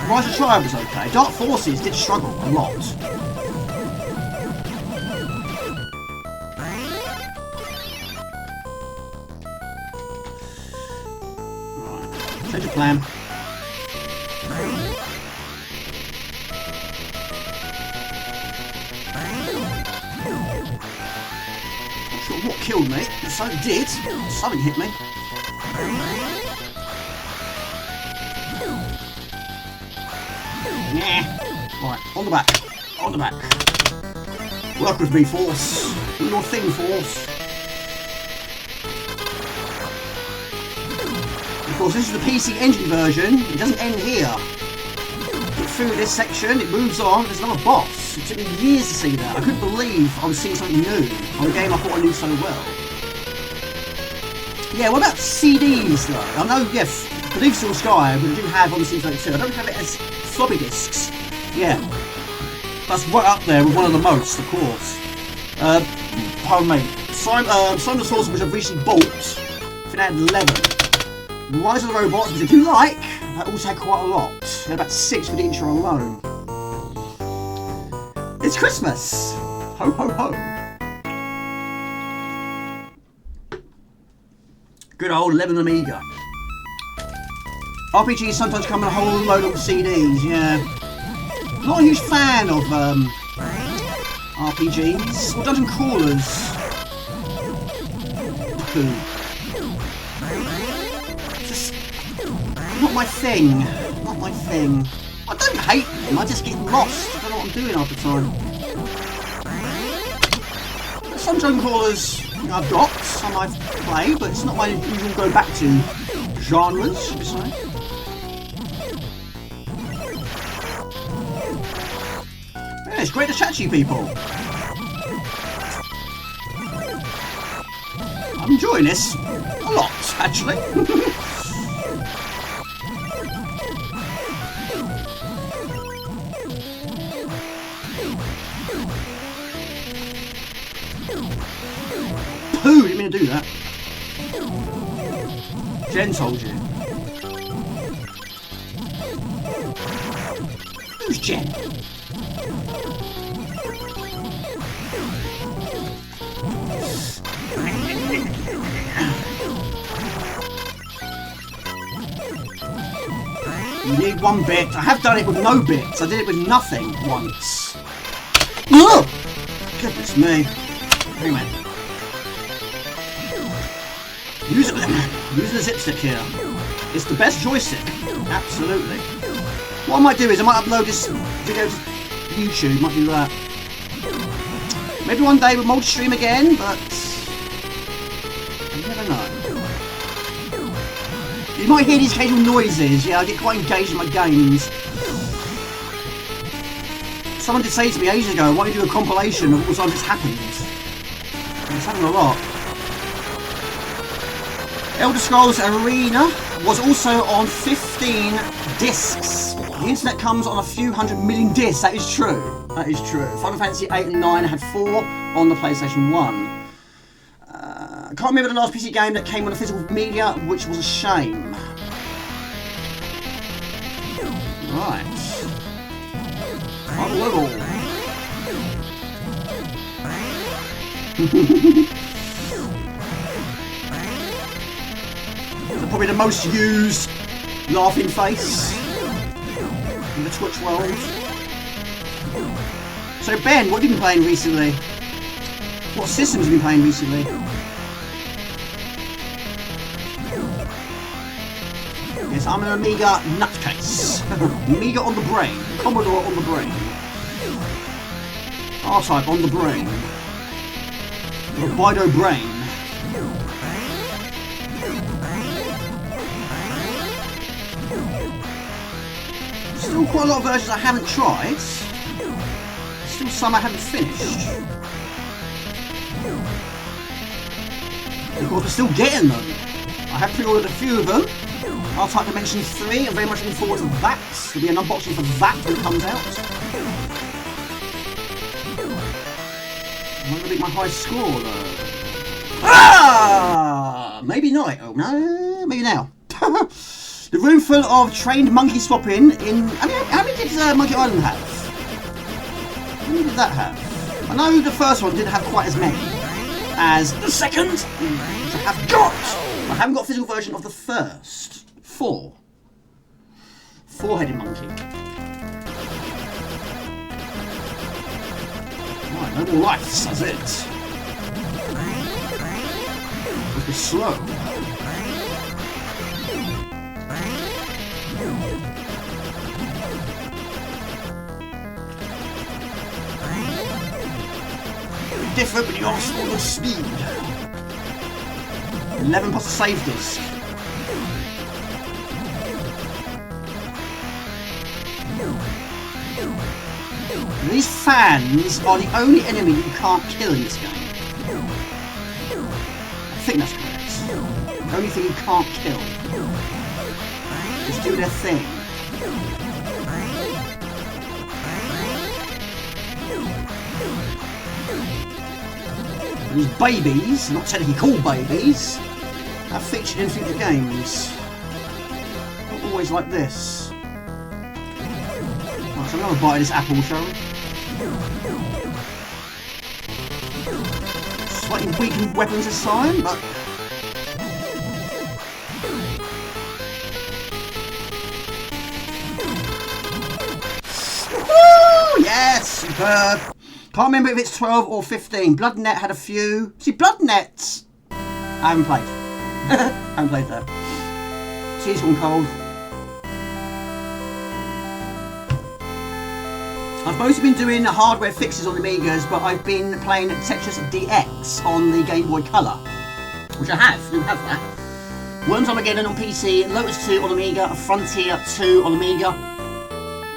Rise of Triumph was okay. Dark Forces did struggle a lot. Change of plan. what killed me. Something did. Something hit me. Yeah. Right, on the back. On the back. Work with me, Force. Do your thing, Force. Of course, this is the PC Engine version. It doesn't end here. Get through this section, it moves on. There's another boss. It took me years to see that. I couldn't believe I was seeing something new on a game I thought I knew so well. Yeah, what about CDs though? I know, yes, Believe Still Sky, but I do have on the C32. I don't have it as floppy disks. Yeah. That's right up there with one of the most, of course. Pardon me. Some of the sources which I've recently bought, I think I had 11. Rise of the Robots, which I do like, I also had quite a lot. I had about 6 for the intro alone. It's Christmas! Ho ho ho! Good old 11 Amiga. RPGs sometimes come in a whole load of CDs, yeah. Not a huge fan of RPGs or dungeon crawlers. Just not my thing. Not my thing. I don't hate them, I just get lost. I don't know what I'm doing half the time. Some dungeon crawlers I've got, some I've played, but it's not my usual go back to genres, should we say. Yeah, it's great to chat to you people. I'm enjoying this a lot, actually. Pooh, didn't mean to do that. Jen told you. Who's Jen? You need 1 bit. I have done it with no bits. I did it with nothing once. Ugh! Goodness me. Anyway. Using the zip stick here. It's the best joystick. Absolutely. What I might do is I might upload this video to YouTube. Might do that. Maybe one day we'll multi-stream again, but you never know. You might hear these occasional noises. Yeah, I get quite engaged in my games. Someone did say to me ages ago, why don't you do a compilation of all the times it's happened? It's happened a lot. Elder Scrolls Arena was also on 15 discs. The internet comes on a few 100 million discs. That is true. That is true. Final Fantasy 8 and 9 had 4 on the PlayStation 1. I can't remember the last PC game that came on a physical media, which was a shame. Right. Final level. Probably the most used laughing face in the Twitch world. So Ben, what have you been playing recently? What systems have you been playing recently? Yes, I'm an Amiga nutcase. Amiga on the brain. Commodore on the brain. R-Type on the brain. Libido brain. Still quite a lot of versions I haven't tried. Still some I haven't finished. Of course, we're still getting them. I have pre-ordered a few of them. R-Type Dimensions 3, I'm very much looking forward to that. There'll be an unboxing for that when it comes out. I'm going to beat my high score though. Ah! Maybe not. Oh no, maybe now. The room full of trained monkey swapping in... I mean, how many did Monkey Island have? How many did that have? I know the first one didn't have quite as many as the second, which I have got. I haven't got a physical version of the first. 4. 4-headed monkey. Right, no more life, that's it. a bit slow. Different, but you are still the speed. 11 plus a save disc. These fans are the only enemy you can't kill in this game. I think that's correct. The only thing you can't kill. Just do their thing. These babies, not technically called babies, have featured in future games. Not always like this. Right, so I'm going to bite this apple, shall we? Slightly weakened weapons this time, but... Woo! Yes! Superb! Can't remember if it's 12 or 15. BloodNet had a few. See, BloodNet... I haven't played. I haven't played that. Tea's gone cold. I've mostly been doing hardware fixes on the Amigas, but I've been playing Tetris DX on the Game Boy Color. Which I have. You have that. Worms Armageddon on PC, Lotus 2 on Amiga, Frontier 2 on Amiga.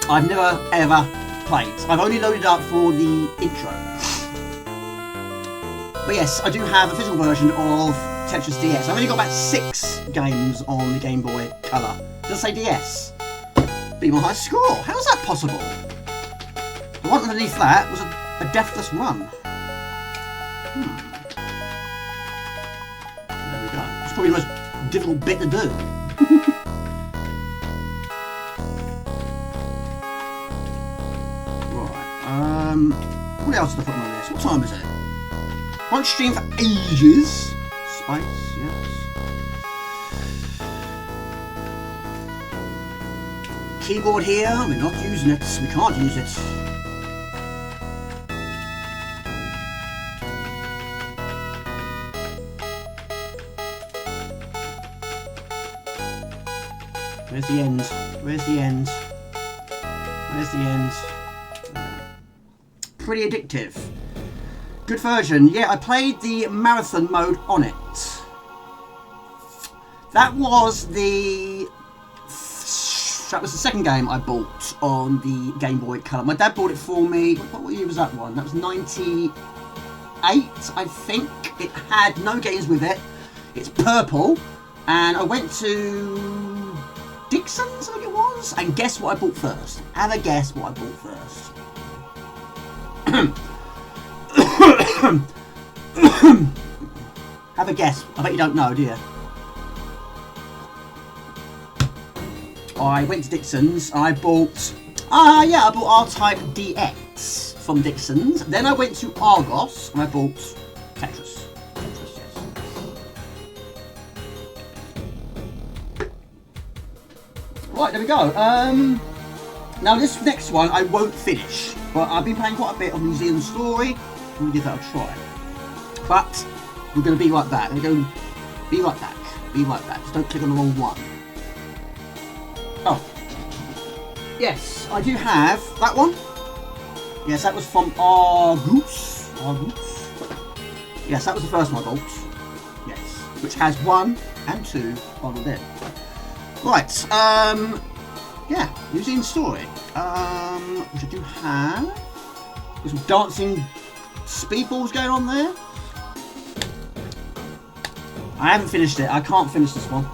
I've never, ever played. I've only loaded up for the intro. But yes, I do have a physical version of Tetris DS. I've only got about 6 games on the Game Boy Color. Does it say DS? Be my high score. How is that possible? The one underneath that was a deathless run. There we go. It's probably the most difficult bit to do. What else did I put on this? What time is it? Won't stream for ages. Spice, yes. Keyboard here, we're not using it. We can't use it. Where's the end? Where's the end? Where's the end? Pretty addictive. Good version. Yeah, I played the marathon mode on it. That was the second game I bought on the Game Boy Color. My dad bought it for me. What year was that one? That was 98, I think. It had no games with it. It's purple. And I went to Dixon's, I think it was. And guess what I bought first? Have a guess what I bought first. Have a guess. I bet you don't know, do you? I went to Dixon's. I bought... I bought R-Type DX from Dixon's. Then I went to Argos and I bought Tetris. Tetris, yes. Right, there we go. Now this next one I won't finish. But I've been playing quite a bit of Newzealand Story. I'm going to give that a try. But we're going to be right back. We're going to be right back. Be right back. Just don't click on the wrong one. Oh. Yes, I do have that one. Yes, that was from Argus. Argus. Yes, that was the first one I bought. Yes. Which has 1 and 2 bundled in. Right. Yeah, Newzealand Story. Which I do have. There's some dancing speedballs going on there. I haven't finished it. I can't finish this one.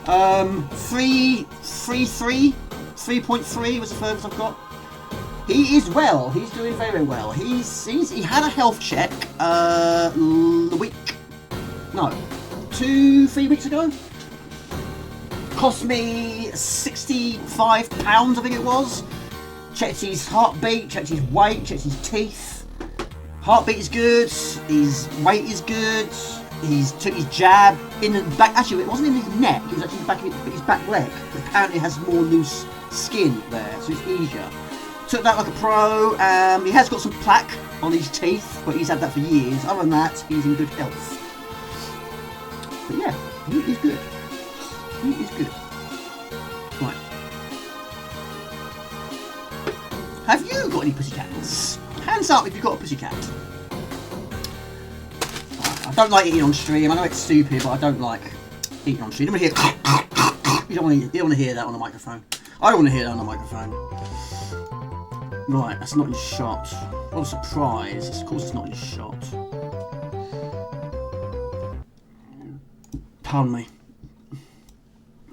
3.3 was the furthest I've got. He is well. He's doing very, very well. He had a health check a week. No, 2-3 weeks ago. Cost me £65, I think it was. Checked his heartbeat, checked his weight, checked his teeth. Heartbeat is good, his weight is good. He took his jab in the back. Actually, it wasn't in his neck, it was actually his back leg. But apparently it has more loose skin there, so it's easier. Took that like a pro. He has got some plaque on his teeth, but he's had that for years. Other than that, he's in good health. But yeah, meat is good. Meat is good. Right. Have you got any pussycats? Hands up if you've got a pussycat. I don't like eating on stream. I know it's stupid, but I don't like eating on stream. You don't want to hear that on the microphone. I don't want to hear that on the microphone. Right, that's not in shot. What a surprise. Of course it's not in shot. Pardon me.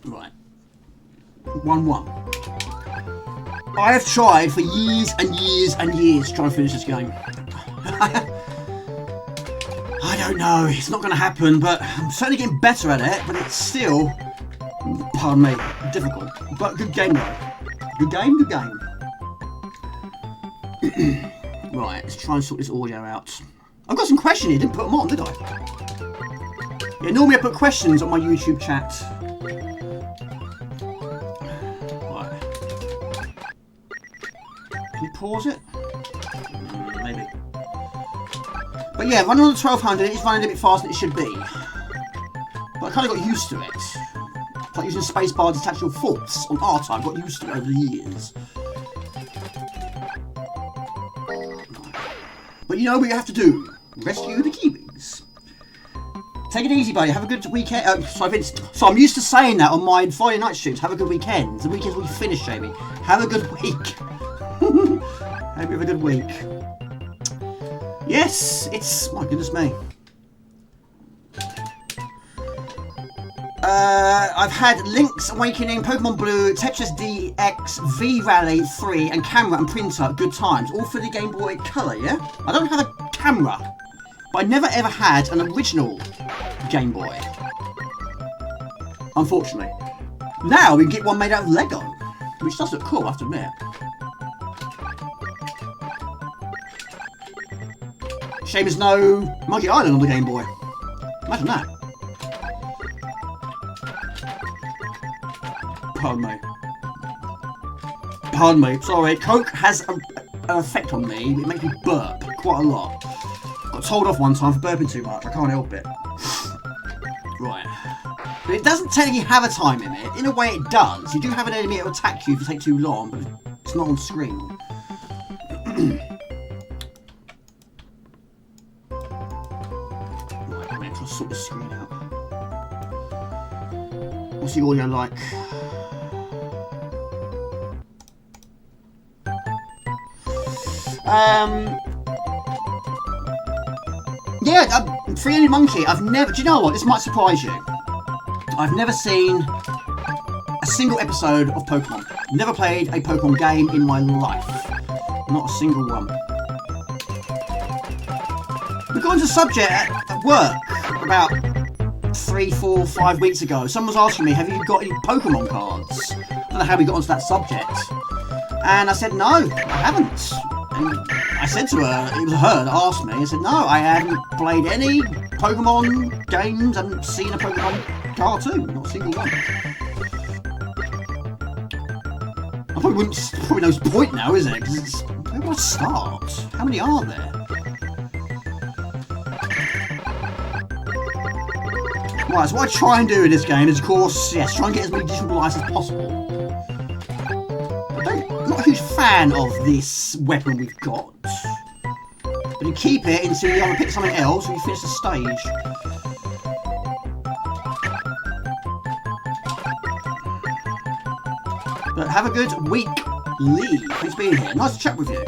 Right. 1-1. I have tried for years and years and years to try and finish this game. I don't know, it's not going to happen, but I'm certainly getting better at it, but it's still, pardon me, difficult. But good game though. Good game, good game. Right, let's try and sort this audio out. I've got some questions here, didn't put them on, did I? Yeah, normally I put questions on my YouTube chat. Right. Can you pause it? Maybe. But yeah, running on the 1200, it is running a bit faster than it should be. But I kind of got used to it. It's like using spacebar to detect your faults on art, I've got used to it over the years. But you know what you have to do? Rescue the Kiwis. Take it easy, buddy. Have a good weekend. So I'm used to saying that on my Friday night streams. Have a good weekend. The weekend's we finish, Jamie. Have a good week. Hope you have a good week. Yes, it's... my goodness me. I've had Link's Awakening, Pokemon Blue, Tetris DX, V-Rally 3, and camera and printer. Good times. All for the Game Boy Color, yeah? I don't have a camera, but I never ever had an original Game Boy. Unfortunately. Now we can get one made out of Lego, which does look cool, I have to admit. Shame there's no Monkey Island on the Game Boy. Imagine that. Pardon me. Pardon me. Sorry. Coke has an effect on me. It makes me burp quite a lot. Got told off one time for burping too much. I can't help it. Right. But it doesn't technically have a time limit. In a way it does. You do have an enemy that will attack you if you take too long, but it's not on screen. Right, I'm going to sort this screen out. What's the audio like? Yeah, Three-Headed Monkey, I've never... Do you know what? This might surprise you. I've never seen a single episode of Pokemon. Never played a Pokemon game in my life. Not a single one. We got into the subject at work about 3, 4, 5 weeks ago. Someone was asking me, have you got any Pokemon cards? I don't know how we got onto that subject. And I said, no, I haven't. And I said to her, it was her that asked me, I said, no, I haven't played any Pokemon games, I haven't seen a Pokemon cartoon, not a single one. I probably no point now, is it? Because it's, where do I start? How many are there? Right, so what I try and do in this game is, of course, yes, try and get as many digital lights as possible. I'm not a huge fan of this weapon we've got. But you keep it until you either pick something else or you finish the stage. But have a good week, Lee. Thanks for being here. Nice to chat with you.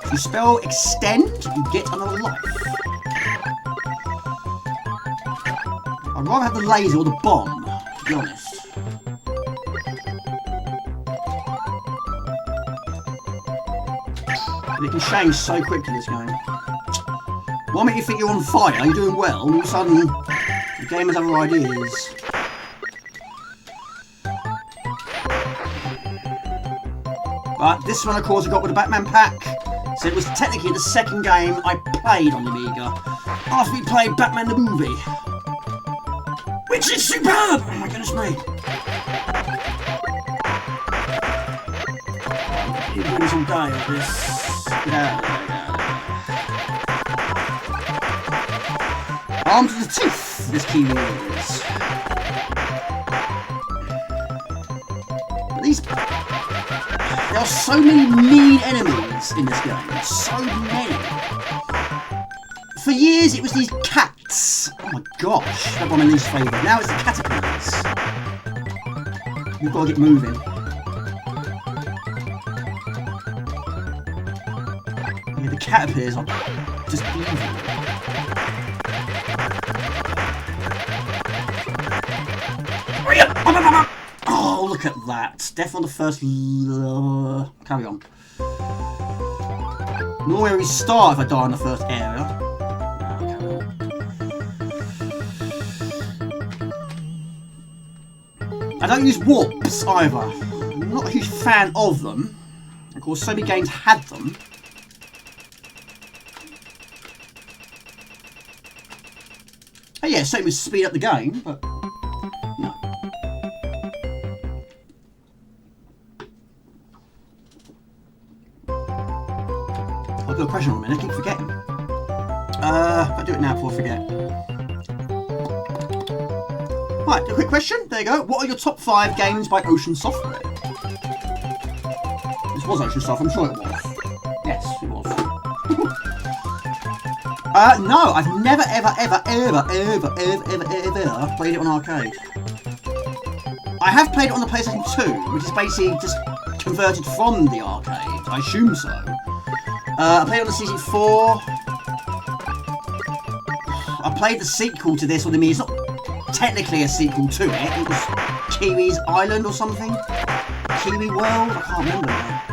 If you spell extend, you get another life. I'd rather have the laser or the bomb, to be honest. But it can change so quickly, this game. One minute you think you're on fire, you're doing well, and all of a sudden, the game has other ideas. But this one, of course, I got with the Batman pack. So it was technically the second game I played on the Amiga after we played Batman the movie. Which is superb! Oh my goodness me. You can do some die with this. Get out of there, Armed to the teeth, this Kiwi is. But these... There are so many mean enemies in this game. So many. For years it was these cats. Oh my gosh. That's one of my least favourite. Now it's the caterpillars. We've got to get moving. Yeah, the caterpillars are just evil. Oh, look at that. Death on the first... carry on. Normally I restart if I die in the first area. I don't use warps either. I'm not a huge fan of them. Of course, so many games had them. Oh yeah, same as speed up the game, but no. I've got a question on a minute, I keep forgetting. I'll do it now before I forget. Right, a quick question. There you go. What are your top 5 games by Ocean Software? This was Ocean Software, I'm sure it was. Yes, it was. No, I've never, ever played it on arcade. I have played it on the PlayStation 2, which is basically just converted from the arcade. I assume so. I played it on the CC4. I played the sequel to this on the Amiga. It's not technically a sequel to it. It was Kiwi's Island or something. Kiwi World? I can't remember now.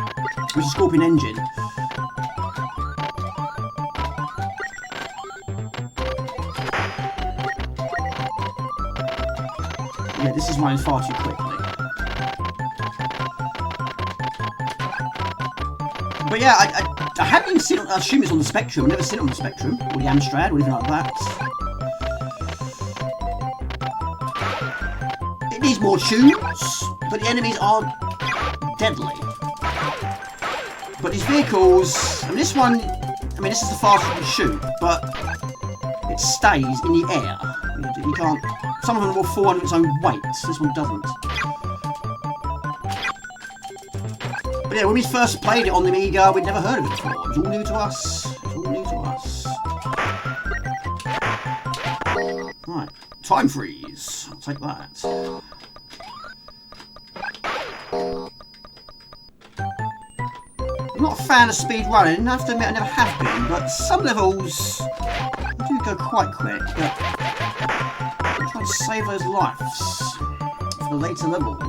It was a Scorpion engine. Yeah, this is running far too quickly. But yeah, I haven't even seen it. I assume it's on the Spectrum. I've never seen it on the Spectrum or the Amstrad or anything like that. It needs more tunes, but the enemies are deadly. But these vehicles, I mean, this one, I mean, this is the fastest you can shoot, but it stays in the air. You can't. Some of them will fall under its own weight. This one doesn't. But yeah, when we first played it on the Amiga, we'd never heard of it before. It was all new to us. It was all new to us. Right, time freeze. I'll take that. I'm not a fan of speed running. I have to admit I never have been, but some levels do go quite quick. But I'm trying to save those lives for the later levels.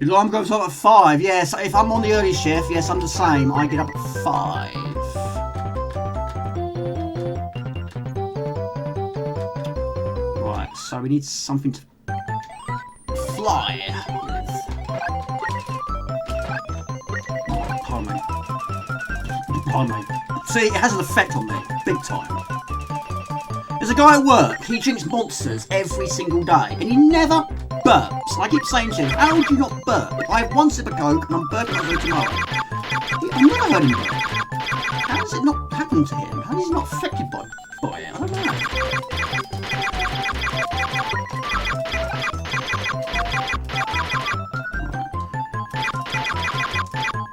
The alarm goes off at 5. Yes, if I'm on the early shift, yes, I'm the same. I get up at 5. Right, so we need something to fly with. Pardon me. Pardon me. See, it has an effect on me, big time. There's a guy at work, he drinks Monsters every single day, and he never burps. And I keep saying to him, how do you not burp? I have one sip of Coke, and I'm burping over tomorrow. I've never heard him burp. How does it not happen to him? How is he not affected by it? I don't know.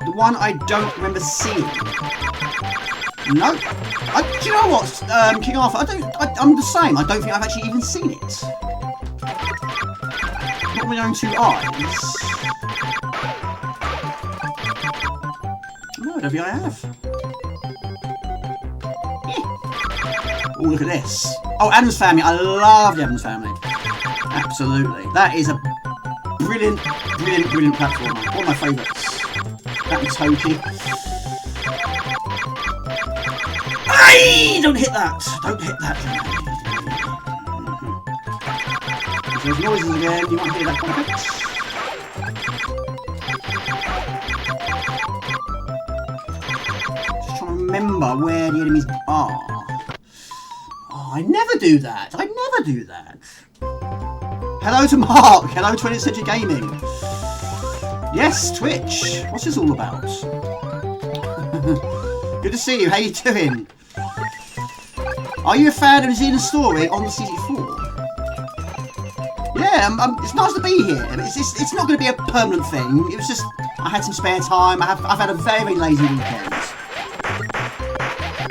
The one I don't remember seeing. No. Do you know what, King Arthur? I'm the same. I don't think I've actually even seen it. Not with my own 2 eyes. No, I don't think I have. Oh, look at this. Oh, Addams Family. I love the Addams Family. Absolutely. That is a brilliant, brilliant, brilliant platform. One of my favourites. That and Toki. Hey! Don't hit that! Don't hit that! If there's noises again, you might hear that quite a bit. Just trying to remember where the enemies are. Oh, I never do that! I never do that! Hello to Mark! Hello 20th Century Gaming! Yes, Twitch! What's this all about? Good to see you, how you doing? Are you a fan of Newzealand Story on the CC4? Yeah, it's nice to be here. It's not going to be a permanent thing. It was just, I had some spare time. I've had a very, very lazy weekend.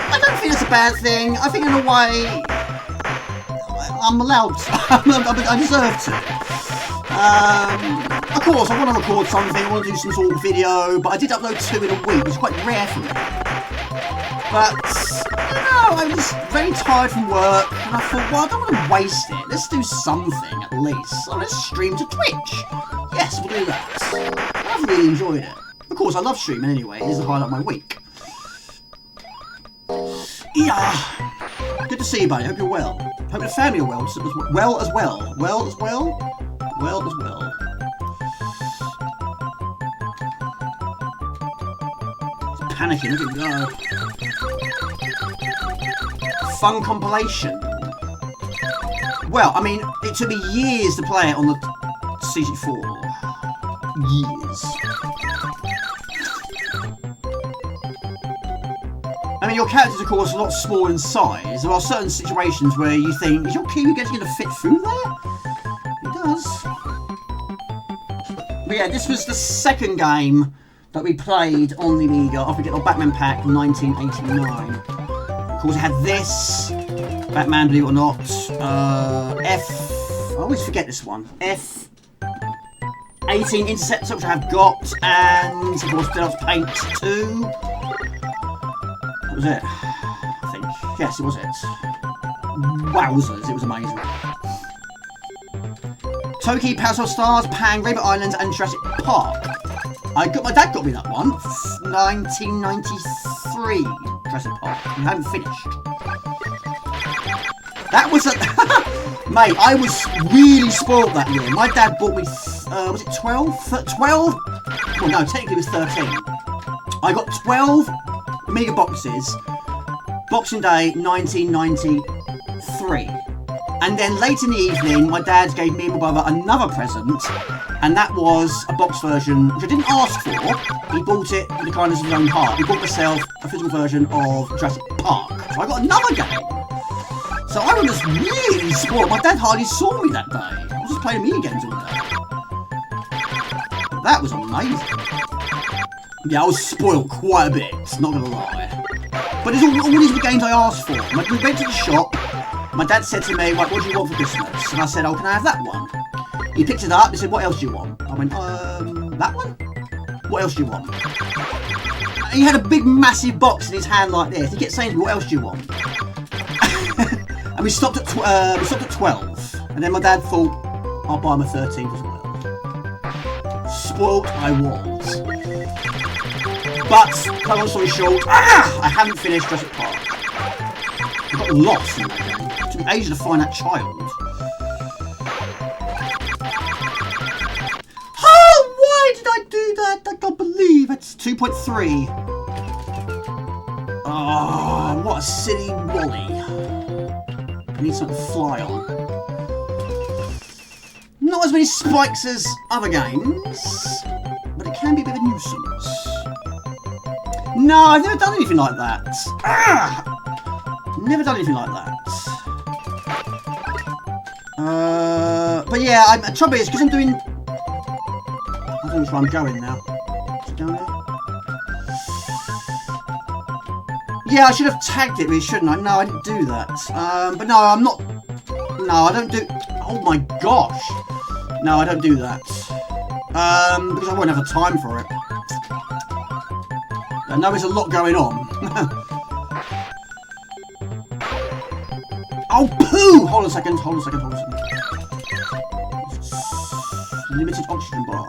I don't think that's a bad thing. I think in a way, I'm allowed to. I deserve to. Of course, I want to record something. I want to do some sort of video, but I did upload 2 in a week, which is quite rare for me. But, I was very tired from work, and I thought, well, I don't want to waste it. Let's do something, at least. So let's stream to Twitch. Yes, we'll do that. I've really enjoyed it. Of course, I love streaming anyway. It is the highlight of my week. Yeah. Good to see you, buddy. Hope you're well. Hope your family are well. Well as well. Well as well. Well as well. It's panicking. Look at fun compilation. Well, I mean, it took me years to play it on the CC4. Years. I mean, your character's, of course, a lot smaller in size. There are certain situations where you think, is your Kiwi going to fit through there? It does. But yeah, this was the second game that we played on the Amiga after getting our Batman pack in 1989. Of course, it had this, Batman, believe it or not, I always forget this one, F18 Interceptor, which I have got, and of course, Devil's Paint 2. That was it, I think. Yes, it was it. Wowzers, it was amazing. Toki, Parasol Stars, Pang, Rainbow Islands, and Jurassic Park. My dad got me that one, 1993, Jurassic Park. You haven't finished. That was a... Mate, I was really spoiled that year. My dad bought me, was it 12? 12? Well, no, technically it was 13. I got 12 Amiga boxes, Boxing Day 1993. And then late in the evening, my dad gave me and my brother another present, and that was a box version, which I didn't ask for. He bought it with the kindness of his own heart. He bought myself a physical version of Jurassic Park. So I got another game. So I was really spoiled. My dad hardly saw me that day. I was just playing Amiga games all day. That was amazing. Yeah, I was spoiled quite a bit, not gonna lie. But it's all these were games I asked for. Like, we went to the shop. My dad said to me, like, what do you want for Christmas? And I said, oh, can I have that one? He picked it up, he said, what else do you want? I went, that one? What else do you want? And he had a big, massive box in his hand like this. He kept saying to me, what else do you want? And we stopped at 12. And then my dad thought, I'll buy him a 13th as well. Spoiled I was. But, cut long story short, I haven't finished Jurassic Park. I got lost in that game. It took me ages to find that child. Oh, why did I do that? I can't believe it's 2.3. Oh, what a silly Wally. I need something to fly on. Not as many spikes as other games, but it can be a bit of a nuisance. No, I've never done anything like that. Never done anything like that. But yeah, the trouble is, because I'm doing... I don't know which way I'm going now. Is it down there? Yeah, I should have tagged it really, shouldn't I? No, I didn't do that. But no, I'm not... No, I don't do... Oh my gosh. No, I don't do that. Because I won't have the time for it. I know there's a lot going on. Oh, poo! Hold on a second. Limited oxygen bar.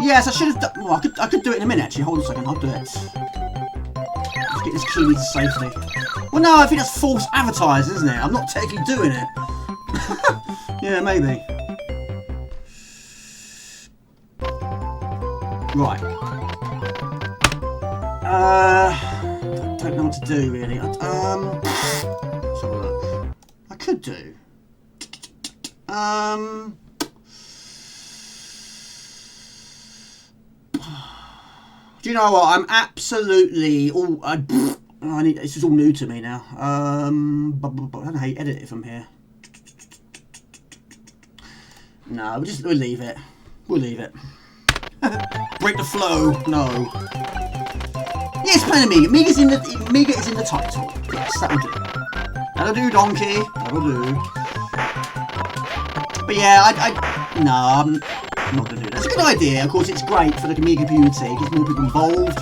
Yes, I should have done... Well, I could do it in a minute, actually. Hold on a second, I'll do it. Let's get this Kiwi to safety. Well, no, I think that's false advertising, isn't it? I'm not technically doing it. Yeah, maybe. Right. Don't know what to do, really. Let's have a look. I could do. Do you know what? I'm absolutely This is all new to me now. I don't know how you edit it from here. No, we'll leave it. We'll leave it. Break the flow. No. Yes, playing Amiga. Amiga is in the title. Yes, that'll do. That'll do, donkey. That'll do. But yeah, I'm not going to do that. It's a good idea. Of course, it's great for the Amiga community. It gets more people involved.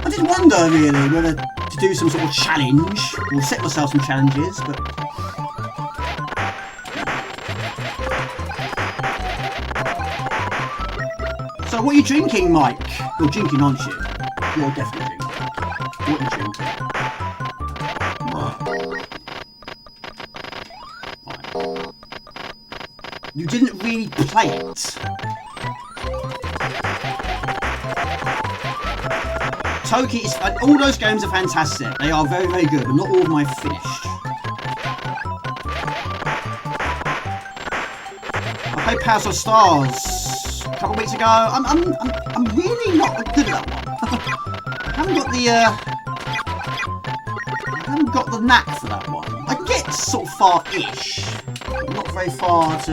I did wonder, really, whether to do some sort of challenge, or set myself some challenges, but... So, what are you drinking, Mike? You're drinking, aren't you? You're definitely drinking. What are you drinking? Right. You didn't really play it. Toki is... all those games are fantastic. They are very, very good, but not all of them I've finished. I played Palace of Stars a couple of weeks ago. I'm really not good at that one. I haven't got the knack for that one. I can get sort of far-ish. Not very far to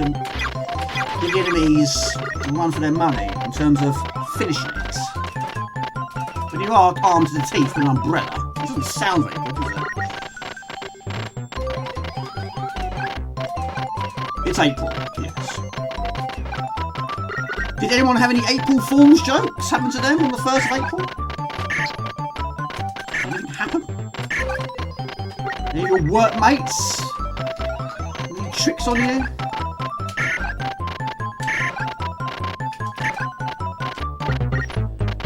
give the enemies a run for their money in terms of finishing it. But you are armed to the teeth with an umbrella. It doesn't sound very good, does it? It's April, yes. Did anyone have any April Fool's jokes happen to them on the 1st of April? Anything happen? Any of your workmates? Any tricks on you?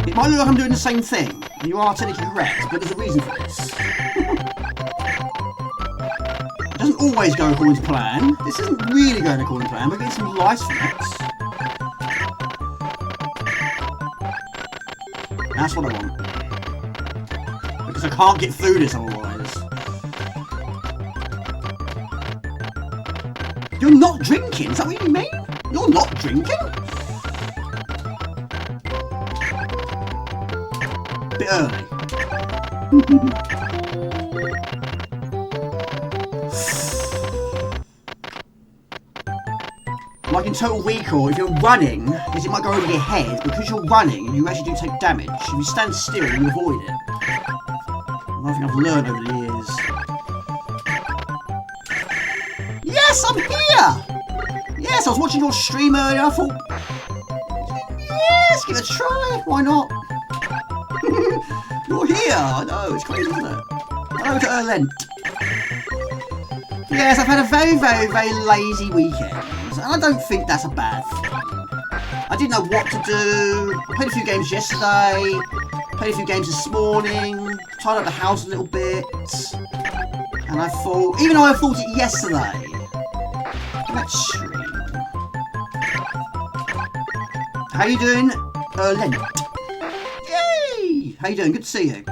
It might look like I'm doing the same thing, and you are technically correct, but there's a reason for this. It doesn't always go according to plan. This isn't really going according to plan, but getting some lice from it. That's what I want. Because I can't get through this otherwise. You're not drinking? Is that what you mean? You're not drinking? Bit early. Like in Total Recall, if you're running, because it might go over your head, because you're running and you actually do take damage, if you stand still, you avoid it. I think I've learned over the years. Yes, I'm here! Yes, I was watching your stream earlier, I thought... Yes, give it a try, why not? You're here, I know, it's crazy, isn't it? Hello to Erlent. Yes, I've had a very, very, very lazy weekend, and I don't think that's a bad thing. I didn't know what to do. I played a few games yesterday, played a few games this morning, tied up the house a little bit, and I thought, even though I thought it yesterday, let's stream. How you doing, Erlent? Yay! How you doing? Good to see you.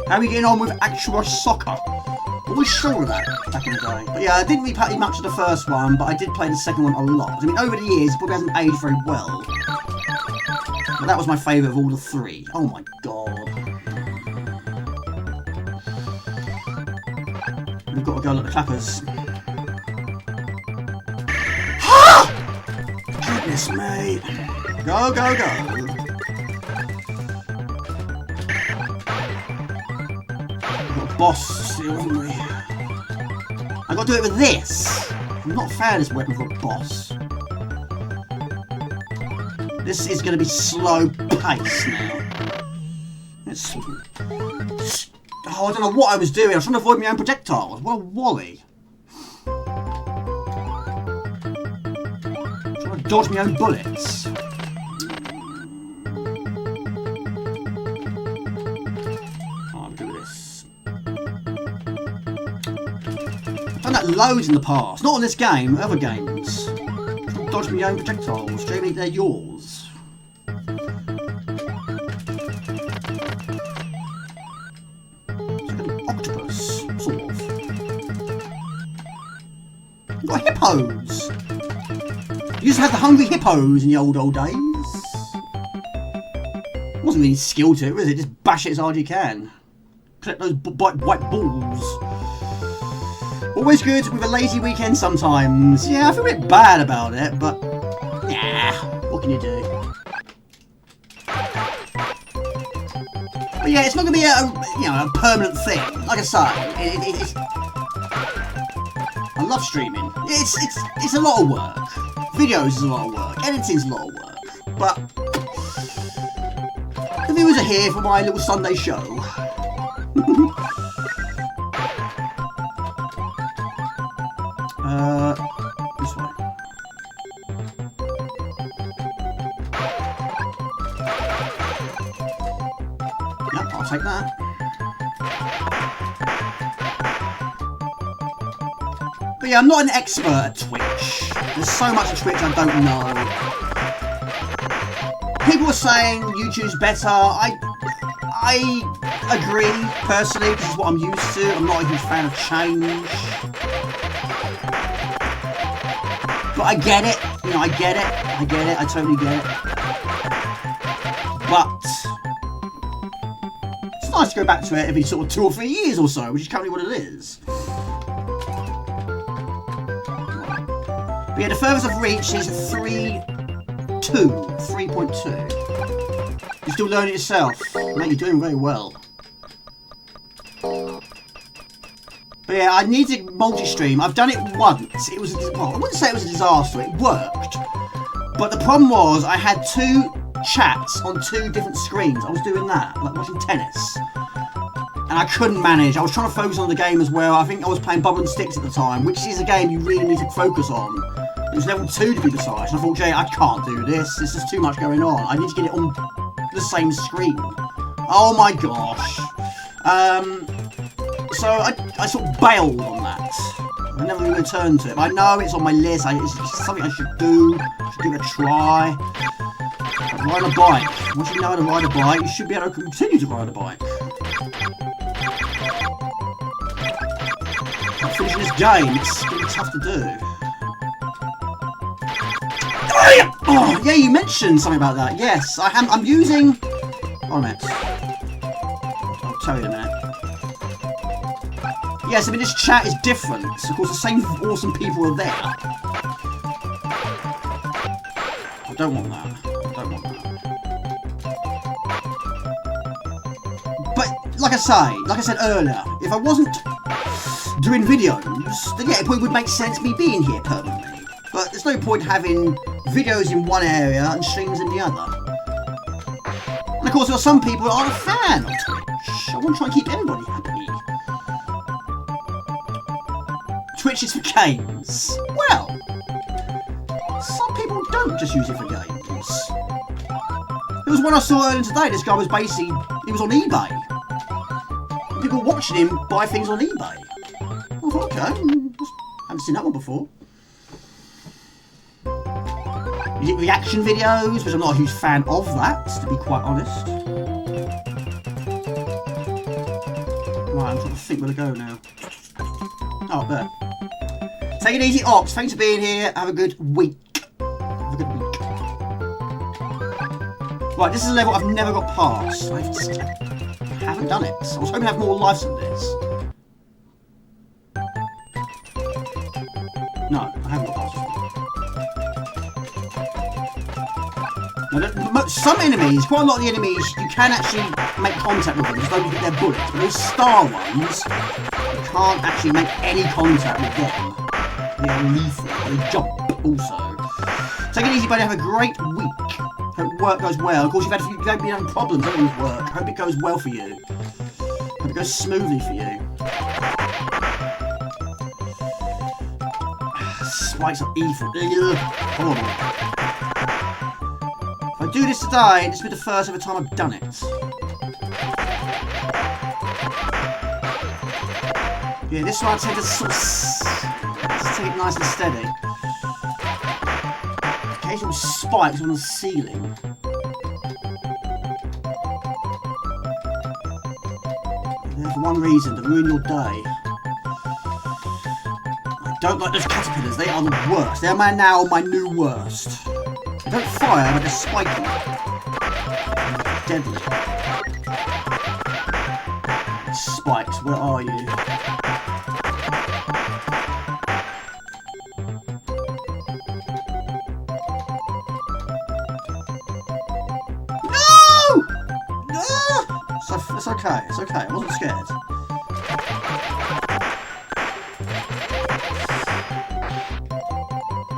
How are you getting on with actual soccer? We saw that back in the day. But yeah, I didn't really play much of the first one, but I did play the second one a lot. I mean, over the years, it probably hasn't aged very well. But that was my favourite of all the three. Oh my god. We've got to go look at the clappers. Goodness me. Go, go, go. We've got a boss still, haven't we? I've got to do it with this. I'm not a fan of this weapon for a boss. This is going to be slow pace now. It's... Oh, I don't know what I was doing. I was trying to avoid my own projectiles. What a wally. Trying to dodge my own bullets. I've done that loads in the past. Not on this game, other games. Dodge my own projectiles. Jamie, they're yours. It's like an octopus, sort of. You've got hippos. You used to have the hungry hippos in the old days. Wasn't really skill to it, was it? Just bash it as hard as you can. collect those white balls. Always good with a lazy weekend sometimes. Yeah, I feel a bit bad about it, but yeah, what can you do? But yeah, it's not going to be a permanent thing. Like I say, it's I love streaming. It's a lot of work. Videos is a lot of work. Editing's a lot of work. But the viewers are here for my little Sunday show. This way. Yep, I'll take that. But yeah, I'm not an expert at Twitch. There's so much of Twitch I don't know. People are saying YouTube's better. I agree, personally. This is what I'm used to. I'm not a huge fan of change. But I get it. You know, I get it. I totally get it. But it's nice to go back to it every sort of 2 or 3 years or so, which is currently what it is. But yeah, the furthest I've reached is 3.2. You're still learning yourself. Mate, you're doing very well. But yeah, I need to multi-stream. I've done it once. It was, well, I wouldn't say it was a disaster. It worked. But the problem was I had 2 chats on 2 different screens. I was doing that, like watching tennis. And I couldn't manage. I was trying to focus on the game as well. I think I was playing Bubble and Sticks at the time, which is a game you really need to focus on. It was level 2 to be precise, and I thought, Jay, I can't do this. There's just too much going on. I need to get it on the same screen. Oh my gosh. So I sort of bailed on that. I never really returned to it. But I know it's on my list. It's something I should do. I should give it a try. Ride a bike. Once you know how to ride a bike, you should be able to continue to ride a bike. But finishing this game, it's going to be tough to do. Oh, yeah, you mentioned something about that. Yes, I'm using... Oh, a minute. I'll tell you in a minute. Yes, I mean, this chat is different. Of course, the same awesome people are there. I don't want that. But, like I said earlier, if I wasn't doing videos, then yeah, it probably would make sense me being here permanently. But there's no point having videos in one area and streams in the other. And of course, there are some people that aren't a fan of Twitch. I want to try and keep everybody happy. Twitch is for games. Well, some people don't just use it for games. There was one I saw earlier today. This guy was basically, he was on eBay. People watching him buy things on eBay. I thought, okay, haven't seen that one before. Reaction videos, which I'm not a huge fan of that, to be quite honest. Right, I'm trying to think where to go now. Oh, there. Take it easy, Ox. Thanks for being here. Have a good week. Right, this is a level I've never got past. I just haven't done it. I was hoping to have more lives than this. No, I haven't got past this. Now, some enemies, quite a lot of the enemies, you can actually make contact with them as though you get their bullets. But those star ones, you can't actually make any contact with them. They're lethal. They jump also. Take it easy, buddy. Have a great week. Hope work goes well. Of course, you've been having problems with work. Hope it goes well for you. Hope it goes smoothly for you. Spikes are evil. Horrible. If I do this today, this will be the first ever time I've done it. Yeah, this one I tend to sort of take it nice and steady. Occasional spikes on the ceiling. There's one reason, to ruin your day. I don't like those caterpillars, they are the worst. They are now my new worst. They don't fire, but they're spiky. Deadly. Spikes, where are you? No! It's okay, it's okay. I wasn't scared.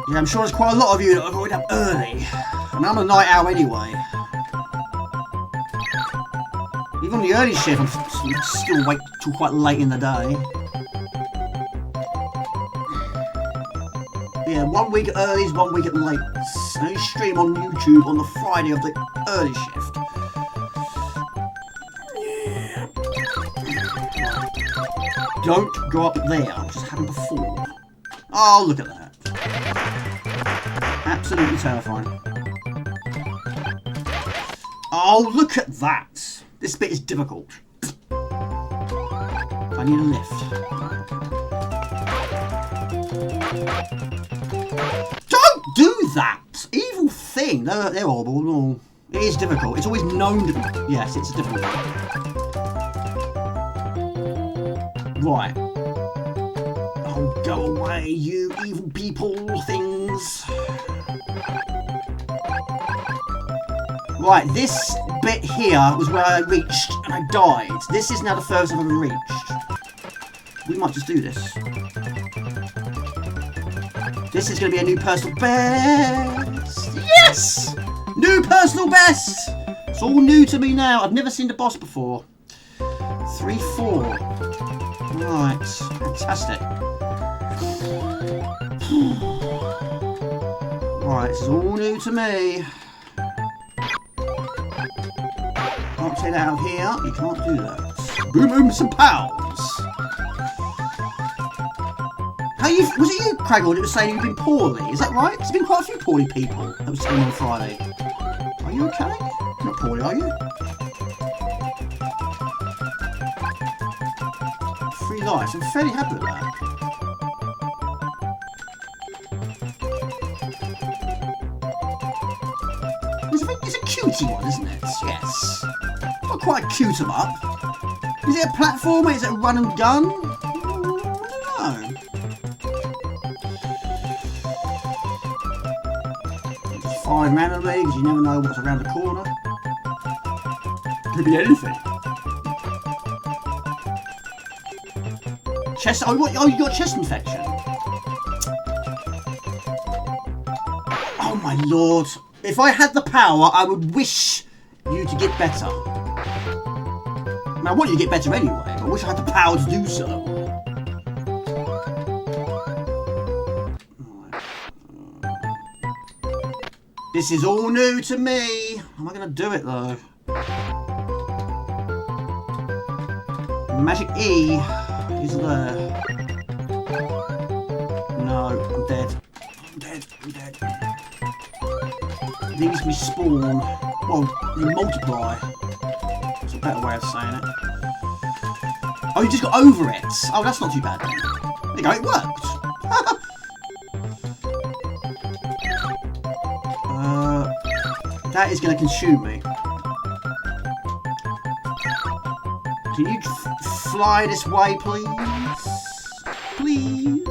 Yeah, I'm sure there's quite a lot of you that are going up early. I mean, I'm a night owl anyway. Even on the early shift, I'm still awake till quite late in the day. Yeah, 1 week at earlys, 1 week at late. I only stream on YouTube on the Friday of the early shift. Yeah. Don't go up there, which has happened before. Oh, look at that. Absolutely terrifying. Oh, look at that. This bit is difficult. I need a lift. Don't do that! Evil thing. They're horrible. No. It is difficult. It's always known to be. Yes, it's difficult. Right. Oh, go away, you evil people things. Right, this bit here was where I reached and I died. This is now the furthest I've ever reached. We might just do this. This is going to be a new personal best. Yes! New personal best! It's all new to me now. I've never seen the boss before. 3-4. Right, fantastic. Right, this is all new to me. Can't take that out of here. You can't do that. Boom, boom, some pows. How you? Was it you, Craggle, that was saying you've been poorly? Is that right? There's been quite a few poorly people that was saying on Friday. Are you okay? You're not poorly, are you? 3 lives. I'm fairly happy with that. It's a cutie one, isn't it? Yes. Not quite a cute 'em up. Is it a platformer? Is it a run and gun? I don't know. Just firing randomly because you never know what's around the corner. Could be anything. Chest. Oh, what? Oh, you got a chest infection. Oh my lord. If I had the power, I would wish you to get better. I mean, I want you to get better anyway, but I wish I had the power to do so. This is all new to me. How am I going to do it, though? Magic E is there. No, I'm dead. I'm dead. I'm dead. These respawn. Well, they multiply. That's a better way of saying it. Oh, you just got over it. Oh, that's not too bad. There you go, it worked. That is going to consume me. Can you fly this way, please? Please?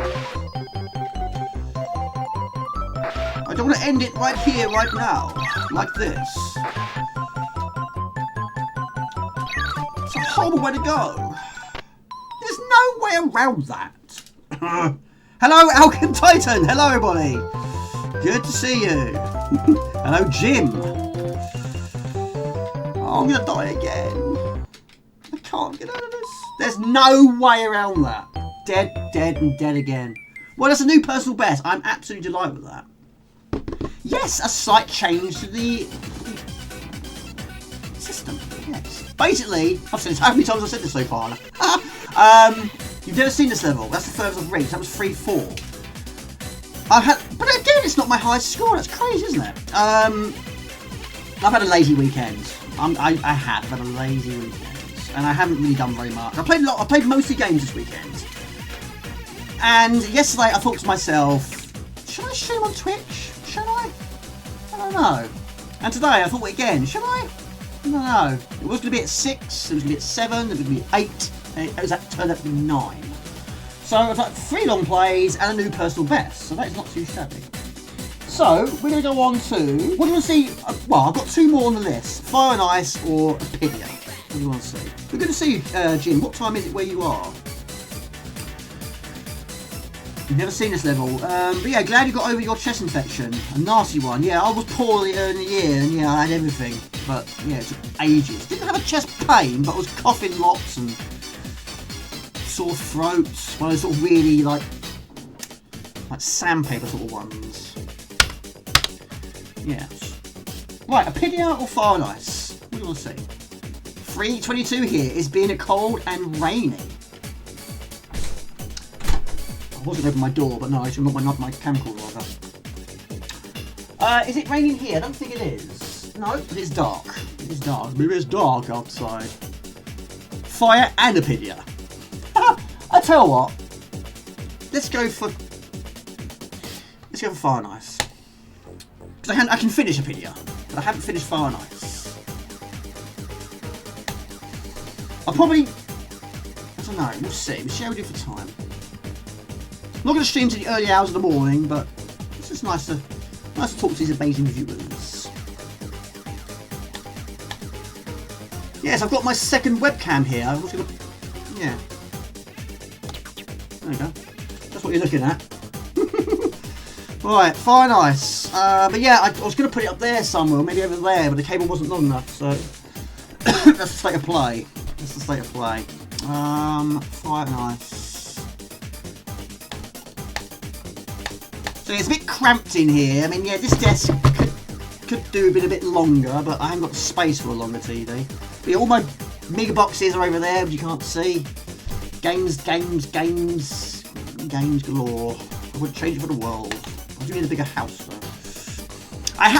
I don't want to end it right here, right now. Like this. It's a horrible way to go. There's no way around that. Hello, Alcon Titan. Hello, everybody. Good to see you. Hello, Jim. Oh, I'm going to die again. I can't get out of this. There's no way around that. Dead, dead, and dead again. Well, that's a new personal best. I'm absolutely delighted with that. Yes, a slight change to the system. Yes. Basically, I've said this how many times I've said this so far. You've never seen this level. That's the furthest I've reached. That was 3-4. But again, it's not my highest score. That's crazy, isn't it? I've had a lazy weekend. I have had a lazy weekend, and I haven't really done very much. I played mostly games this weekend. And yesterday, I thought to myself, should I stream on Twitch? Should I? I don't know. And today, I thought again, should I? No. It was going to be at 6, it was going to be at 7, it was going to be 8, and it turned out to be 9. So I've got 3 long plays and a new personal best, so that is not too shabby. So we're going to go on to, what do you want to see? Well, I've got 2 more on the list, Fire and Ice or Apidia. What do you want to see? We're going to see, Jim, what time is it where you are? You've never seen this level, but yeah, glad you got over your chest infection. A nasty one. Yeah, I was poorly earlier in the year, and yeah, I had everything. But yeah, it took ages. Didn't have a chest pain, but I was coughing lots and sore throat. One of those sort of really like sandpaper sort of ones. Yeah. Right, Apidia or Fire and Ice? What do you want to see? 3:22 here is being cold and rainy. I wasn't open my door, but no, I should not my camcorder rather. Is it raining here? I don't think it is. No, but it's dark. It is dark. Maybe it's dark outside. Fire and Apidia. I tell you what. Let's go for Fire and Ice. Because I can finish Apidia, but I haven't finished Fire and Ice. I'll probably, I don't know. We'll see. We'll see how we do for time. I'm not going to stream to the early hours of the morning, but it's just nice to talk to these amazing viewers. Yes, I've got my second webcam here. I was going to, yeah. There you go. That's what you're looking at. Right, Fire and Ice. But yeah, I was going to put it up there somewhere, maybe over there, but the cable wasn't long enough, so that's the state of play. That's the state of play. Fire and Ice. So it's a bit cramped in here. I mean, yeah, this desk could do a bit longer, but I haven't got the space for a longer TV. But yeah, all my Amiga boxes are over there, but you can't see. Games galore. I wouldn't change it for the world. I do need a bigger house, though.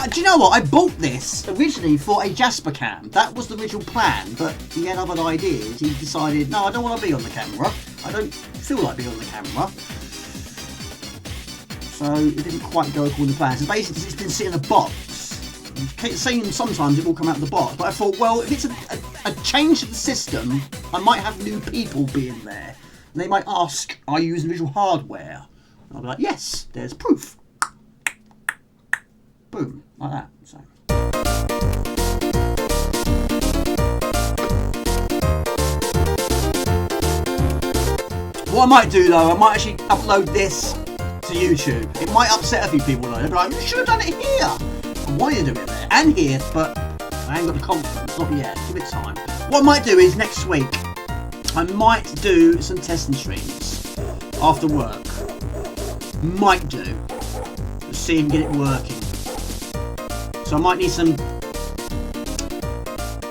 Do you know what? I bought this originally for a Jasper cam. That was the original plan, but he had other ideas. He decided, no, I don't want to be on the camera. I don't feel like being on the camera. So it didn't quite go according to plan. So basically it's been sitting in a box. Saying sometimes it will come out of the box, but I thought, well, if it's a change to the system, I might have new people being there. And they might ask, are you using visual hardware? And I'll be like, yes, there's proof. Boom, like that. So. What I might do though, I might actually upload this to YouTube. It might upset a few people though. They'll be like, you should have done it here. I wanted to do it there and here, but I ain't got the confidence. Not yet. Give it time. What I might do is next week, I might do some testing streams after work. Might do. Let's see if we can get it working. So I might need some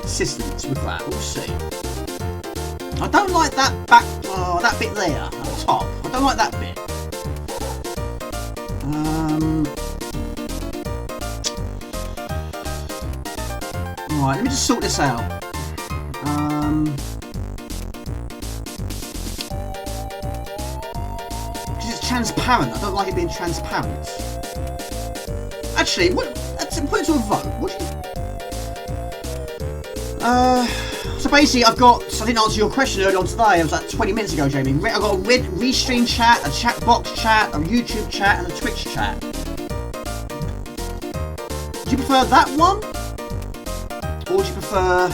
assistance with that. We'll see. I don't like that that bit there at the top. I don't like that bit. Right, let me just sort this out. Because it's transparent. I don't like it being transparent. Actually, put it to a vote. What do you... So basically, I didn't answer your question earlier on today. It was like 20 minutes ago, Jamie. I've got a restream chat, a chat box chat, a YouTube chat, and a Twitch chat. Do you prefer that one? Or do you prefer...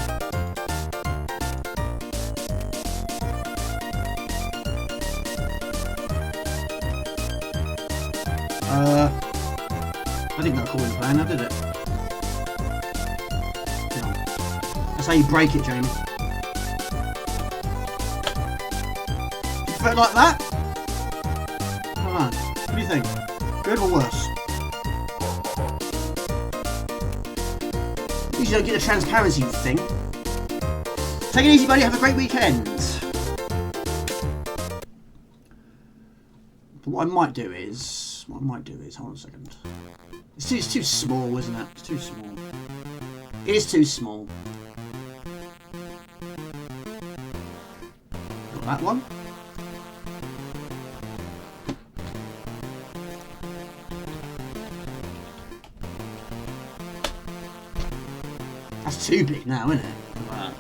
I didn't know calling plan, now did it? No. That's how you break it, Jamie. Do you prefer it like that? I don't know. What do you think? Good or worse? Usually don't get the transparency thing. Take it easy, buddy. Have a great weekend. But what I might do is, hold on a second. It's too small, isn't it? It's too small. It is too small. Got that one. That's too big now, isn't it? Wow.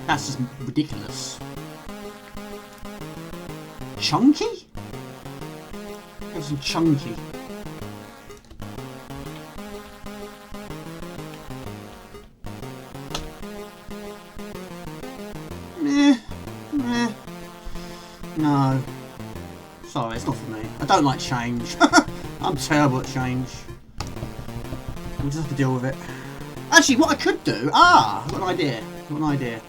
That's just ridiculous. Chunky? Have some chunky. No. Sorry, it's not for me. I don't like change. I'm terrible at change. We'll just have to deal with it. Actually, what I could do... Ah! I've got an idea.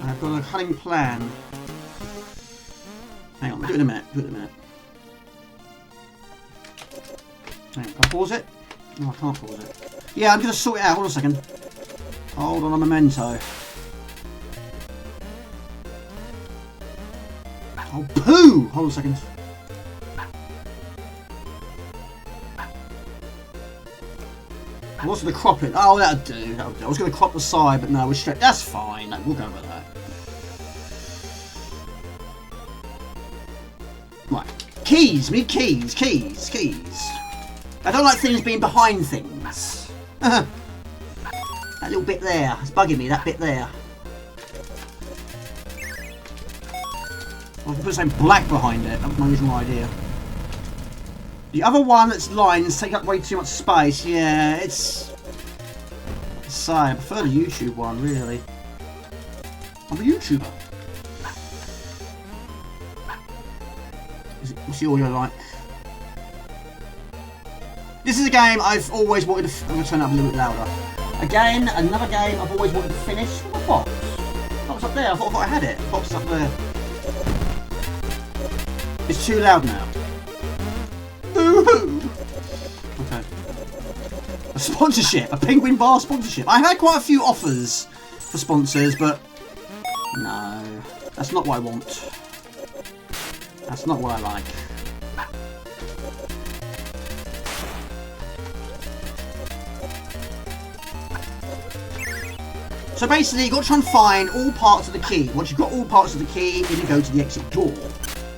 I've got a cunning plan. Hang on, we'll do it in a minute. Hang on, can I pause it? No, I can't pause it. Yeah, I'm going to sort it out. Hold on a second. Hold on a memento. Oh, poo! Hold on a second. I was going to crop it. Oh, that'll do. I was going to crop the side, but no, we're straight. That's fine. No, we'll go with that. Right. Keys. We need keys. Keys. I don't like things being behind things. That little bit there. It's bugging me, that bit there. I can put something black behind it. That was my original idea. The other one that's lines take up way too much space. Yeah, it's... I prefer the YouTube one, really. I'm a YouTuber. What's the audio like? This is a game I've always wanted to... I'm going to turn it up a little bit louder. Again, another game I've always wanted to finish. What's the box? The box up there. I thought I had it. The box is up there. It's too loud now. Boo-hoo! Okay. A sponsorship. A Penguin Bar sponsorship. I had quite a few offers for sponsors, but... No. That's not what I want. That's not what I like. So basically, you've got to try and find all parts of the key. Once you've got all parts of the key, then you go to the exit door.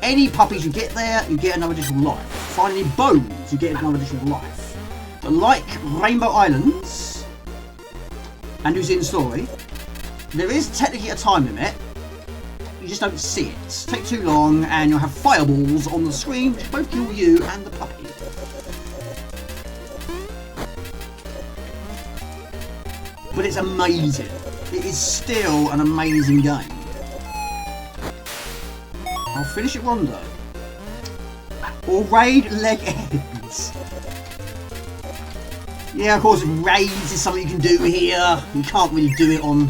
Any puppies you get there, you get another additional life. Find any bones, you get another additional life. But like Rainbow Islands and Newzealand Story, there is technically a time limit. You just don't see it. Take too long, and you'll have fireballs on the screen, which both kill you and the puppy. But it's amazing. It is still an amazing game. I'll finish it Rondo. Or raid leg ends. Yeah, of course, raids is something you can do here. You can't really do it on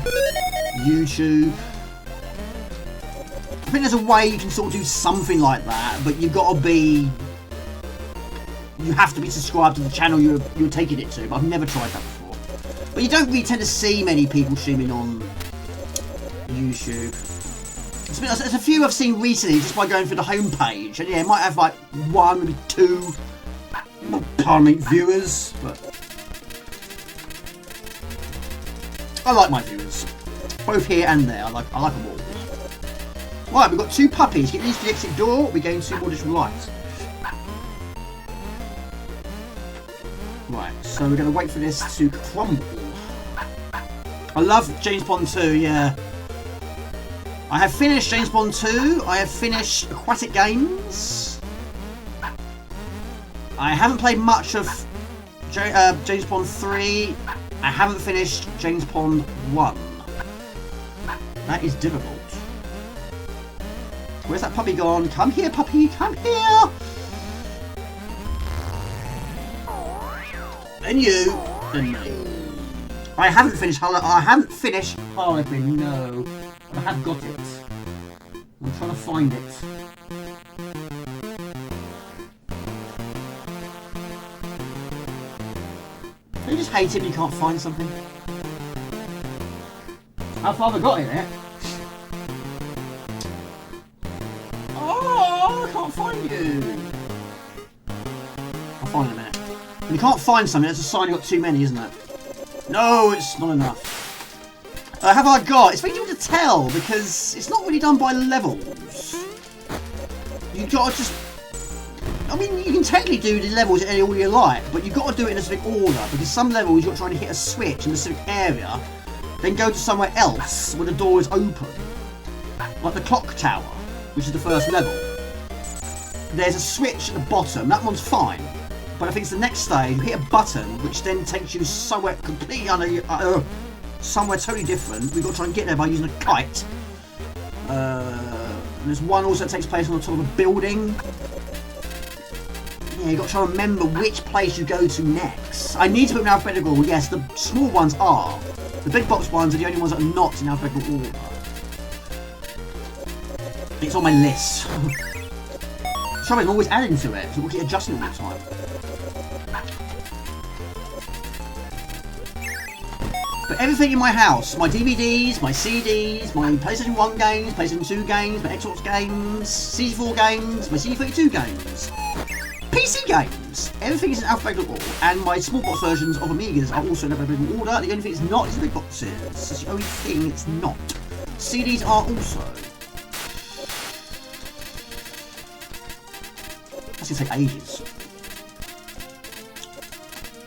YouTube. I think there's a way you can sort of do something like that, but you've got to be... You have to be subscribed to the channel you're taking it to, but I've never tried that before. But you don't really tend to see many people streaming on YouTube. There's a few I've seen recently just by going through the homepage, and yeah, it might have like one, maybe two, pardon me, viewers, but I like my viewers, both here and there. I like them all. Right, we've got two puppies. Get these to the exit door. We gain 2 more additional lives. Right, so we're going to wait for this to crumble. I love James Bond 2, yeah. I have finished James Bond 2. I have finished Aquatic Games. I haven't played much of James Bond 3. I haven't finished James Bond 1. That is difficult. Where's that puppy gone? Come here, puppy, come here! Then you, then me. I haven't finished Harlequin, no. But I have got it. I'm trying to find it. Don't you just hate it when you can't find something? How far have I got in it? Oh, I can't find you. I'll find it in a minute. When you can't find something, that's a sign you've got too many, isn't it? No, it's not enough. Have I got? It's very difficult to tell because it's not really done by levels. You've got to just I mean, you can technically do the levels in any order you like, but you've got to do it in a specific order, because some levels you're trying to hit a switch in a specific area, then go to somewhere else where the door is open. Like the clock tower, which is the first level. There's a switch at the bottom, that one's fine. But I think it's the next stage, you hit a button, which then takes you somewhere completely somewhere totally different. We've got to try and get there by using a kite. And there's one also that takes place on the top of a building. Yeah, you've got to try and remember which place you go to next. I need to put them in alphabetical, yes, the small ones are. The big box ones are the only ones that are not in alphabetical order. It's on my list. Sorry, I'm always adding to it, so we'll keep adjusting all the time. But everything in my house, my DVDs, my CDs, my PlayStation 1 games, PlayStation 2 games, my Xbox games, C4 games, my C32 games, PC games, everything is in alphabetical order, and my small box versions of Amigas are also in alphabetical order. The only thing it's not is the big boxes. That's the only thing it's not. CDs are also. That's going to take ages.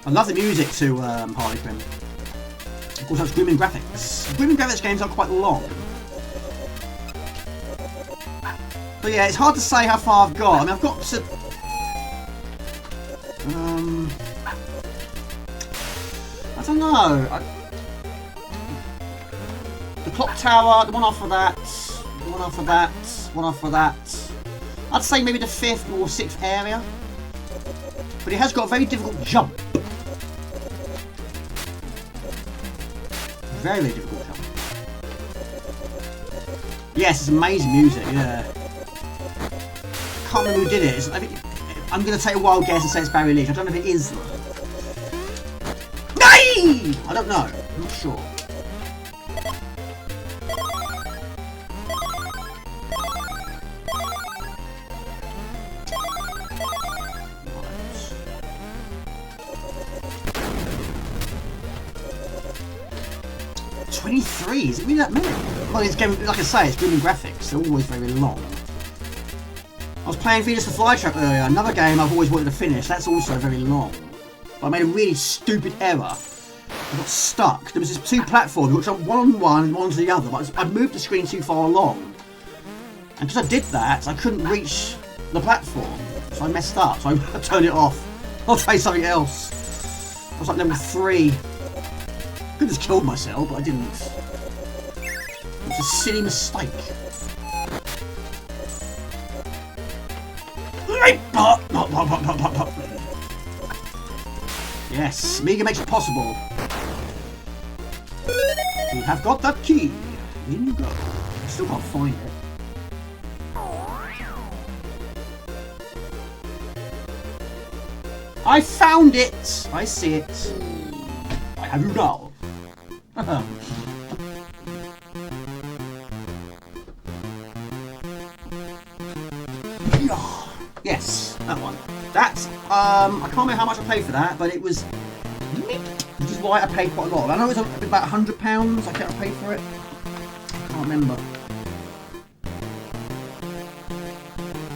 I love the music to Harley Quinn. Of course, that's Grim and Graphics. Grim and Graphics games are quite long. But yeah, it's hard to say how far I've got. I mean, I've got to... I don't know. The clock tower, the one after that, the one after that, one after that. I'd say maybe the 5th or 6th area. But it has got a very difficult jump. Very, very difficult jump. Yes, it's amazing music, yeah. I can't remember who did it. I'm going to take a wild guess and say it's Barry Leach. I don't know if it is. Nay! I don't know. I'm not sure. Right. 23? Is it really that many? Well, it's game, like I say, it's Grim and Graphics. They're always very long. I was playing Venus the Flytrap earlier, another game I've always wanted to finish. That's also very long. But I made a really stupid error. I got stuck. There was just 2 platforms, which went one on one and one to the other. But I'd moved the screen too far along. And because I did that, I couldn't reach the platform. So I messed up. So I turned it off. I'll try something else. I was like level 3. I could have just killed myself, but I didn't. It was a silly mistake. Yes, Amiga makes it possible. You have got that key. In you go. I still can't find it. I found it! I see it. I have you now. Yes, that one. That's, I can't remember how much I paid for that, but it was, which is why I paid quite a lot. I know it was about £100, I can't pay for it. I can't remember.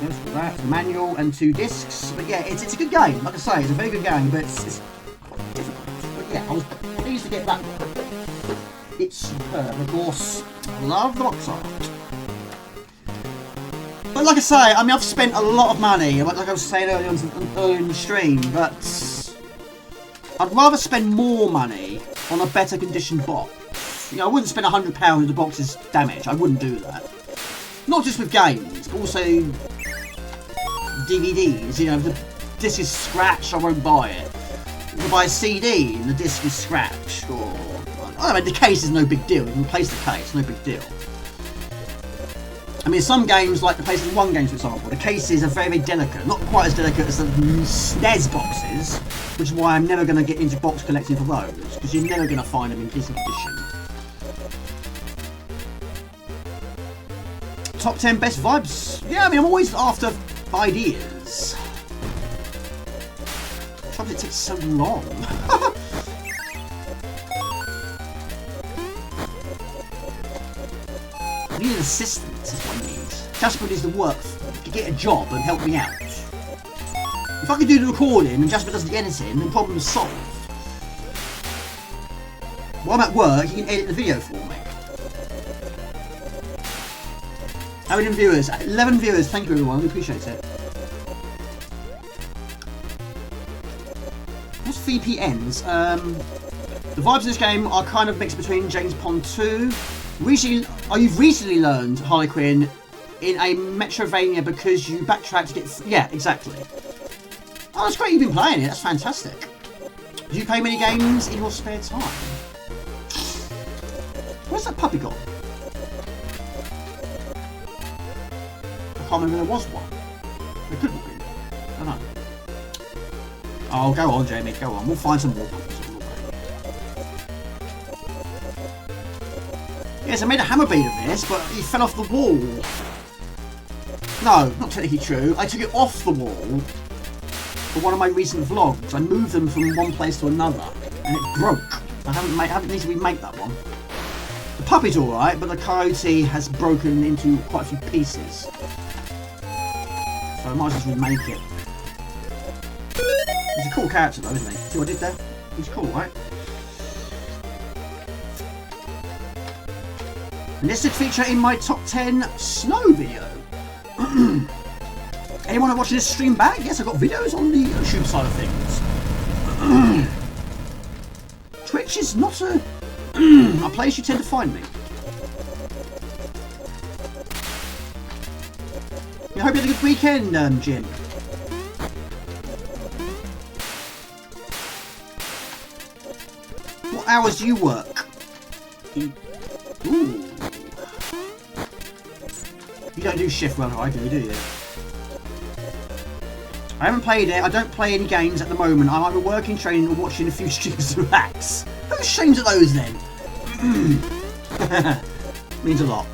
There's that, manual and 2 discs. But yeah, it's a good game. Like I say, it's a very good game, but it's quite difficult. But yeah, I was pleased to get that one. It's superb. Of course, love the box art. But like I say, I mean, I've spent a lot of money, like I was saying earlier in the stream, but I'd rather spend more money on a better conditioned box. You know, I wouldn't spend £100 if the box is damaged. I wouldn't do that. Not just with games, but also DVDs. You know, if the disc is scratched, I won't buy it. If I buy a CD and the disc is scratched, or I don't know, the case is no big deal. You can replace the case, no big deal. I mean, some games, like the PlayStation 1 games, for example, the cases are very, very delicate. Not quite as delicate as the SNES boxes, which is why I'm never going to get into box collecting for those, because you're never going to find them in decent condition. Top 10 best vibes. Yeah, I mean, I'm always after ideas. Sometimes it takes so long. I need an assistant, is what I need. Jasper needs to work to get a job and help me out. If I could do the recording and Jasper does the editing, then problem's solved. While I'm at work, you can edit the video for me. How many viewers? 11 viewers, thank you everyone, we appreciate it. What's VPNs? The vibes of this game are kind of mixed between James Bond 2. You've recently learned Harley Quinn in a Metrovania because you backtrack to get... Yeah, exactly. Oh, that's great, you've been playing it, that's fantastic. Do you play many games in your spare time? Where's that puppy gone? I can't remember there was one. There could have been. I don't know. Oh, go on, Jamie, go on. We'll find some more puppies. Yes, I made a hammer bead of this, but it fell off the wall. No, not technically true. I took it off the wall for one of my recent vlogs. I moved them from one place to another, and it broke. I haven't need to remake that one. The puppy's alright, but the coyote has broken into quite a few pieces. So I might just remake it. He's a cool character though, isn't he? See what I did there? He's cool, right? And this should feature in my top 10 snow video. Anyone watching this stream back? Yes, I've got videos on the YouTube side of things. Twitch is not a place you tend to find me. I hope you had a good weekend, Jim. What hours do you work? Ooh. You don't do shift well, I do you? I haven't played it. I don't play any games at the moment. I'm either working, training, or watching a few streams to relax. Whose streams are those then? Means a lot.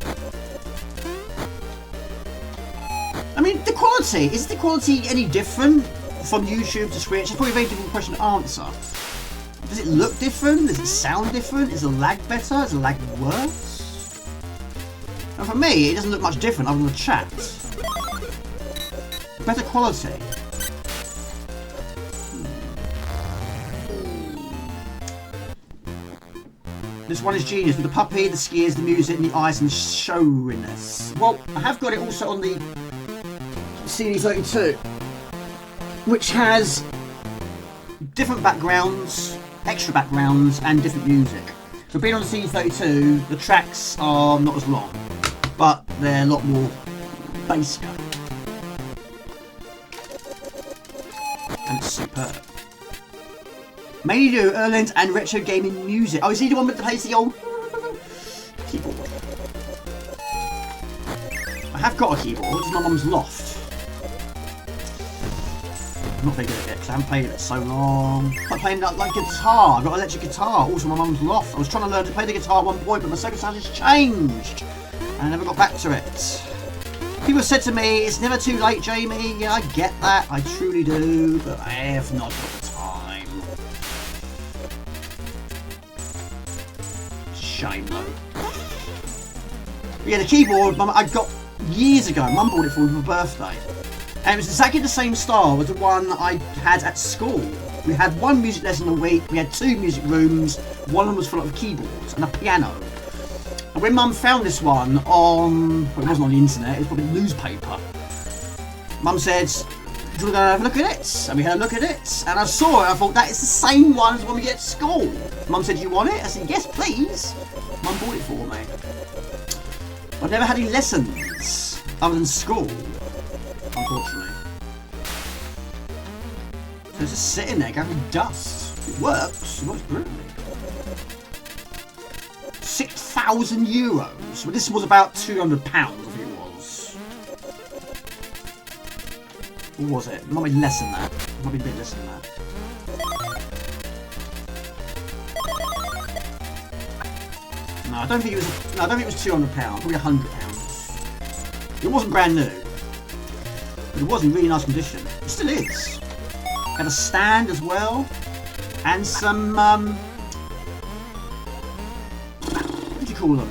I mean, the quality. Is the quality any different from YouTube to Switch? It's probably a very difficult question to answer. Does it look different? Does it sound different? Is the lag better? Is the lag worse? And for me, it doesn't look much different other than the chat. Better quality. This one is genius with the puppy, the skiers, the music, and the ice, and the showiness. Well, I have got it also on the CD32, which has different backgrounds, extra backgrounds, and different music. So being on the CD32, the tracks are not as long, but they're a lot more basic. And it's superb. Mainly do Erland and retro gaming music. Oh, is he the one that plays the old keyboard? I have got a keyboard, it's my mum's loft. I'm not very good at it because I haven't played it so long. I'm playing like guitar. I've got an electric guitar, also my mum's loft. I was trying to learn to play the guitar at one point, but my circumstances changed. And I never got back to it. People said to me, it's never too late, Jamie. Yeah, I get that. I truly do, but I have not got the time. Shame though. But yeah, the keyboard I got years ago. Mum bought it for me for my birthday. And it was exactly the same style as the one I had at school. We had one music lesson a week, we had 2 music rooms, one of them was full of keyboards and a piano. And when Mum found this one on, well, it wasn't on the internet, it was probably a newspaper. Mum said, do you want to have a look at it? And we had a look at it, and I saw it, I thought, that is the same one as when we get at school. Mum said, you want it? I said, yes, please. Mum bought it for me. I've never had any lessons other than school, unfortunately. So it's just sitting there gathering dust. It works brilliantly. €6,000. Well, this was about £200, I think it was. Or was it? It might be less than that. It might be a bit less than that. No, I don't think it was. No, I don't think it was £200. Probably £100. It wasn't brand new, but it was in really nice condition. It still is. Had a stand as well, and some what do you call them?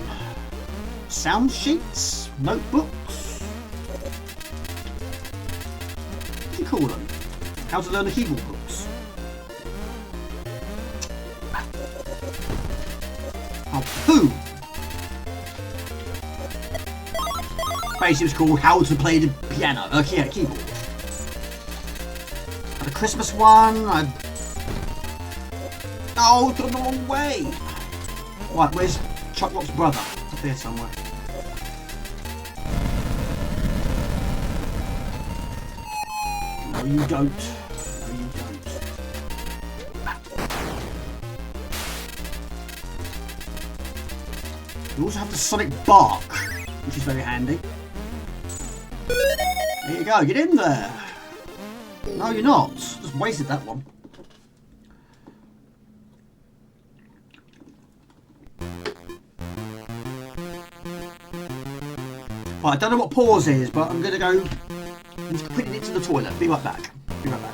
Sound sheets, notebooks. What do you call them? How to learn the keyboard books. Oh, poo! Basically, it's called How to Play the Piano. Yeah, keyboard. The Christmas one. Oh, gone the wrong way. Right, where's Chucklock's brother? Up here somewhere. No, you don't. No, you don't. You also have the sonic bark, which is very handy. There you go, get in there. No, you're not. Just wasted that one. Right, I don't know what pause is, but I'm gonna go. I'm just putting it into the toilet. Be right back. Be right back.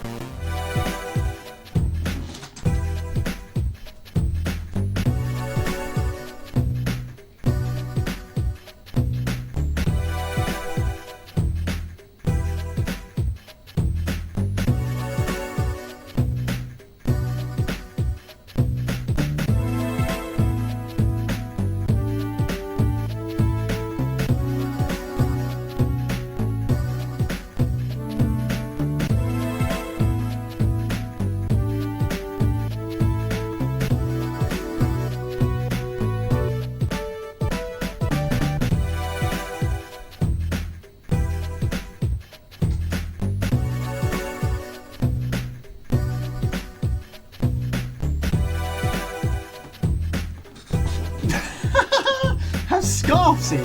Scarves in.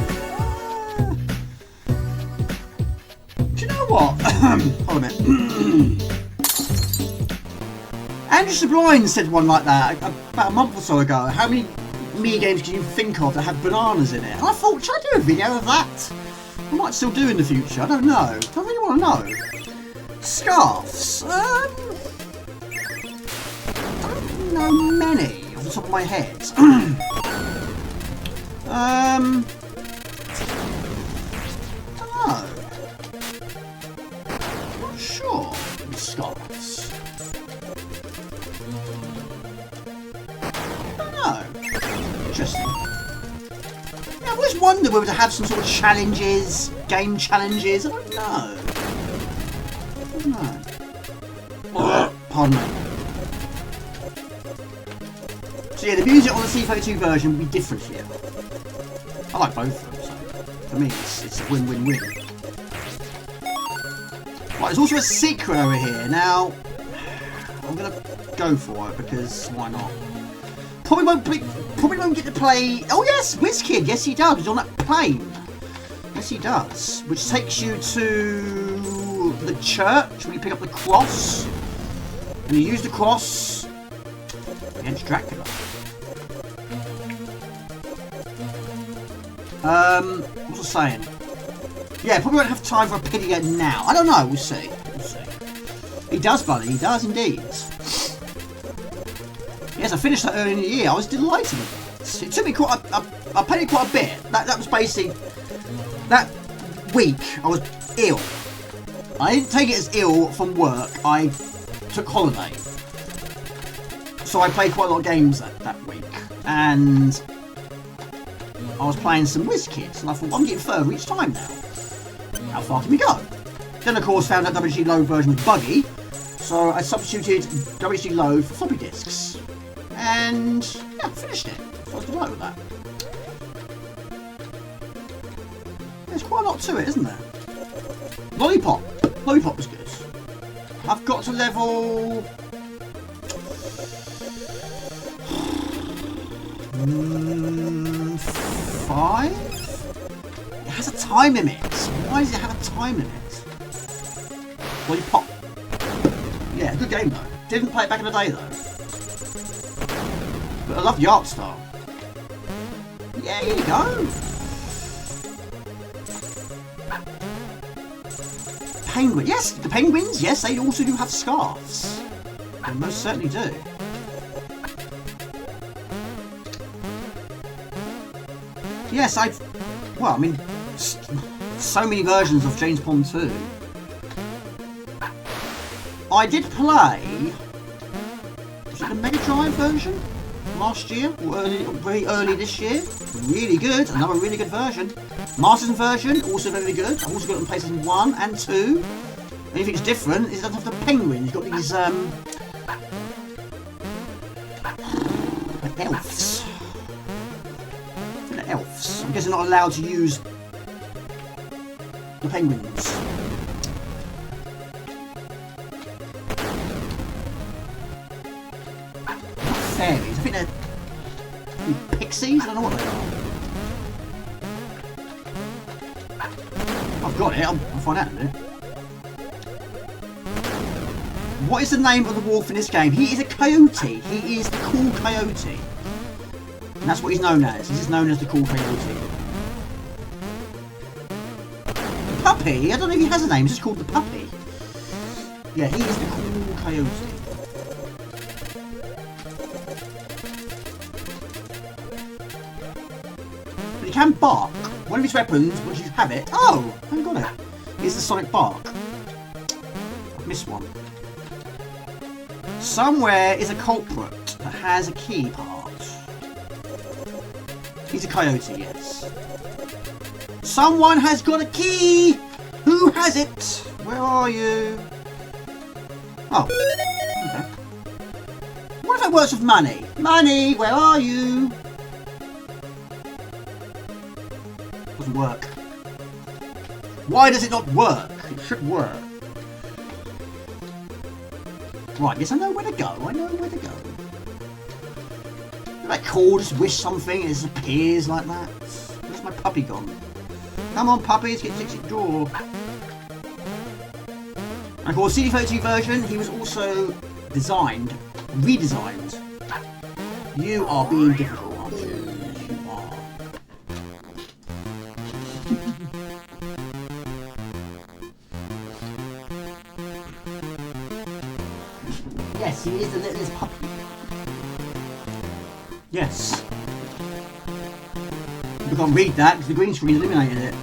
Do you know what? Hold a minute. Andrew Sublime said one like that about a month or so ago. How many Amiga games can you think of that have bananas in it? And I thought, should I do a video of that? I might still do in the future. I don't know. I really want to know. Scarves. I don't know many off the top of my head. Don't know. Not sure. Scarves. Don't know. Interesting. Yeah, I've always wondered whether to have some sort of challenges, game challenges. I don't know. I don't know. Pardon me. So yeah, the music on the C32 version will be different here. I like both of them, so for me it's a win-win-win. Right, there's also a secret over here. Now, I'm going to go for it because why not? Probably won't get to play... Oh yes, WizKid, yes he does, he's on that plane. Yes he does, which takes you to the church where you pick up the cross. And you use the cross against Dracula. What's I saying? Yeah, probably won't have time for a pity yet now. I don't know, we'll see. We'll see. He does, buddy, he does indeed. Yes, I finished that early in the year. I was delighted with it. It took me quite I played it quite a bit. That was basically... That week, I was ill. I didn't take it as ill from work. I took holiday. So I played quite a lot of games that week. And... I was playing some WizKids, and I thought, I'm getting further each time now. How far can we go? Then, of course, found out WG Load version was buggy, so I substituted WG Load for floppy disks. And, yeah, finished it. So I was delighted with that. There's quite a lot to it, isn't there? Lollipop. Lollipop was good. I've got to level... 5? It has a time limit. Why does it have a time limit? Lollipop. Yeah, good game though. Didn't play it back in the day though. But I love the art style. Yeah, here you go. Penguin. Yes, the penguins, yes, they also do have scarves. They most certainly do. Yes, well, I mean, so many versions of James Bond 2. I did play, was it the Mega Drive version last year, or very early this year? Really good, another really good version. Master's version, also very good. I've also got it on PlayStation 1 and 2. The only thing that's different is it doesn't have the penguin. You've got these elves. The elves. I guess they're not allowed to use the penguins. Fairies. I think they're pixies. I don't know what they are. I've got it. I'll find out in a minute. What is the name of the wolf in this game? He is a coyote. He is the cool coyote. And that's what he's known as. He's just known as the cool coyote. Puppy? I don't know if he has a name. He's just called the puppy. Yeah, he is the cool coyote. But he can bark. One of his weapons, once you have it... Oh! I haven't got it. It's the sonic bark. I've missed one. Somewhere is a culprit that has a key part. He's a coyote, yes. Someone has got a key! Who has it? Where are you? Oh, okay. What if it works with money? Money, where are you? Doesn't work. Why does it not work? It should work. Right, yes, I know where to go. I know where to go. Isn't that cool? Just wish something and it just appears like that. Where's my puppy gone? Come on, puppy, let's get Dixie Door. And of course, CD32 version, he was also designed, redesigned. You are being difficult, aren't you? Yes, you are. Yes, he is the littlest puppy. Yes. We can't read that because the green screen eliminated it.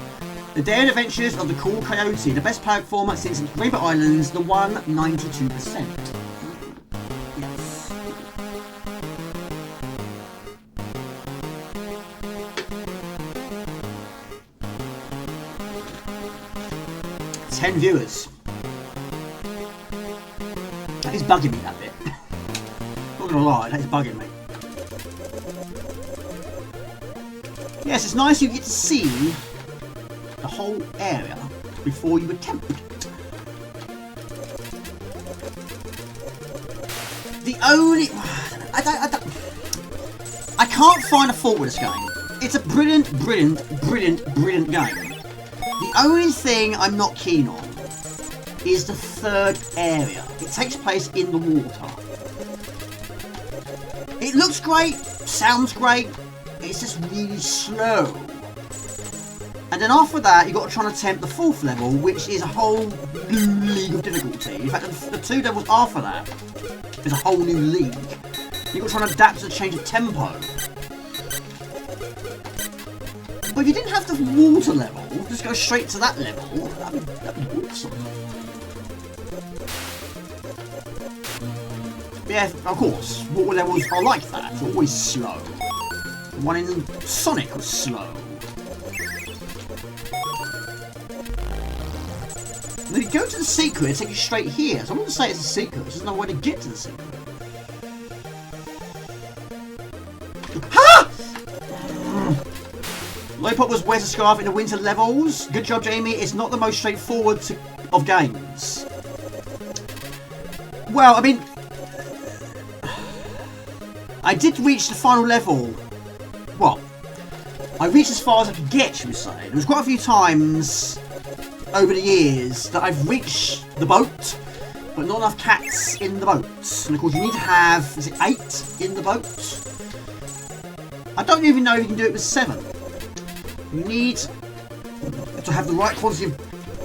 The Day and Adventures of the Cool Coyote, the best platformer since Rainbow Islands, the 192%. Yes. Ten viewers. That is bugging me, that bit. Not gonna lie, that is bugging me. Yes, it's nice you get to see the whole area before you attempt it. The only... I can't find a fault with this game. It's a brilliant game. The only thing I'm not keen on is the third area. It takes place in the water. It looks great, sounds great, it's just really slow. And then after that, you've got to try and attempt the fourth level, which is a whole new league of difficulty. In fact, the two levels after that is a whole new league. You've got to try and adapt to the change of tempo. But if you didn't have the water level, just go straight to that level, that'd be awesome. Yeah, of course, water levels are like that. They're always slow. The one in Sonic was slow. And then you go to the secret, it takes you straight here. So I wouldn't say it's a secret, there's no way to get to the secret. Ha! Lollipop was wears a scarf in the winter levels. Good job, Jamie. It's not the most straightforward of games. Well, I mean, I did reach the final level. Well, I reached as far as I could get, should we say. There was quite a few times over the years that I've reached the boat, but not enough cats in the boat. And of course you need to have, is it 8 in the boat? I don't even know if you can do it with 7. You need to have the right quantity of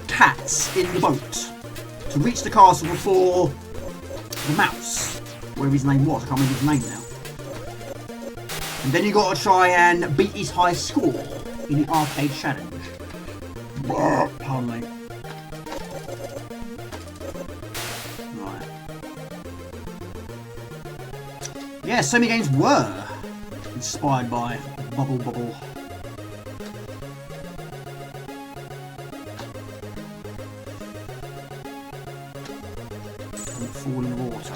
cats in the boat to reach the castle before the mouse, whatever his name was, I can't remember his name now. And then you got to try and beat his high score in the arcade challenge. Pardon me. Right. Yeah, so many games were inspired by Bubble Bubble. Don't fall in the water.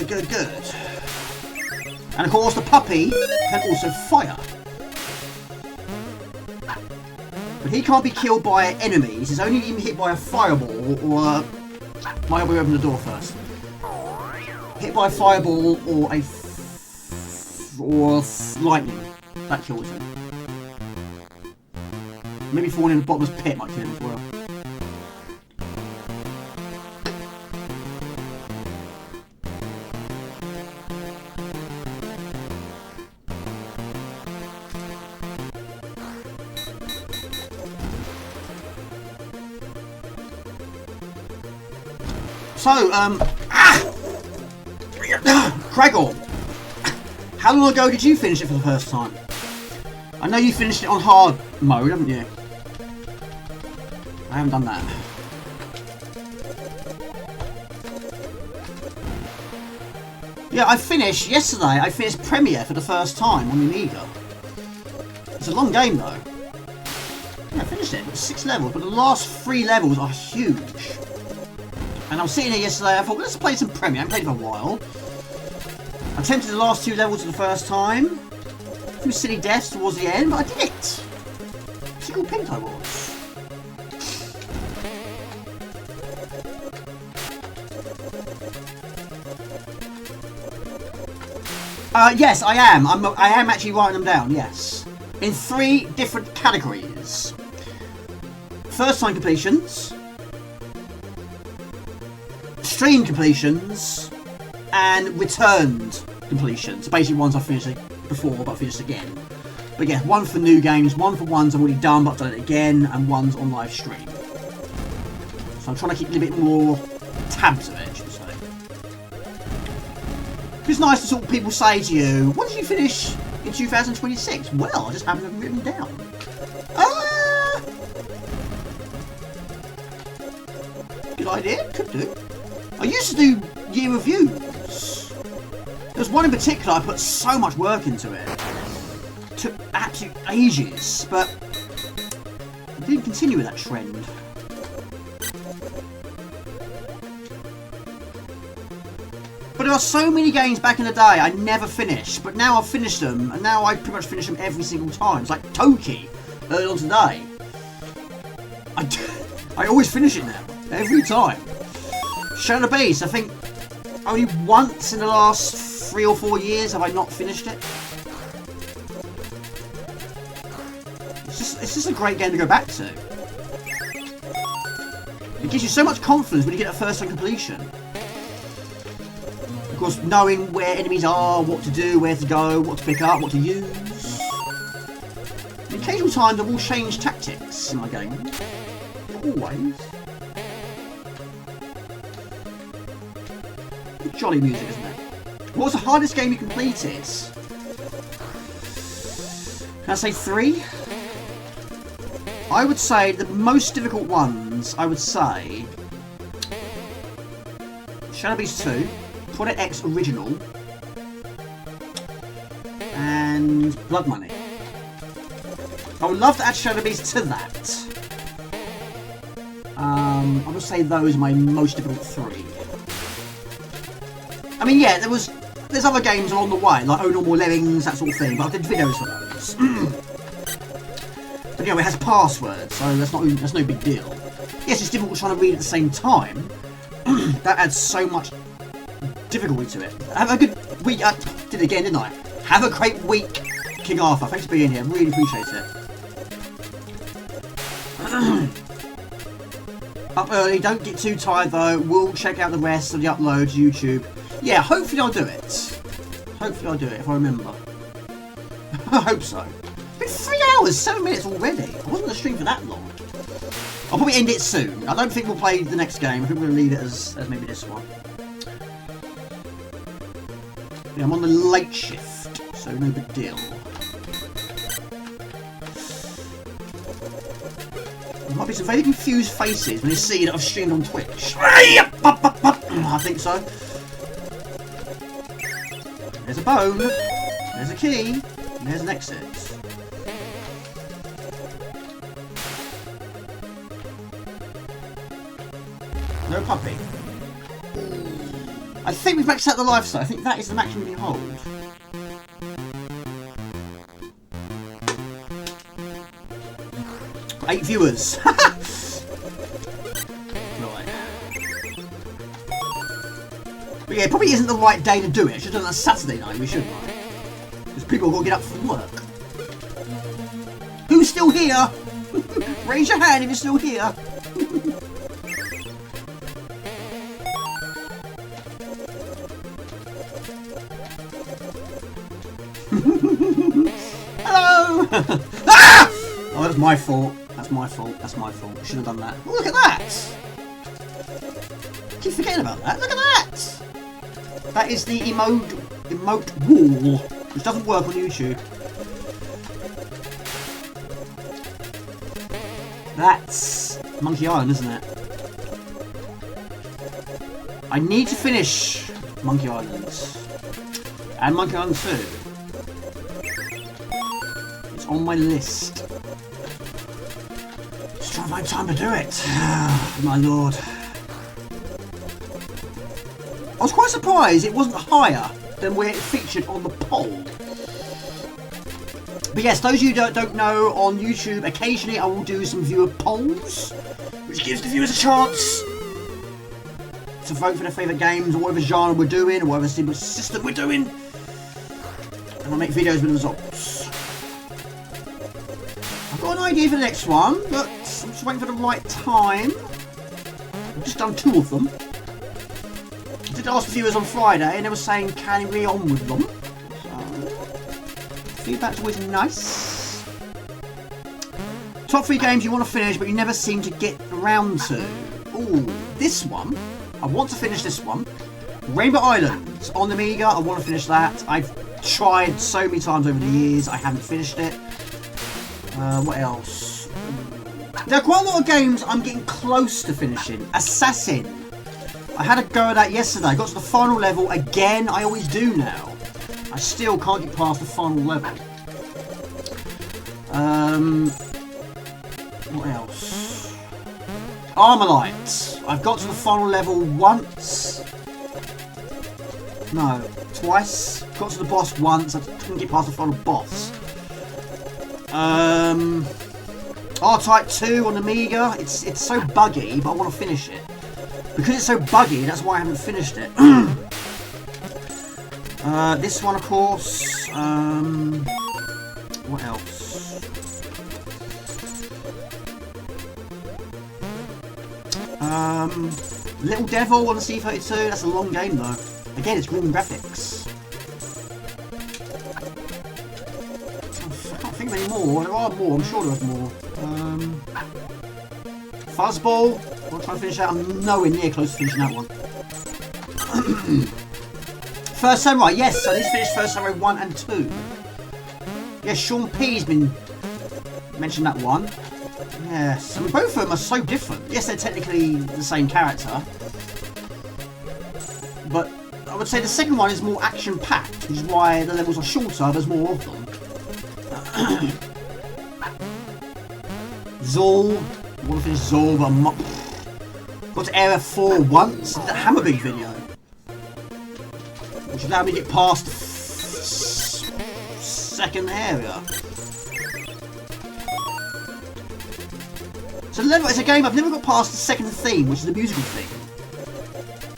Good. And of course the puppy can also fire. But he can't be killed by enemies, he's only even hit by a fireball or might we open the door first? Hit by a fireball or lightning. That kills him. Maybe falling in the bottomless pit might kill him as well. So, Craggle, how long ago did you finish it for the first time? I know you finished it on hard mode, haven't you? I haven't done that. Yeah, I finished yesterday. I finished Premiere for the first time on the Amiga. It's a long game though. Yeah, I finished it. It's 6 levels, but the last 3 levels are huge. And I was sitting here yesterday, I thought, well, let's play some Premiere. I haven't played it for a while. I attempted the last 2 levels for the first time. A few silly deaths towards the end, but I did it. Single pink I was. Yes, I am. I am actually writing them down, yes. In 3 different categories. First time completions. Stream completions and returned completions. Basically ones I finished before but I finished again. But yeah, one for new games, one for ones I've already done but I've done it again, and one's on live stream. So I'm trying to keep a little bit more tabs of it, I should say. It's nice to sort of people say to you, what did you finish in 2026? Well, I just haven't have written down. Good idea, could do. I used to do year reviews. There was one in particular I put so much work into it. It took absolute ages, but I didn't continue with that trend. But there are so many games back in the day I never finished, but now I've finished them, and now I pretty much finish them every single time. It's like Toki, early on today. I always finish it now, every time. Shadow of the Beast, I think only once in the last 3 or 4 years have I not finished it. It's just a great game to go back to. It gives you so much confidence when you get that first time completion. Of course, knowing where enemies are, what to do, where to go, what to pick up, what to use. And occasional times I will change tactics in my game. Not always. Jolly music, isn't it? What was the hardest game you completed? Can I say 3? I would say the most difficult ones, I would say Shadow Beast 2, Project X Original, and Blood Money. I would love to add Shadow Beast to that. I would say those are my most difficult 3. I mean, yeah, there's other games along the way, like Oh No More Lemmings, that sort of thing, but I did videos for those. But you know, it has passwords, so that's no big deal. Yes, it's difficult trying to read at the same time. That adds so much difficulty to it. Have a good week. Did it again, didn't I? Have a great week, King Arthur. Thanks for being here. Really appreciate it. Up early. Don't get too tired though. We'll check out the rest of the upload to YouTube. Yeah, hopefully I'll do it. Hopefully I'll do it if I remember. I hope so. It's been 3 hours, 7 minutes already. I wasn't going to stream for that long. I'll probably end it soon. I don't think we'll play the next game. I think we're going to leave it as maybe this one. Yeah, I'm on the late shift, so no big deal. Might be some very confused faces when you see that I've streamed on Twitch. I think so. There's a bone. There's a key. And there's an exit. No puppy. I think we've maxed out the lifestyle. I think that is the maximum we can hold. Got 8 viewers. Right. But yeah, it probably isn't the right day to do it. I should have done it on Saturday night. We should, right? Because people have got to get up from work. Who's still here? Raise your hand if you're still here. Hello! Ah! Oh, that's my fault. That's my fault. That's my fault. I should have done that. Oh, look at that! I keep forgetting about that. Look at that! That is the emote wall, which doesn't work on YouTube. That's Monkey Island, isn't it? I need to finish Monkey Island. And Monkey Island 2. It's on my list. Just trying to find time to do it. My lord. I was quite surprised it wasn't higher than where it featured on the poll. But yes, those of you who don't know, on YouTube, occasionally I will do some viewer polls, which gives the viewers a chance to vote for their favourite games, or whatever genre we're doing, or whatever system we're doing. And I'll make videos with the results. I've got an idea for the next one, but I'm just waiting for the right time. I've just done 2 of them. I did ask the viewers on Friday, and they were saying carry on with them. Feedback's always nice. Top 3 games you want to finish, but you never seem to get around to. Ooh, this one. I want to finish this one. Rainbow Islands on the Amiga. I want to finish that. I've tried so many times over the years. I haven't finished it. What else? There are quite a lot of games I'm getting close to finishing. Assassin. I had a go at that yesterday. I got to the final level again. I always do now. I still can't get past the final level. What else? Armalite. I've got to the final level once. No, twice. Got to the boss once. I couldn't get past the final boss. R-Type 2 on Amiga. It's so buggy, but I want to finish it. Because it's so buggy, that's why I haven't finished it. This one, of course. What else? Little Devil on the C32. That's a long game, though. Again, it's green graphics. I can't think of any more. There are more. I'm sure there are more. Fuzzball. I'll try and finish that. I'm nowhere near close to finishing that one. First Samurai, yes, I need to finish First Samurai 1 and 2. Yes, Sean P's been mentioned that one. Yes, I mean, both of them are so different. Yes, they're technically the same character. But I would say the second one is more action-packed, which is why the levels are shorter, there's more of them. Zol, I want to finish Zol, but I'm not... Got to Area 4 once, I did a Hammerbeat video. Which allowed me to get past the second area. So it's a game I've never got past the second theme, which is the musical theme.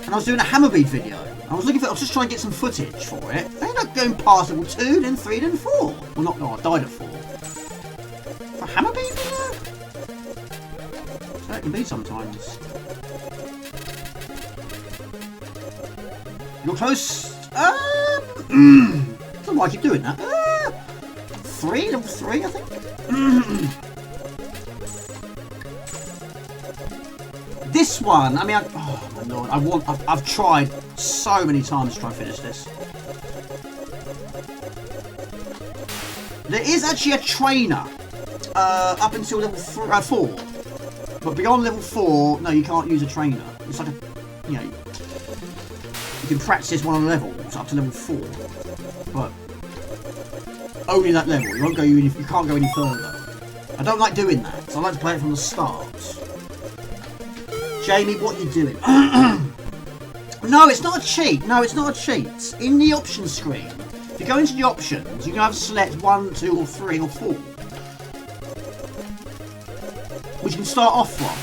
And I was doing a Hammerbeat video. I was just trying to get some footage for it. I ended up going past level 2, then 3, then 4. Well, not, no, I died at 4. For a Hammerbeat video? So it can be sometimes. You're close. I don't know why I keep doing that. 3, level 3, I think. This one, I mean, oh my lord, I've tried so many times to try and finish this. There is actually a trainer up until level 4. But beyond level 4, no, you can't use a trainer. It's like a, you know, you can practice one on a level, it's up to level 4. But only that level, you can't go any further. I don't like doing that, so I like to play it from the start. Jamie, what are you doing? No, it's not a cheat. No, it's not a cheat. In the options screen, if you go into the options, you can either select 1, 2, or 3, or 4. Which you can start off from.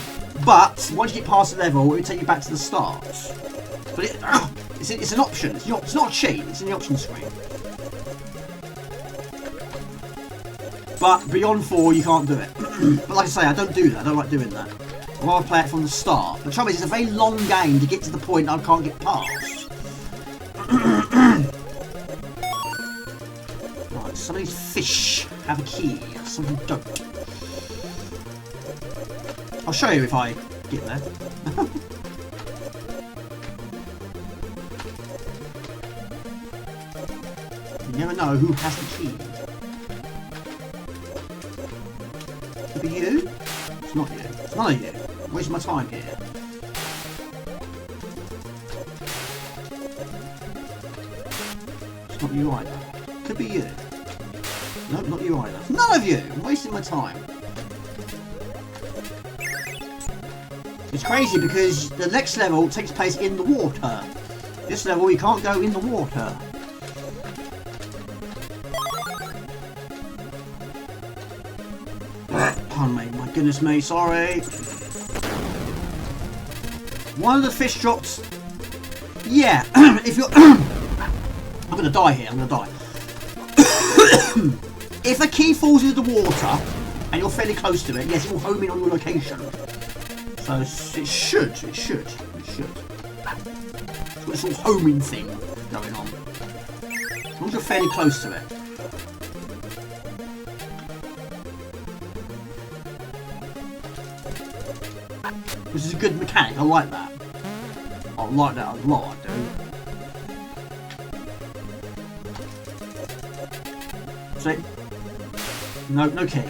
But, once you get past the level, it will take you back to the start. But it's an option. It's not a cheat. It's in the options screen. But, beyond 4, you can't do it. But like I say, I don't do that. I don't like doing that. I'd rather play it from the start. The trouble is, it's a very long game to get to the point I can't get past. Right, some of these fish have a key, some of them don't. I'll show you if I get there. You never know who has the key. Could be you? It's not you. It's none of you. I'm wasting my time here. It's not you either. Could be you. No, not you either. None of you! I'm wasting my time. It's crazy because the next level takes place in the water. This level you can't go in the water. Pardon me, my goodness me, sorry. One of the fish drops. Yeah, if you're... I'm gonna die here, I'm gonna die. If a key falls into the water, and you're fairly close to it, yes, it will home in on your location. So it should. It's got this little homing thing going on. As long as you're fairly close to it. This is a good mechanic, I like that. I like that a lot, I do. See? No key. No key.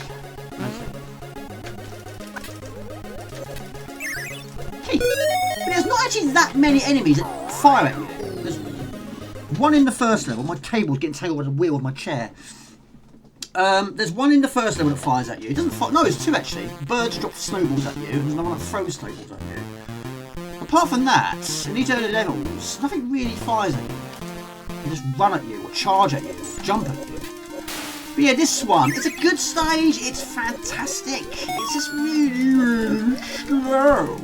Key. But there's not actually that many enemies that fire at you. There's one in the first level. My cable's getting tangled with the wheel of my chair. There's one in the first level that fires at you. It doesn't fire. No, there's two actually. Birds drop snowballs at you, and there's another one that throws snowballs at you. Apart from that, in these early levels, nothing really fires at you. They just run at you, or charge at you, or jump at you. But yeah, this one, it's a good stage. It's fantastic. It's just really, really slow.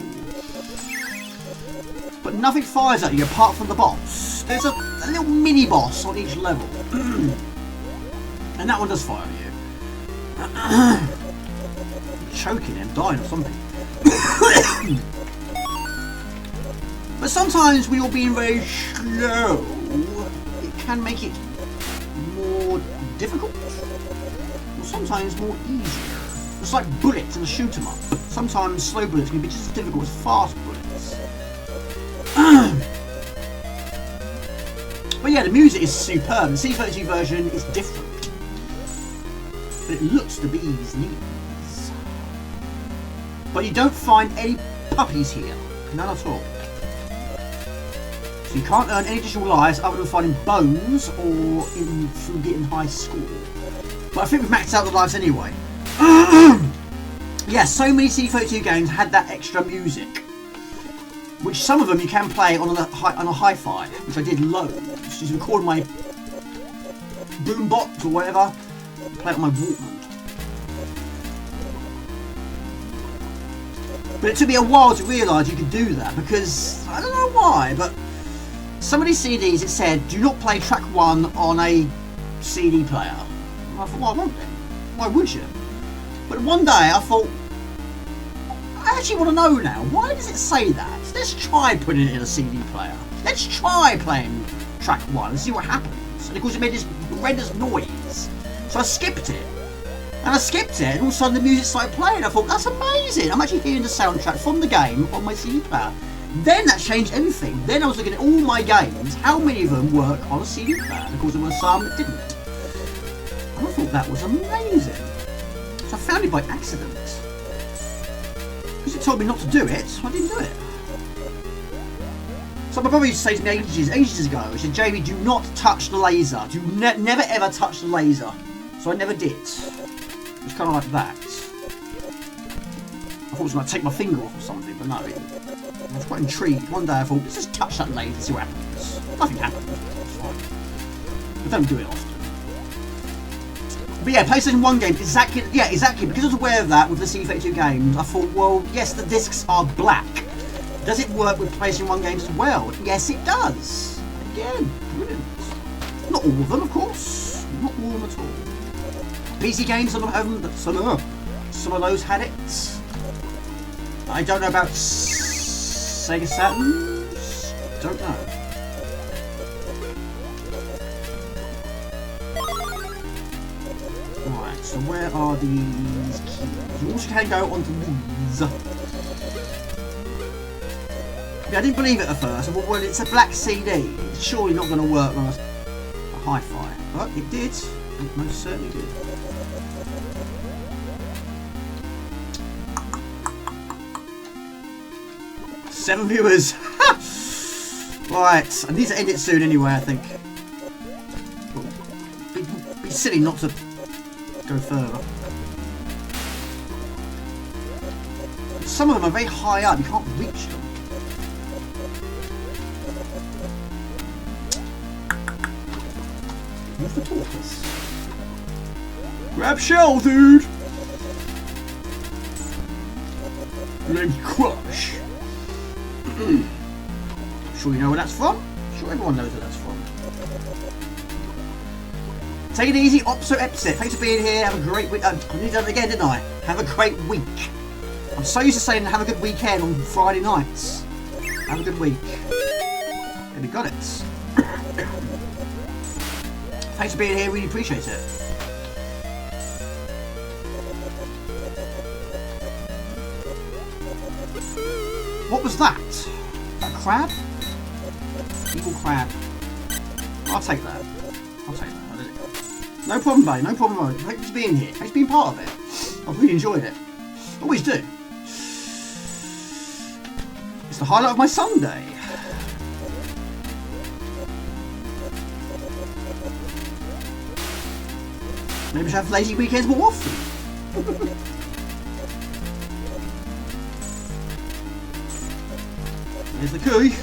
But nothing fires at you apart from the boss. There's a little mini boss on each level. And that one does fire at you. I'm choking and dying or something. But sometimes when you're being very slow, it can make it more difficult. Or sometimes more easier. It's like bullets in a shoot 'em up. Sometimes slow bullets can be just as difficult as fast bullets. But yeah, the music is superb. The C32 version is different. But it looks the bee's knees. But you don't find any puppies here. None at all. So you can't earn any additional lives other than finding bones or through getting high score. But I think we've maxed out the lives anyway. Yeah, so many C32 games had that extra music. Which some of them you can play on a hi-fi, which I did loads. Just record my boombox or whatever. Play it on my Walkman. But it took me a while to realise you could do that because I don't know why, but some of these CDs it said do not play track 1 on a CD player. And I thought, why won't they? Why would you? But one day I thought, I actually want to know now, why does it say that? Let's try putting it in a CD player. Let's try playing track 1 and see what happens. And of course it made this horrendous noise. So I skipped it. And I skipped it, and all of a sudden the music started playing. I thought, that's amazing. I'm actually hearing the soundtrack from the game on my CD player. Then that changed everything. Then I was looking at all my games, how many of them work on a CD player. And of course there were some that didn't. And I thought that was amazing. So I found it by accident. Because it told me not to do it, I didn't do it. So my brother used to say to me ages ago, he said, Jamie, do not touch the laser. Do never ever touch the laser. So I never did. It was kind of like that. I thought it was going to take my finger off or something, but no. I was quite intrigued. One day I thought, let's just touch that laser and see what happens. Nothing happened. It's fine. But don't do it often. But yeah, PlayStation 1 game, exactly. Because I was aware of that with the C32 games, I thought, well, yes, the discs are black. Does it work with PlayStation 1 games as well? Yes, it does. Again, brilliant. Not all of them, of course. Not all of them at all. PC games, some of them have them, but some of those had it. I don't know about Sega Saturns. Don't know. Right, so where are these keys? You also can go onto these. Yeah, I didn't believe it at first. I thought, well, it's a black CD. It's surely not going to work on a hi-fi. But it did. It most certainly did. Seven viewers. Right, I need to end it soon anyway, I think. It'd be silly not to go further. Some of them are very high up, you can't reach them. Where's the tortoise? Grab shell, dude! Your name's Crush. Sure you know where that's from? Sure everyone knows where that's from. Take it easy, Opso Epsit. Thanks for being here. Have a great week. I need that again, didn't I? Have a great week. I'm so used to saying have a good weekend on Friday nights. Have a good week. And we got it. Thanks for being here. Really appreciate it. What was that? A crab? Evil crab. I'll take that. I'll take that. I'll let it go. No problem, buddy. No problem, buddy. Thanks for being here. Thanks for being part of it. I've really enjoyed it. Always do. It's the highlight of my Sunday. Maybe I should have lazy weekends more often. Here's the key.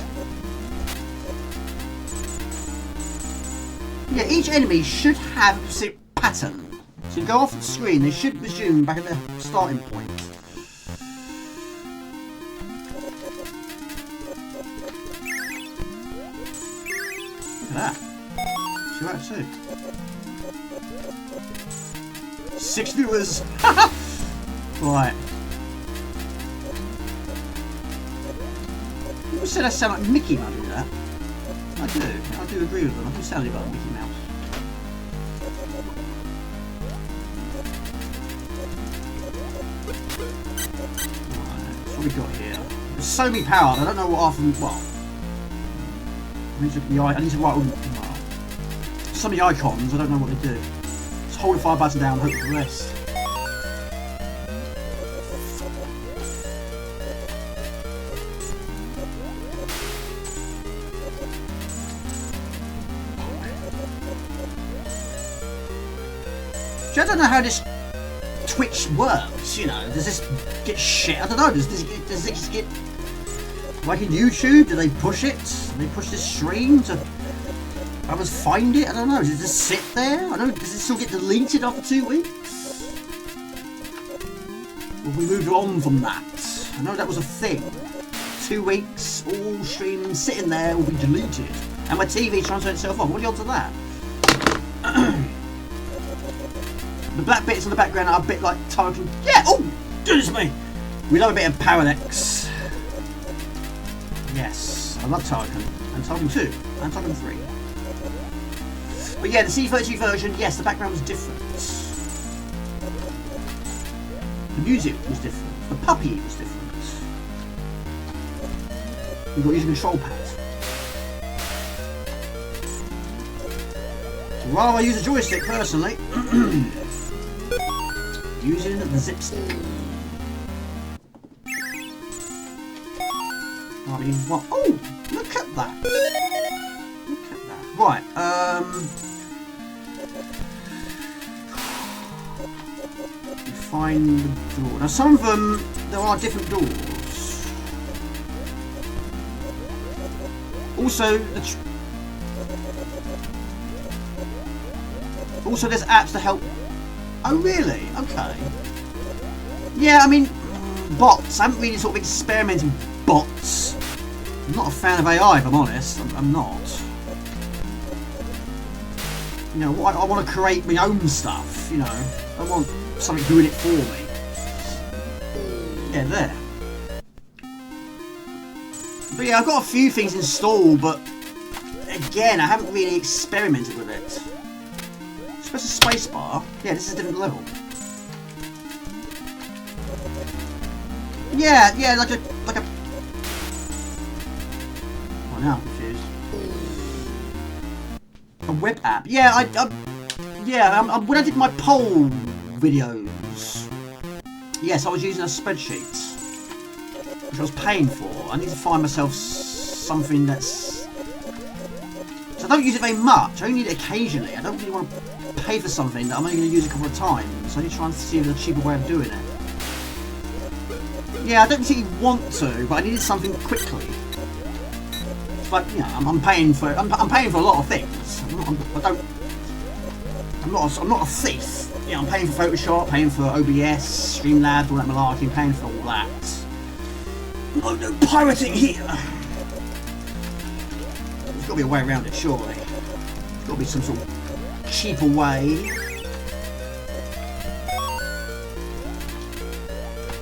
Yeah, each enemy should have a specific pattern. So you go off the screen, they should resume back at their starting point. Look at that. 2 out of 2. 6 viewers. Right. People said I sound like Mickey when I do that. I do agree with them. I do sound like Mickey Mouse. Right, what we got here? There's so many powers. I don't know what half of them. Well, I need to write all. Well, some of the icons. I don't know what they do. Just hold the fire button down and hope for the rest. I don't know how this Twitch works, you know. Does this get shit? I don't know. Does it just get like in YouTube? Do they push it? Do they push this stream to others find it? I don't know. Does it just sit there? I don't know. Does it still get deleted after 2 weeks? Well, we moved on from that. I know that was a thing. 2 weeks, all streams sitting there will be deleted, and my TV trying to turn itself on. What are the odds of that? The black bits in the background are a bit like Toki. Yeah, oh, goodness me. We love a bit of Parallax. Yes, I love Token. And Token 2. And Token 3. But yeah, the C32 version, yes, the background was different. The music was different. The puppy was different. We got using a control pad. Rather I use a joystick personally. Using the zip stick. Right, we need one. Oh, look at that. Look at that. Right, find the door. Now some of them, there are different doors. Also, also there's apps to help. Oh really? Okay. Yeah, I mean, bots. I haven't really sort of experimented with bots. I'm not a fan of AI, if I'm honest. I'm not. You know, I want to create my own stuff, you know. I want something doing it for me. Yeah, there. But yeah, I've got a few things installed, but again, I haven't really experimented with it. Press the spacebar. Yeah, this is a different level. Yeah, like a. Oh, now I'm confused. A web app. Yeah, when I did my poll videos, yes, I was using a spreadsheet, which I was paying for. I need to find myself something that's. So I don't use it very much. I only need it occasionally. I don't really want to pay for something that I'm only going to use a couple of times. So I need to try and see if there's a cheaper way of doing it. Yeah, I don't particularly want to, but I needed something quickly. But you know, I'm paying for I'm paying for a lot of things. I'm not a thief. You know, I'm paying for Photoshop, paying for OBS, Streamlabs, all that malarkey, I'm paying for all that. Oh no, pirating here. There's got to be a way around it, surely. There's got to be some sort of cheaper way.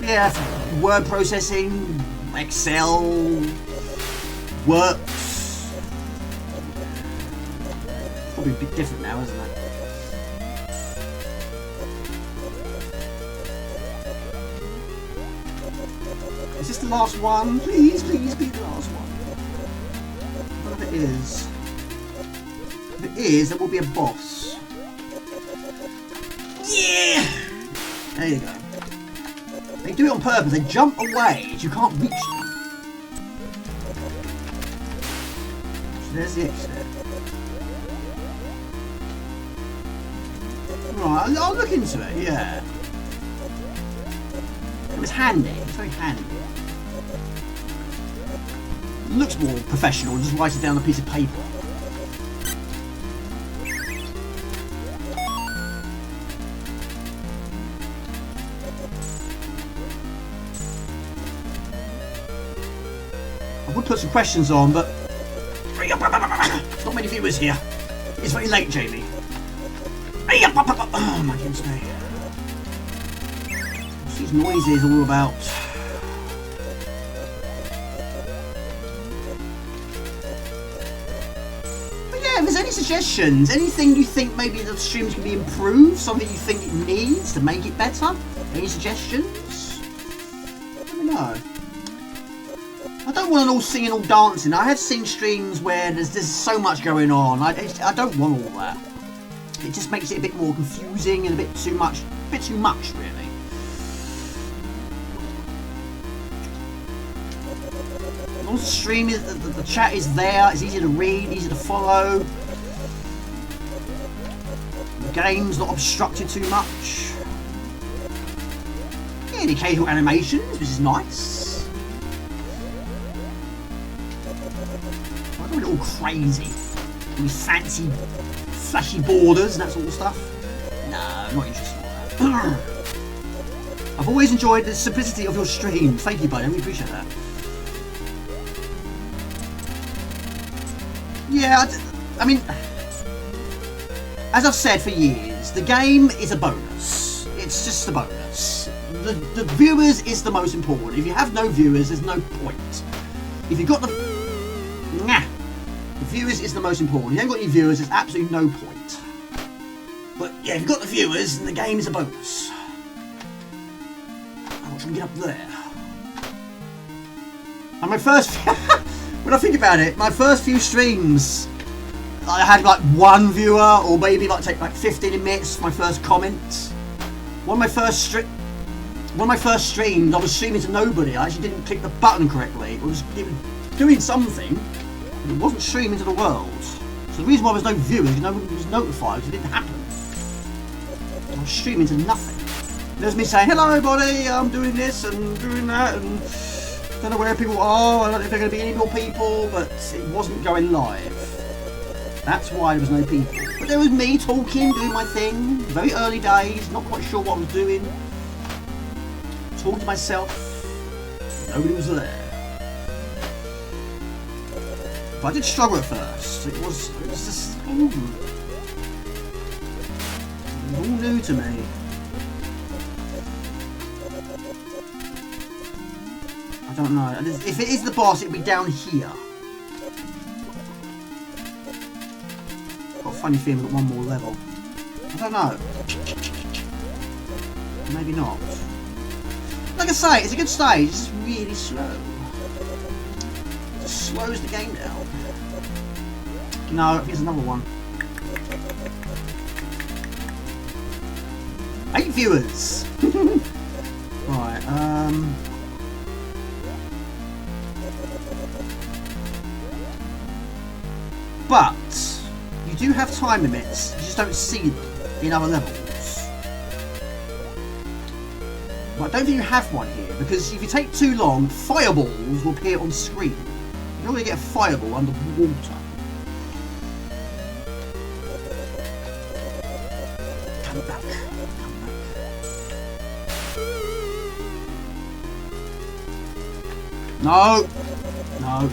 Yeah, word processing, Excel, works. Probably a bit different now, isn't it? Is this the last one? Please, please be the last one. I don't know if it is. If it is, there will be a boss. Yeah! There you go. They do it on purpose. They jump away so you can't reach them. So there's the exit. Right, I'll look into it, yeah. It was handy. It's very handy. It looks more professional. Just write it down on a piece of paper. I would put some questions on, but not many viewers here. It's very late, Jamie. Oh my goodness me. What's these noises all about? But yeah, if there's any suggestions, anything you think maybe the streams can be improved, something you think it needs to make it better, any suggestions? Let me know. I don't want it all singing, all dancing. I have seen streams where there's so much going on. I don't want all that. It just makes it a bit more confusing and a bit too much really. As long as the stream is, the chat is there, it's easy to read, easy to follow. The game's not obstructed too much. Yeah, the occasional animations, which is nice. I don't want it all crazy. All these fancy flashy borders and that sort of stuff. No, I'm not interested in all that. I've always enjoyed the simplicity of your stream. Thank you, buddy. I really appreciate that. Yeah, I mean, as I've said for years, the game is a bonus. It's just a bonus. The viewers is the most important. If you have no viewers, there's no point. If you've got the viewers is the most important. If you haven't got any viewers, there's absolutely no point. But yeah, if you've got the viewers, then the game is a bonus. I'll try and get up there. And my first, when I think about it, my first few streams, I had like one viewer, or maybe like take like 15 minutes for my first comment. One of my first streams, I was streaming to nobody. I actually didn't click the button correctly. It doing something, but it wasn't streaming to the world. So the reason why there was no viewers, no one was notified, because it didn't happen. I was streaming to nothing. There's me saying, hello everybody, I'm doing this and doing that, and I don't know where people are, I don't know if there are going to be any more people, but it wasn't going live. That's why there was no people. But there was me talking, doing my thing, very early days, not quite sure what I was doing. Talking to myself, nobody was there. But I did struggle at first. It was just all new to me. I don't know. If it is the boss, it'll be down here. Got a funny feeling we've got one more level. I don't know. Maybe not. Like I say, it's a good stage. It's just really slow. It just slows the game down. No, here's another one. 8 viewers. Right. But you do have time limits, you just don't see them in other levels. But I don't think you have one here, because if you take too long, fireballs will appear on screen. You don't really get a fireball underwater. Come back. Come back. No! No.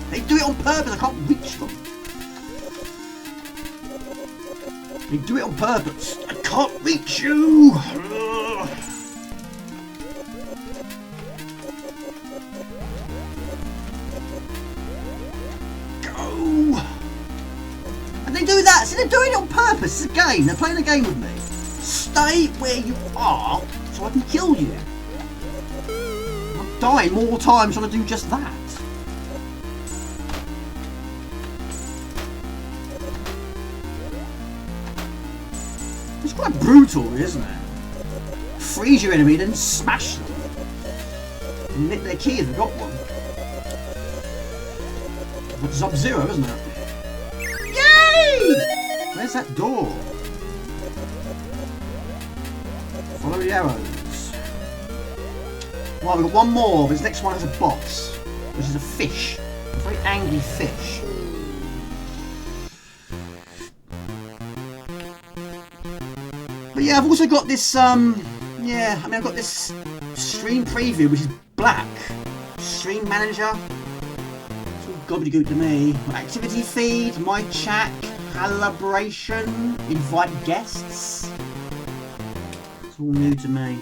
They do it on purpose, I can't reach them. They do it on purpose. I can't reach you! Go! And they do that, see they're doing it on purpose, it's a game, they're playing a game with me. Stay where you are so I can kill you. I'm dying more times trying to do just that. It's quite brutal, isn't it? Freeze your enemy, then smash them. And nick their key if they've got one. That's Sub-Zero, isn't it? Yay! Where's that door? Follow the arrows. Right, we've got one more, but this next one has a boss, which is a fish. A very angry fish. But yeah, I've also got this, I've got this stream preview, which is black. Stream manager. It's all gobbledygook to me. My activity feed, my chat, calibration, invite guests. It's all new to me.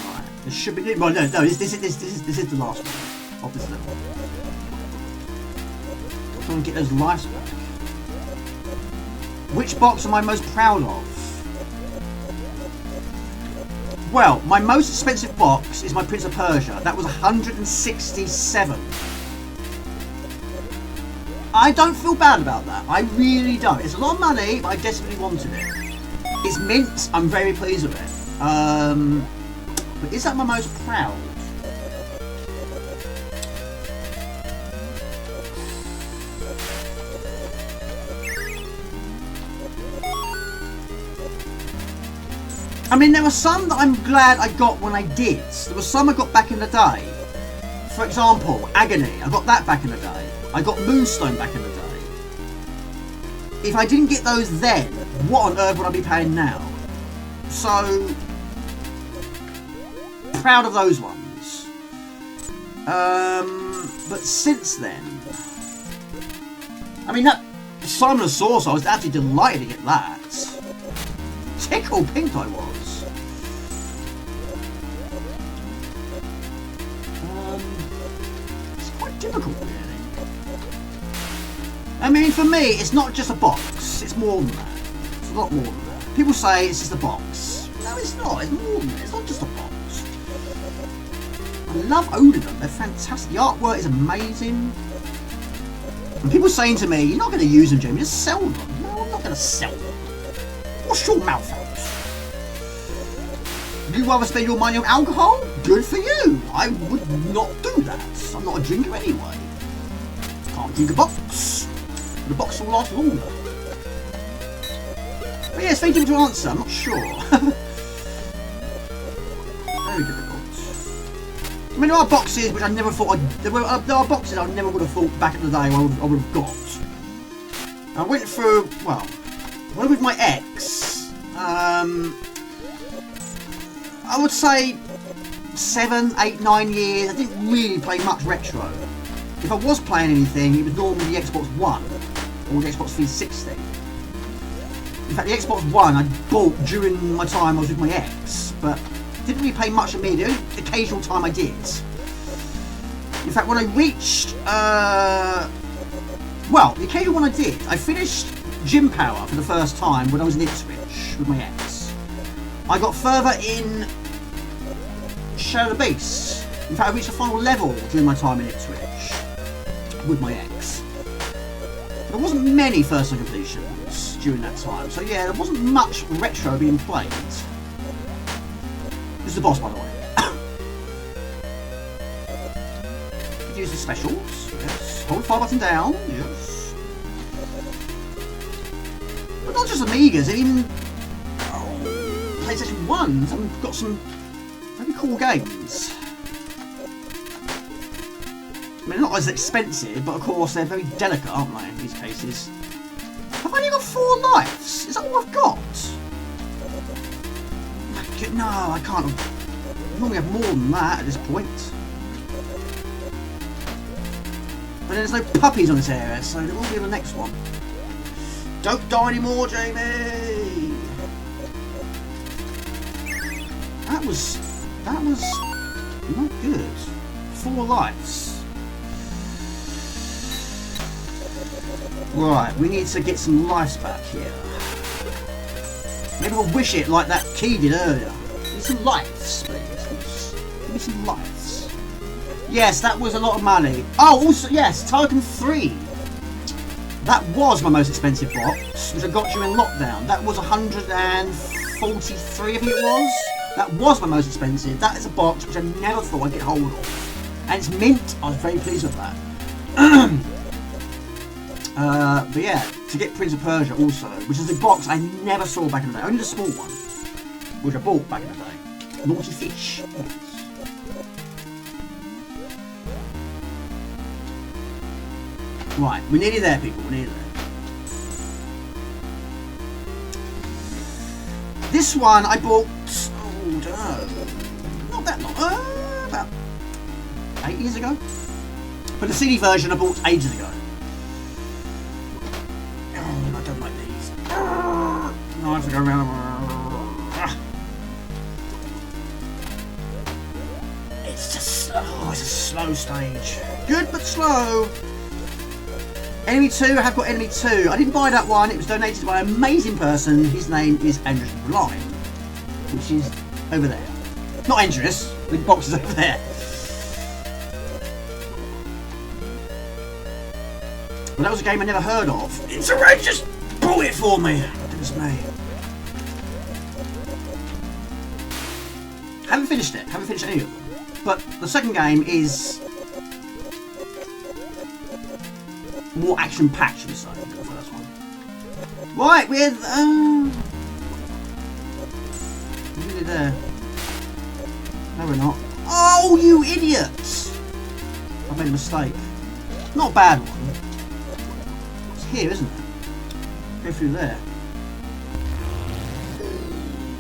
Right, this should be, well, no, this is the last one of this level. Try and get those lives back. Which box am I most proud of? Well, my most expensive box is my Prince of Persia. That was 167. I don't feel bad about that. I really don't. It's a lot of money, but I desperately wanted it. It's mint. I'm very pleased with it. But is that my most proud? I mean, there were some that I'm glad I got when I did. There were some I got back in the day. For example, Agony. I got that back in the day. I got Moonstone back in the day. If I didn't get those then, what on earth would I be paying now? So, proud of those ones. But since then, I mean, that Simon of Sorcerer, I was absolutely delighted to get that. Tickled pink I was. It's quite difficult, really. I mean, for me, it's not just a box. It's more than that. It's a lot more than that. People say it's just a box. No, it's not. It's more than that. It's not just a box. I love owning them. They're fantastic. The artwork is amazing. And people saying to me, you're not going to use them, Jamie. Just sell them. No, I'm not going to sell them. Wash your mouth out. Would you rather spend your money on alcohol? Good for you. I would not do that. I'm not a drinker anyway. Can't drink a box. The box will last longer. But yeah, it's very difficult to answer. I'm not sure. Very difficult. I mean, there are boxes which I never thought there are boxes I never would have thought back in the day I would have got. I went through, well, when with my ex, I would say 7, 8, 9 years. I didn't really play much retro. If I was playing anything, it was normally the Xbox One or the Xbox 360. In fact, the Xbox One I bought during my time I was with my ex, but didn't really play much of me. The only occasional time I did. In fact, when I reached, well, the occasional one I did, I finished Gym Power for the first time when I was in Ipswich with my ex. I got further in Shadow of the Beast. In fact, I reached the final level during my time in Ipswich with my ex. There wasn't many first-time completions during that time, so yeah, there wasn't much retro being played. This is the boss, by the way. Use the specials, yes. Hold fire button down, yes. But not just Amigas, even PlayStation 1s. I've got some very cool games. I mean, not as expensive, but of course they're very delicate, aren't they, in these cases? I've only got 4 lives. Is that all I've got? No, I can't. I normally have more than that at this point. But there's no puppies on this area, so there will be the next one. Don't die anymore, Jamie! That was not good. 4 lives. Right, we need to get some lives back here. Maybe we'll wish it like that key did earlier. Give me some lives, please. Give me some lives. Yes, that was a lot of money. Oh, also, yes, Token 3. That was my most expensive box, which I got during lockdown. That was 143, I think it was. That was my most expensive. That is a box which I never thought I'd get hold of. And it's mint. I was very pleased with that. But yeah, to get Prince of Persia also, which is a box I never saw back in the day. Only the small one, which I bought back in the day. Naughty Fish. Right, we're nearly there, people. We're nearly there. This one I bought, not that long, about 8 years ago. But the CD version I bought ages ago. Oh, I don't like these. No, I have to go around. It's just, it's a slow stage. Good, but slow. Enemy 2, I have got Enemy 2. I didn't buy that one, it was donated by an amazing person. His name is Andrews Line, which is over there. Not Andrews, the box is over there. Well, that was a game I never heard of. It's outrageous! Bought it for me! Goodness me. Haven't finished it, haven't finished any of them. But the second game is more action-packed, should we say, than the first one. Right, we're nearly there. No, we're not. Oh, you idiots! I've made a mistake. Not a bad one. It's here, isn't it? Go through there.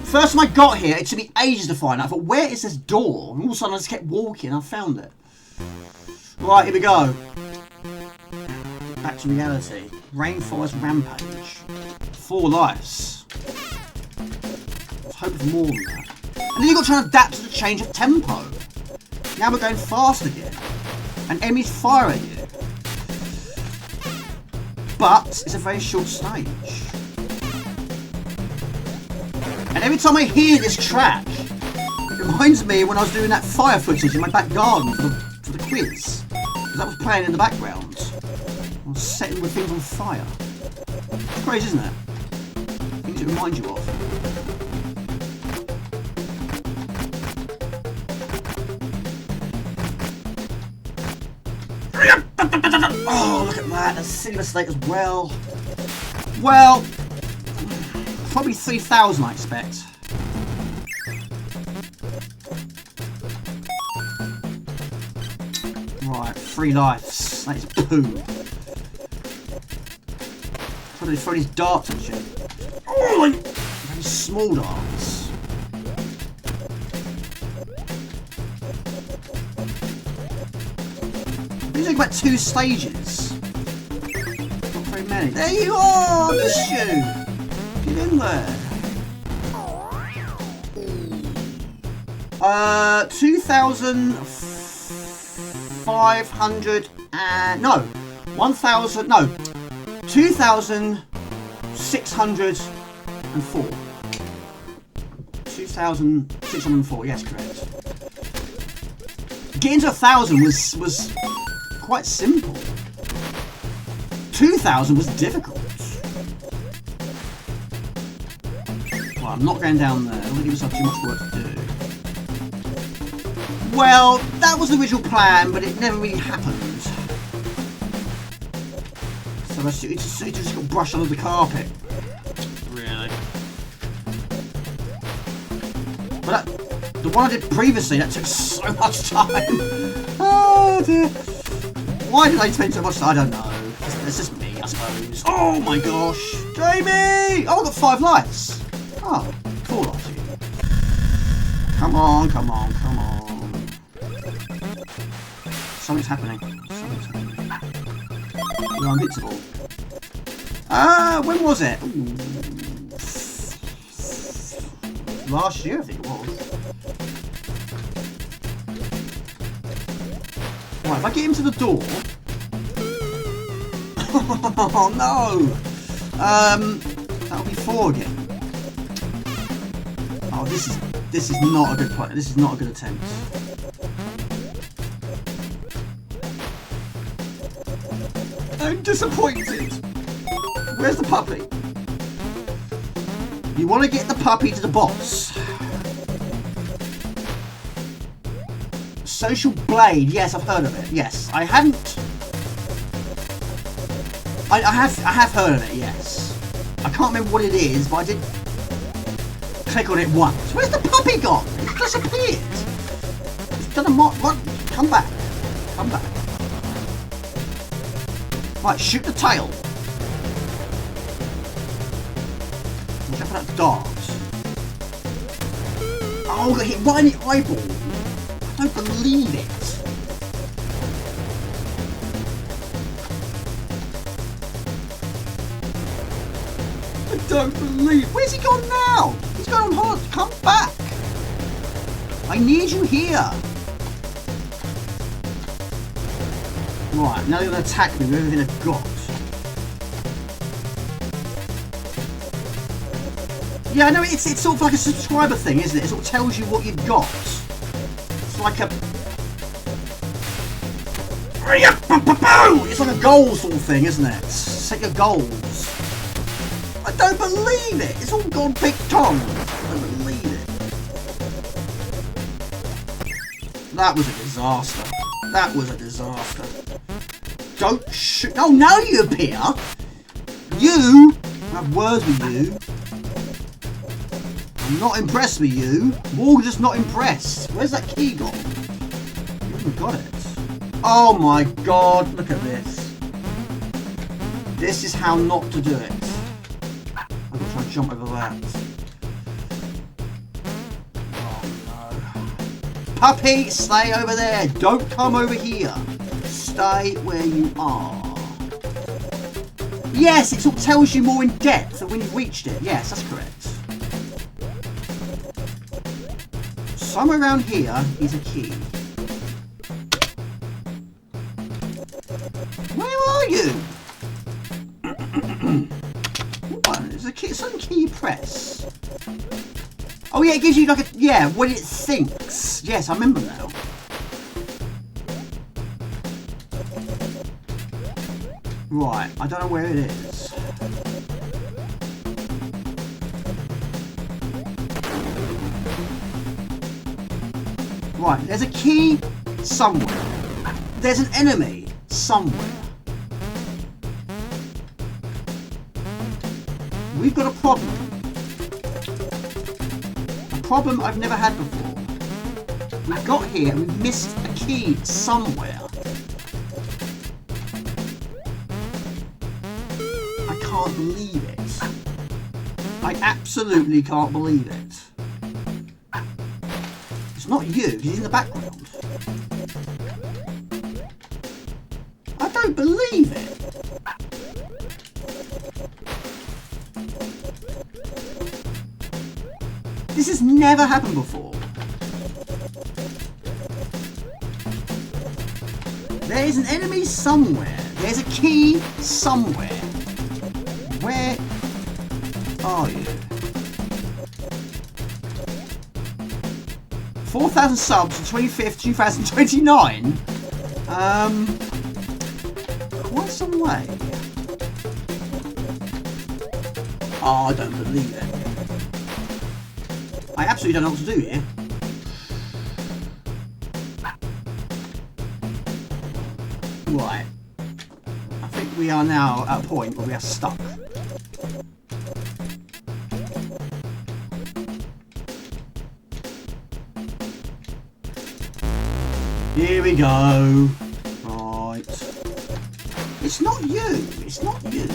First time I got here, it took me ages to find it. I thought, where is this door? And all of a sudden I just kept walking and I found it. Right, here we go. Back to reality. Rainforest Rampage. 4 lives. I was hoping for more than that. And then you've got to try and adapt to the change of tempo. Now we're going fast again. And enemies fire at you. But it's a very short stage. And every time I hear this track, it reminds me when I was doing that fire footage in my back garden for the quiz. Because that was playing in the background. I was setting the things on fire. It's crazy, isn't it? You does it remind you of? Oh, look at that. That's a silly mistake as well. Well, probably 3,000, I expect. Right, 3 lives. That is poo. Probably throw these darts and shit. Oh, very small darts. These are about 2 stages. Not very many. There you are! Missed you! Get in there. 2,500 and... No! 1,000... No! 2,604. 2,604, yes, correct. Getting to 1,000 was quite simple. 2,000 was difficult. Well, I'm not going down there. I don't want to give myself too much work to do. Well, that was the original plan, but it never really happened. So it just got brushed under the carpet. Really? But the one I did previously, that took so much time. Oh dear. Why did I spend so much time? I don't know. It's just me, I suppose. Oh my gosh. Jamie! Oh, I got 5 lives. Oh, cool, aren't you? Come on, come on, come on. Something's happening. Something's happening. You're invincible. When was it? Ooh. Last year, I think it was. Right, if I get him to the door... Oh no! That'll be 4 again. Oh, this is not a good play. This is not a good attempt. I'm disappointed. Where's the puppy? You want to get the puppy to the boss. Social Blade. Yes, I've heard of it. Yes, I haven't. I have heard of it. Yes. I can't remember what it is, but I did click on it once. Where's the puppy gone? It's disappeared. It's done a what? Come back. Come back. Right, shoot the tail. Watch out for that dart. Oh, got hit right in the eyeball. I don't believe it. I don't believe. Where's he gone now? He's gone on hard. Come back. I need you here. Right, now they're going to attack me with everything I've got. Yeah, I know, it's sort of like a subscriber thing, isn't it? It sort of tells you what you've got. It's like a... It's like a goal sort of thing, isn't it? Set your goals. I don't believe it! It's all gone big tongue. I don't believe it. That was a disaster. That was a disaster. Don't shoot. Oh, now you appear. You. I have words with you. I'm not impressed with you. We're just not impressed. Where's that key gone? You haven't got it. Oh my god. Look at this. This is how not to do it. I'm going to try and jump over that. Puppy, stay over there. Don't come over here. Stay where you are. Yes, it sort of tells you more in depth when you've reached it. Yes, that's correct. Somewhere around here is a key. Where are you? What? There's a key. Some key you press. Oh yeah, it gives you like a... Yeah, when it thinks. Yes, I remember now. Right, I don't know where it is. Right, there's a key somewhere. There's an enemy somewhere. We've got a problem. A problem I've never had before. We've got here and we've missed a key somewhere. I can't believe it. I absolutely can't believe it. It's not you, he's in the background. I don't believe it. This has never happened before. There is an enemy somewhere. There's a key somewhere. Where are you? 4,000 subs, 25th, 2029. Quite some way. Oh, I don't believe it. I absolutely don't know what to do here. Right. I think we are now at a point where we are stuck. Here we go. Right. It's not you. It's not you.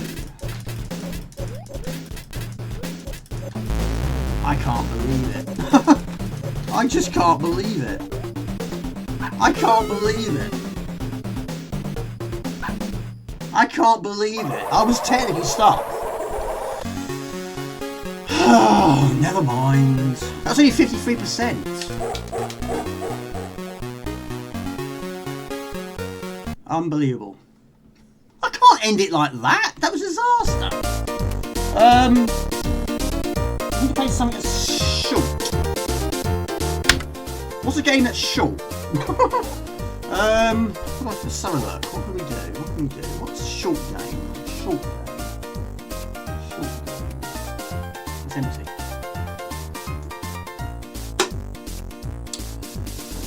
I can't believe it. I just can't believe it. I can't believe it. I can't believe it. I was technically stuck. Never mind. That's only 53%. Unbelievable. I can't end it like that. That was a disaster. I need to play something that's short. What's a game that's short? Let's have a look. What can we do? What can we do? What's a short game? Short game. Short game. It's empty.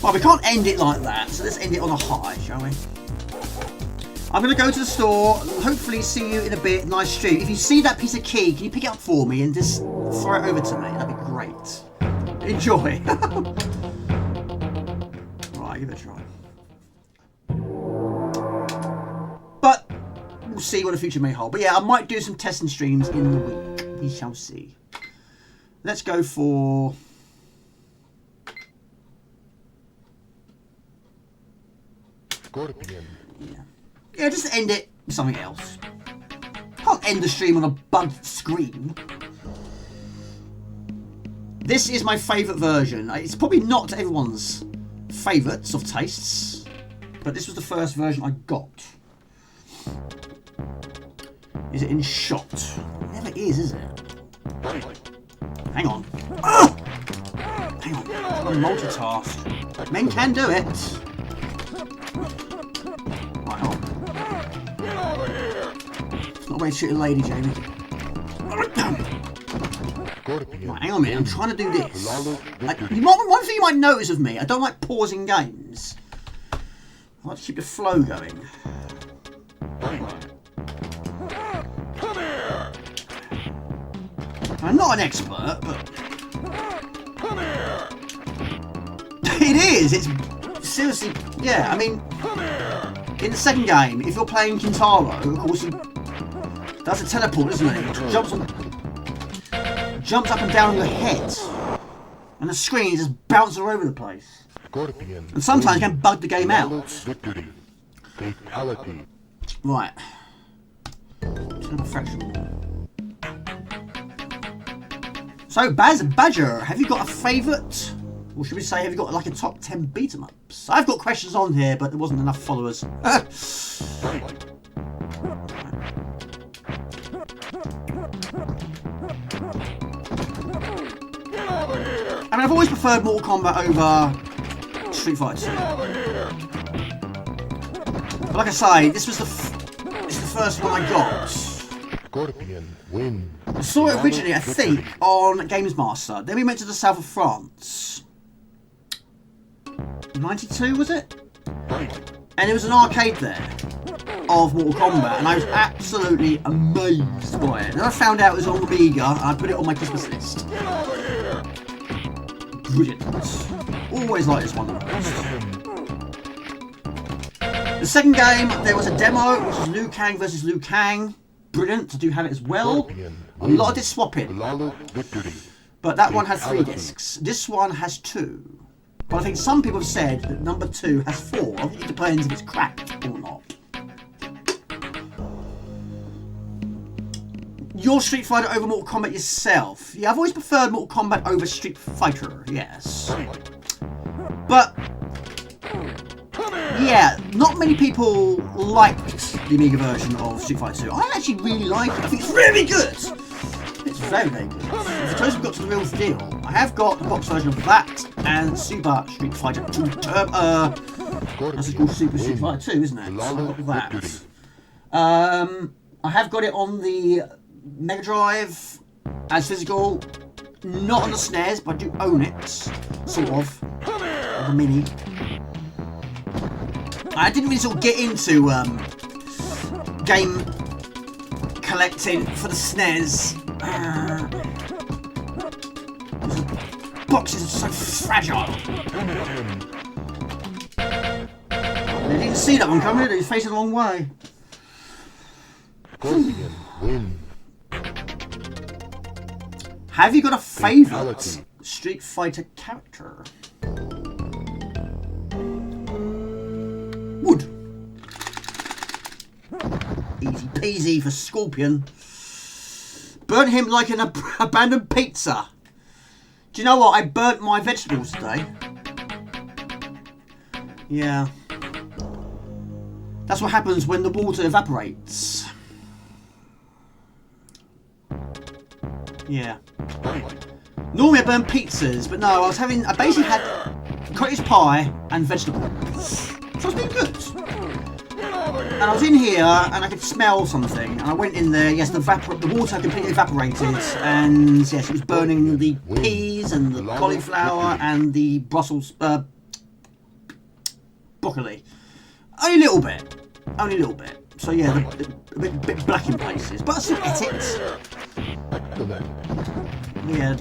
Well, we can't end it like that, so let's end it on a high, shall we? I'm going to go to the store, hopefully see you in a bit, nice stream. If you see that piece of key, can you pick it up for me and just throw it over to me? That'd be great. Enjoy. Right, give it a try. But we'll see what the future may hold. But yeah, I might do some testing streams in the week. We shall see. Let's go for... Scorpion. Yeah, just end it with something else. Can't end the stream on a bugged screen. This is my favourite version. It's probably not everyone's favourites of tastes, but this was the first version I got. Is it in shot? It never is it? Hang on. Ugh! Hang on. I'm multitask. Men can do it. Right, hold on. It's not a way to shoot a lady, Jamie. Right, hang on a minute, I'm trying to do this. One thing you might notice of me, I don't like pausing games. I like to keep the flow going. I'm not an expert, but... It is! It's seriously... Yeah, I mean... In the second game, if you're playing Kintaro, of course he does a teleport, doesn't he? Jumps up and down on your head. And the screen just bounces all over the place. Scorpion. And sometimes you can bug the game out. Victory. Fatality. Right. Turn a fraction. So, Badger, have you got a favourite? Or should we say, have you got like a top 10 beat-em-ups? I've got questions on here, but there wasn't enough followers. I mean, I've always preferred Mortal Kombat over Street Fighter 2. But like I say, this was the first one I got. Scorpion win. I saw it originally, I think, on Games Master. Then we went to the south of France. 92 was it? And there was an arcade there of Mortal Kombat, and I was absolutely amazed by it. And I found out it was on Amiga, and I put it on my Christmas list. Brilliant. Always like this one the most. The second game, there was a demo, which is Liu Kang versus Liu Kang. Brilliant, I do have it as well. A lot of this swapping. But that one has 3 discs. This one has 2. But I think some people have said that number 2 has 4. I think it depends if it's cracked or not. Your Street Fighter over Mortal Kombat yourself? Yeah, I've always preferred Mortal Kombat over Street Fighter, yes. But, yeah, not many people liked the Amiga version of Street Fighter 2. I actually really like it. I think it's really good. It's very, very good. For those who've got to the real deal, I have got the box version of that and Super Street Fighter 2 that's called Super Street Fighter 2, isn't it? So I've got that. I have got it on the Mega Drive as physical, not on the SNES, but I do own it, sort of, the Mini. I didn't really sort of get into game collecting for the SNES. The boxes are so fragile. They didn't see that one coming, they was facing the wrong way. Have you got a favourite Street Fighter character? Wood. Easy peasy for Scorpion. Burnt him like an abandoned pizza. Do you know what? I burnt my vegetables today. Yeah. That's what happens when the water evaporates. Yeah. Normally I burn pizzas, but no, I basically had cottage pie and vegetables. So it's been good. And I was in here and I could smell something. And I went in there, yes, the water completely evaporated. And yes, it was burning the peas and the cauliflower and the Brussels broccoli. Only a little bit. Only a little bit. So yeah, a bit black in places. But I still ate it. Yeah,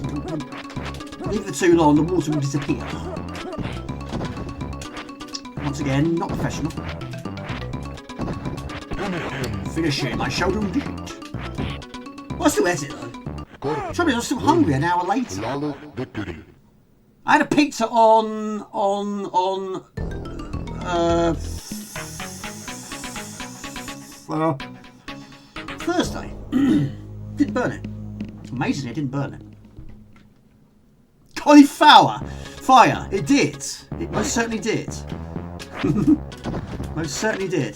leave it for too long, the water will disappear. Once again, not professional. Finishing my showroom digit. Well, I still ate it though. Trouble is, I was still hungry an hour later. I had a pizza on Thursday. Didn't burn it. Amazingly, I didn't burn it. Cauliflower! Fire! It did. It most certainly did. Most certainly did.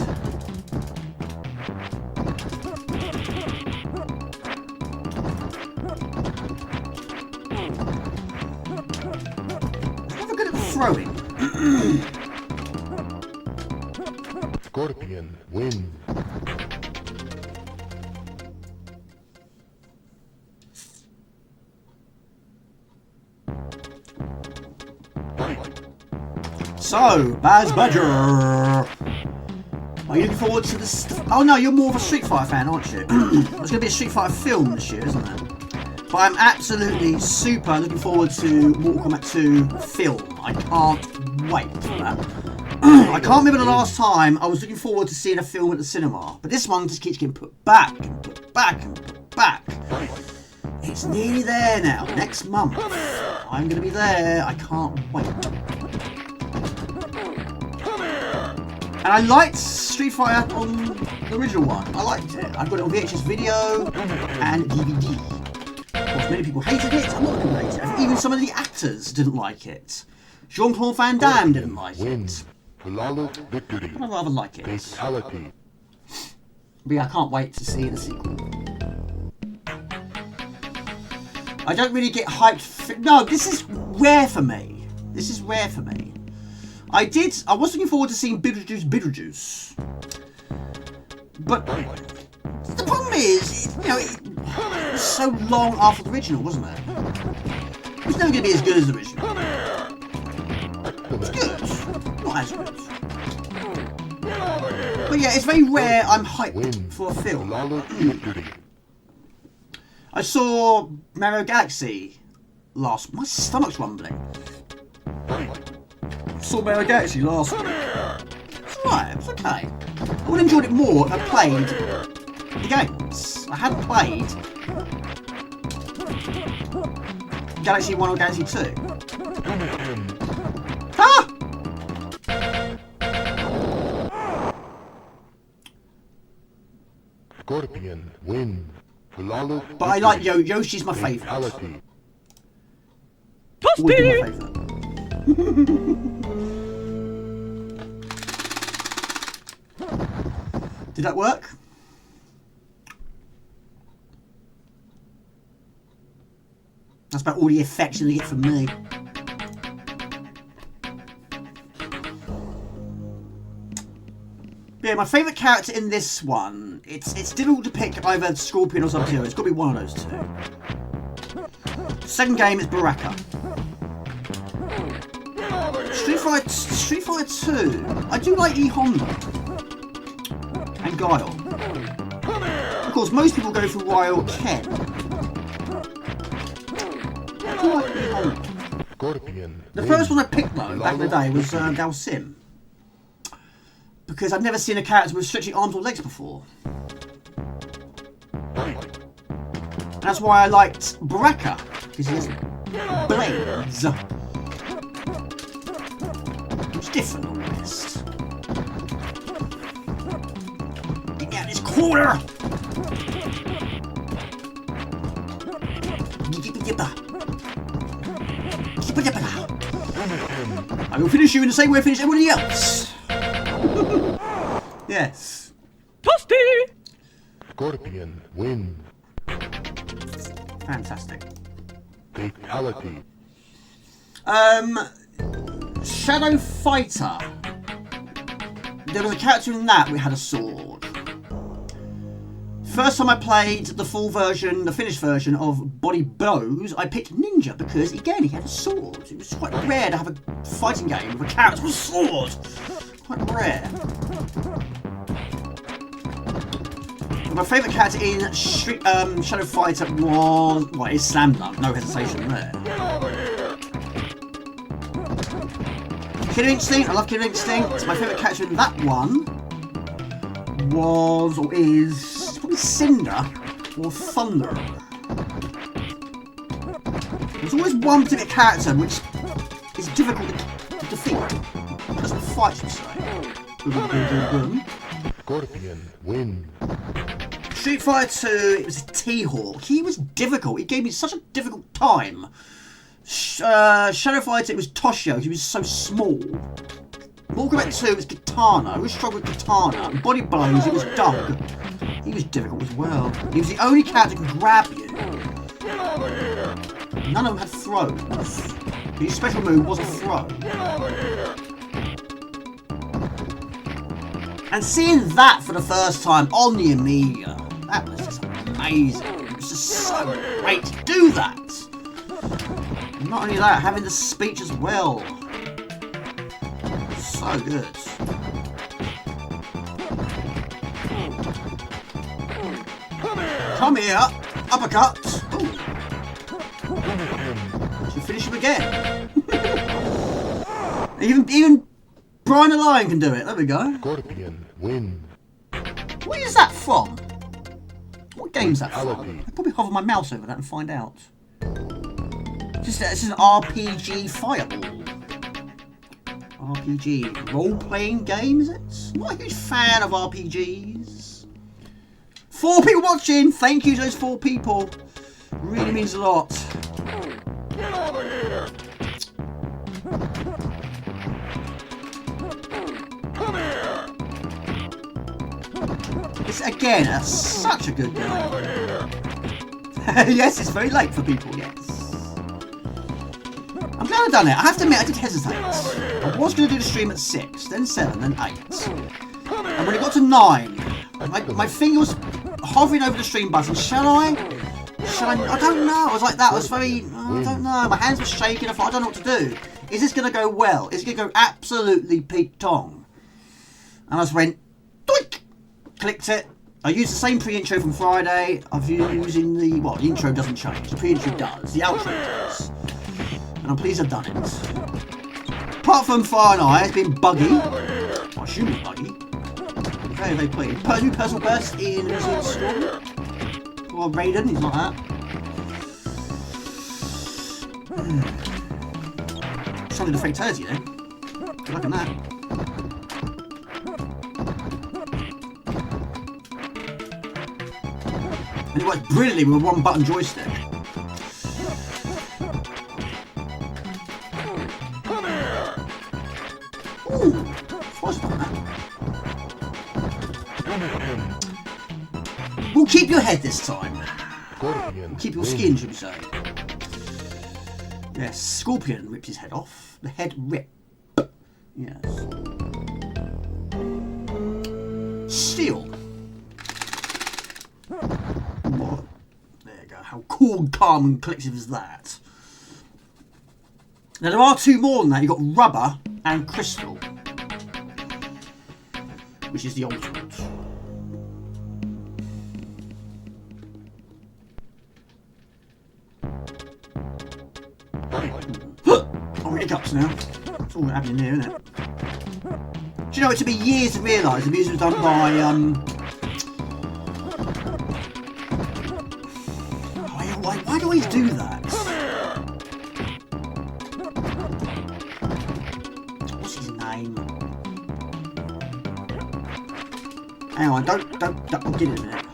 Never good at throwing. Scorpion wins. So, Baz Badger, are you looking forward to this? Oh no, you're more of a Street Fighter fan, aren't you? There's going to be a Street Fighter film this year, isn't there? But I'm absolutely super looking forward to Mortal Kombat 2 film. I can't wait for that. I can't remember the last time I was looking forward to seeing a film at the cinema, but this one just keeps getting put back and put back and put back. It's nearly there now, next month. I'm going to be there, I can't wait. And I liked Street Fighter on the original one. I liked it. I've got it on VHS video and DVD. Of course, many people hated it. A lot of people hated it. Even some of the actors didn't like it. Jean-Claude Van Damme didn't like it. But I rather like it. But yeah, I can't wait to see the sequel. I don't really get hyped. No, this is rare for me. This is rare for me. I was looking forward to seeing Beetlejuice. But the problem is, it was so long after the original, wasn't it? It was never going to be as good as the original. It's good. Not as good. But yeah, it's very rare I'm hyped for a film. Flawless victory. I saw Mario Galaxy last... My stomach's rumbling. Saw Mario Galaxy last week. It's alright, it was okay. I would have enjoyed it more if I played the games. I hadn't played Galaxy 1 or Galaxy 2. Ah! Scorpion wins. Flawless But I like Yoshi's my favourite. fatality. Always been my favourite. Did that work? That's about all the effects you get from me. Yeah, my favourite character in this one, it's difficult to pick either Scorpion or Sub-Zero. It's got to be one of those two. Second game is Baraka. Street Fighter 2. I do like E Honda and Guile. Of course, most people go for Ryo or Ken. I do like E Honda. Scorpion The first one I picked though back in the day was Dalsim. Because I've never seen a character with stretchy arms or legs before. And that's why I liked Baraka, because he has blades. It's different on the rest. Get out this corner! I will finish you in the same way I finish everybody else. Yes. Toasty! Scorpion wins. Fantastic. Fatality. Shadow Fighter. There was a character in that which had a sword. First time I played the full version, the finished version of Body Blows, I picked Ninja because, again, he had a sword. It was quite rare to have a fighting game with a character with a sword. Quite rare. But my favourite character in Shadow Fighter was, well, it's Slam Dunk, no hesitation there. Killer Instinct, I love Killer Instinct. My favourite character in that one was, or is, probably Cinder or Thunder. There's always one particular character which is difficult to defeat. Doesn't fight, you say. Scorpion wins. Street Fighter 2, it was a T-Hawk. He was difficult. He gave me such a difficult time. Shadow Fighter, it was Toshio. He was so small. Mortal Kombat 2, it was Katana. I always struggled with Katana. Body Blows, it was Doug. He was difficult as well. He was the only character who could grab you. None of them had throws. His special move was a throw. And seeing that for the first time on the Amiga, that was just amazing. It was just so great to do that. And not only that, having the speech as well. So good. Come here, uppercut. Ooh. Should finish him again. Even Brian the Lion can do it. There we go. Scorpion wins. Where is that from? What game's that from? I'll probably hover my mouse over that and find out. It's just an RPG fireball. RPG role-playing game, is it? I'm not a huge fan of RPGs. 4 people watching. Thank you to those 4 people. Really means a lot. Get over here. Come here. It's again such a good game. Yes, it's very late for people. Yes. I'm glad I've done it. I have to admit, I did hesitate. I was going to do the stream at 6, then 7, then 8. And when it got to 9, my finger was hovering over the stream button. Shall I? I don't know. I was like that. I was very, I don't know. My hands were shaking. I thought, I don't know what to do. Is this going to go well? Is it going to go absolutely peak-tong? And I just went, doink! Clicked it. I used the same pre-intro from Friday. I've using the, well, the intro doesn't change. The pre-intro does. The outro does. And I'm pleased I've done it. Apart from Fire and I, it's been buggy. Well, I assume it's buggy. Very, very pleased. New personal best in Newzealand Story. Well, Raiden, he's like that. Something to fatality then. Good luck on that. And it works brilliantly with a one button joystick. Ooh, what's that? We'll keep your head this time. We'll keep your skin, should we say. Yes, Scorpion ripped his head off. The head rip. Yes. Steel. What? There you go. How cool, calm and collective is that? Now there are two more than that. You've got rubber and crystal. Which is the ultimate. Oh, hiccups now. It's all happening here, isn't it? Do you know, it took me years to realise the music was done by, why do I always do that? What's his name? Hang on, don't, I'll get it in a minute.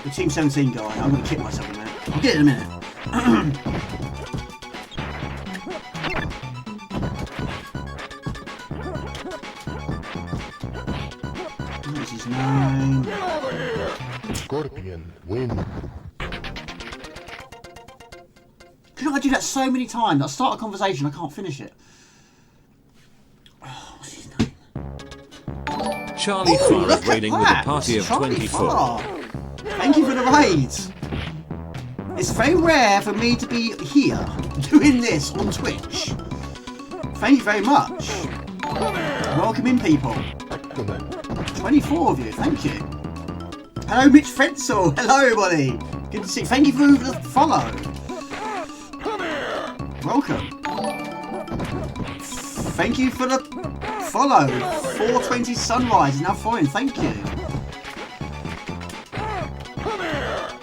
The Team 17 guy, I'm going to kick myself in a minute. I'll get it in a minute. What's his name? Scorpion, win. You know, I do that so many times. I start a conversation, I can't finish it. Oh, what's his name? Charlie Farr is raiding with a party of Charlie 24. Farr. Thank you for the raid. It's very rare for me to be here doing this on Twitch. Thank you very much. Welcome in, people. 24 of you, thank you. Hello, Mitch Frenzel. Hello, everybody. Good to see you. Thank you for the follow. Welcome. Thank you for the follow. 420 Sunrise is now following. Thank you.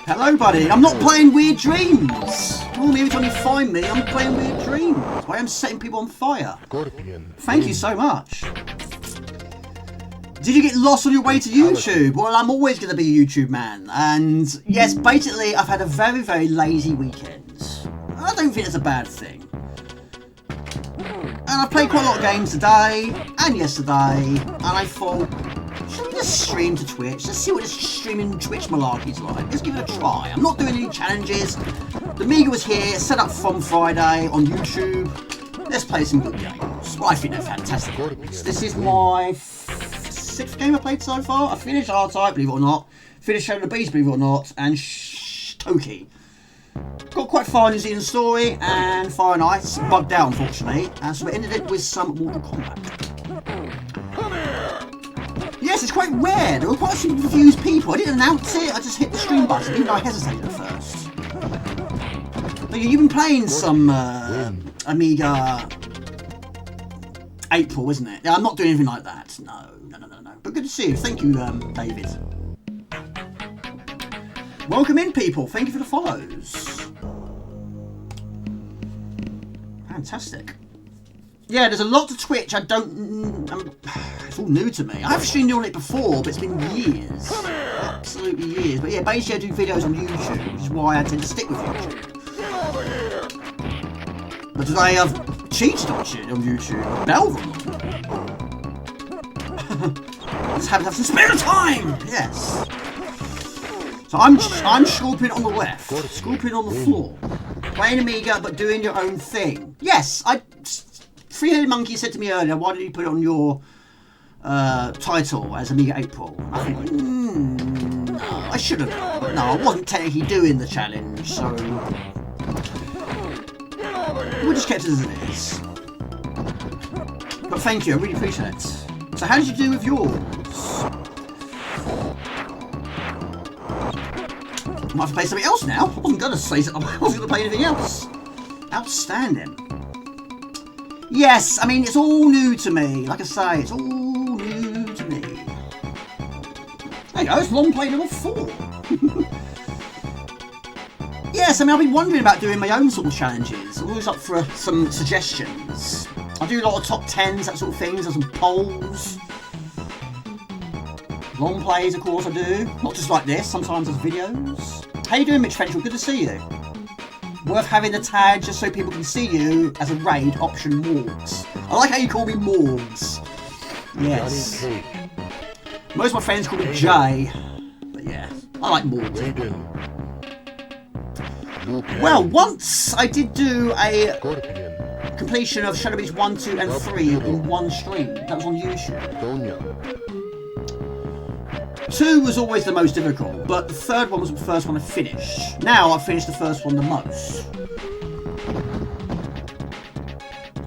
Hello, buddy. I'm not playing Weird Dreams. Normally, every time you find me, I'm playing Weird Dreams. I am setting people on fire. Thank you so much. Did you get lost on your way to YouTube? Well, I'm always going to be a YouTube man. And yes, basically, I've had a very, very lazy weekend. I don't think it's a bad thing. And I've played quite a lot of games today and yesterday. And I thought, should we just stream to Twitch? Let's see what this streaming Twitch malarkey's like. Let's give it a try. I'm not doing any challenges. The Amiga was here, set up from Friday on YouTube. Let's play some good games. Well, I think they're fantastic games. This is my 6th game I played so far. I finished R-Type, believe it or not. Finished Shadow of the Beast, believe it or not. And Toki. Got quite far in Newzealand Story and Fire and Ice. Bugged out, unfortunately. And so we ended it with some Mortal Kombat. Yes, it's quite rare. There were quite a few confused people. I didn't announce it. I just hit the stream button, even though I hesitated at first. But you've been playing some Amiga April, isn't it? Yeah, I'm not doing anything like that. No. But good to see you. Thank you, David. Welcome in, people. Thank you for the follows. Fantastic. Yeah, there's a lot to Twitch. I don't... it's all new to me. I have streamed on it before, but it's been years. Absolutely years. But yeah, basically I do videos on YouTube, which is why I tend to stick with YouTube. But today I've cheated on shit on YouTube. Belvin. Just have to have some spare time. Yes. So I'm Scorpion on the left, Scorpion on the floor, playing Amiga but doing your own thing. Yes, Three-Headed Monkey said to me earlier, why did you put it on your title as Amiga April? I think, no. I I should have. No, I wasn't technically doing the challenge, so we'll just keep it as it is. But thank you, I really appreciate it. So how did you do with yours? I might have to play something else now. I wasn't going to say something. I wasn't going to play anything else. Outstanding. Yes, I mean, it's all new to me. Like I say, it's all new to me. There you go, it's long play number 4. Yes, I mean, I've been wondering about doing my own sort of challenges. I'm always up for some suggestions. I do a lot of top 10s, that sort of things, and some polls. Long plays, of course, I do. Not just like this, sometimes there's videos. How you doing, Mitch Fenchel? Good to see you. Worth having the tag just so people can see you as a raid option Morgs. I like how you call me Morgs. Yes. Most of my friends call me Jay. But yeah, I like Morgs. Well, once I did do a completion of Shadow Beats 1, 2 and 3 in one stream. That was on YouTube. 2 was always the most difficult, but the third one was the first one I finished. Now I've finished the first one the most.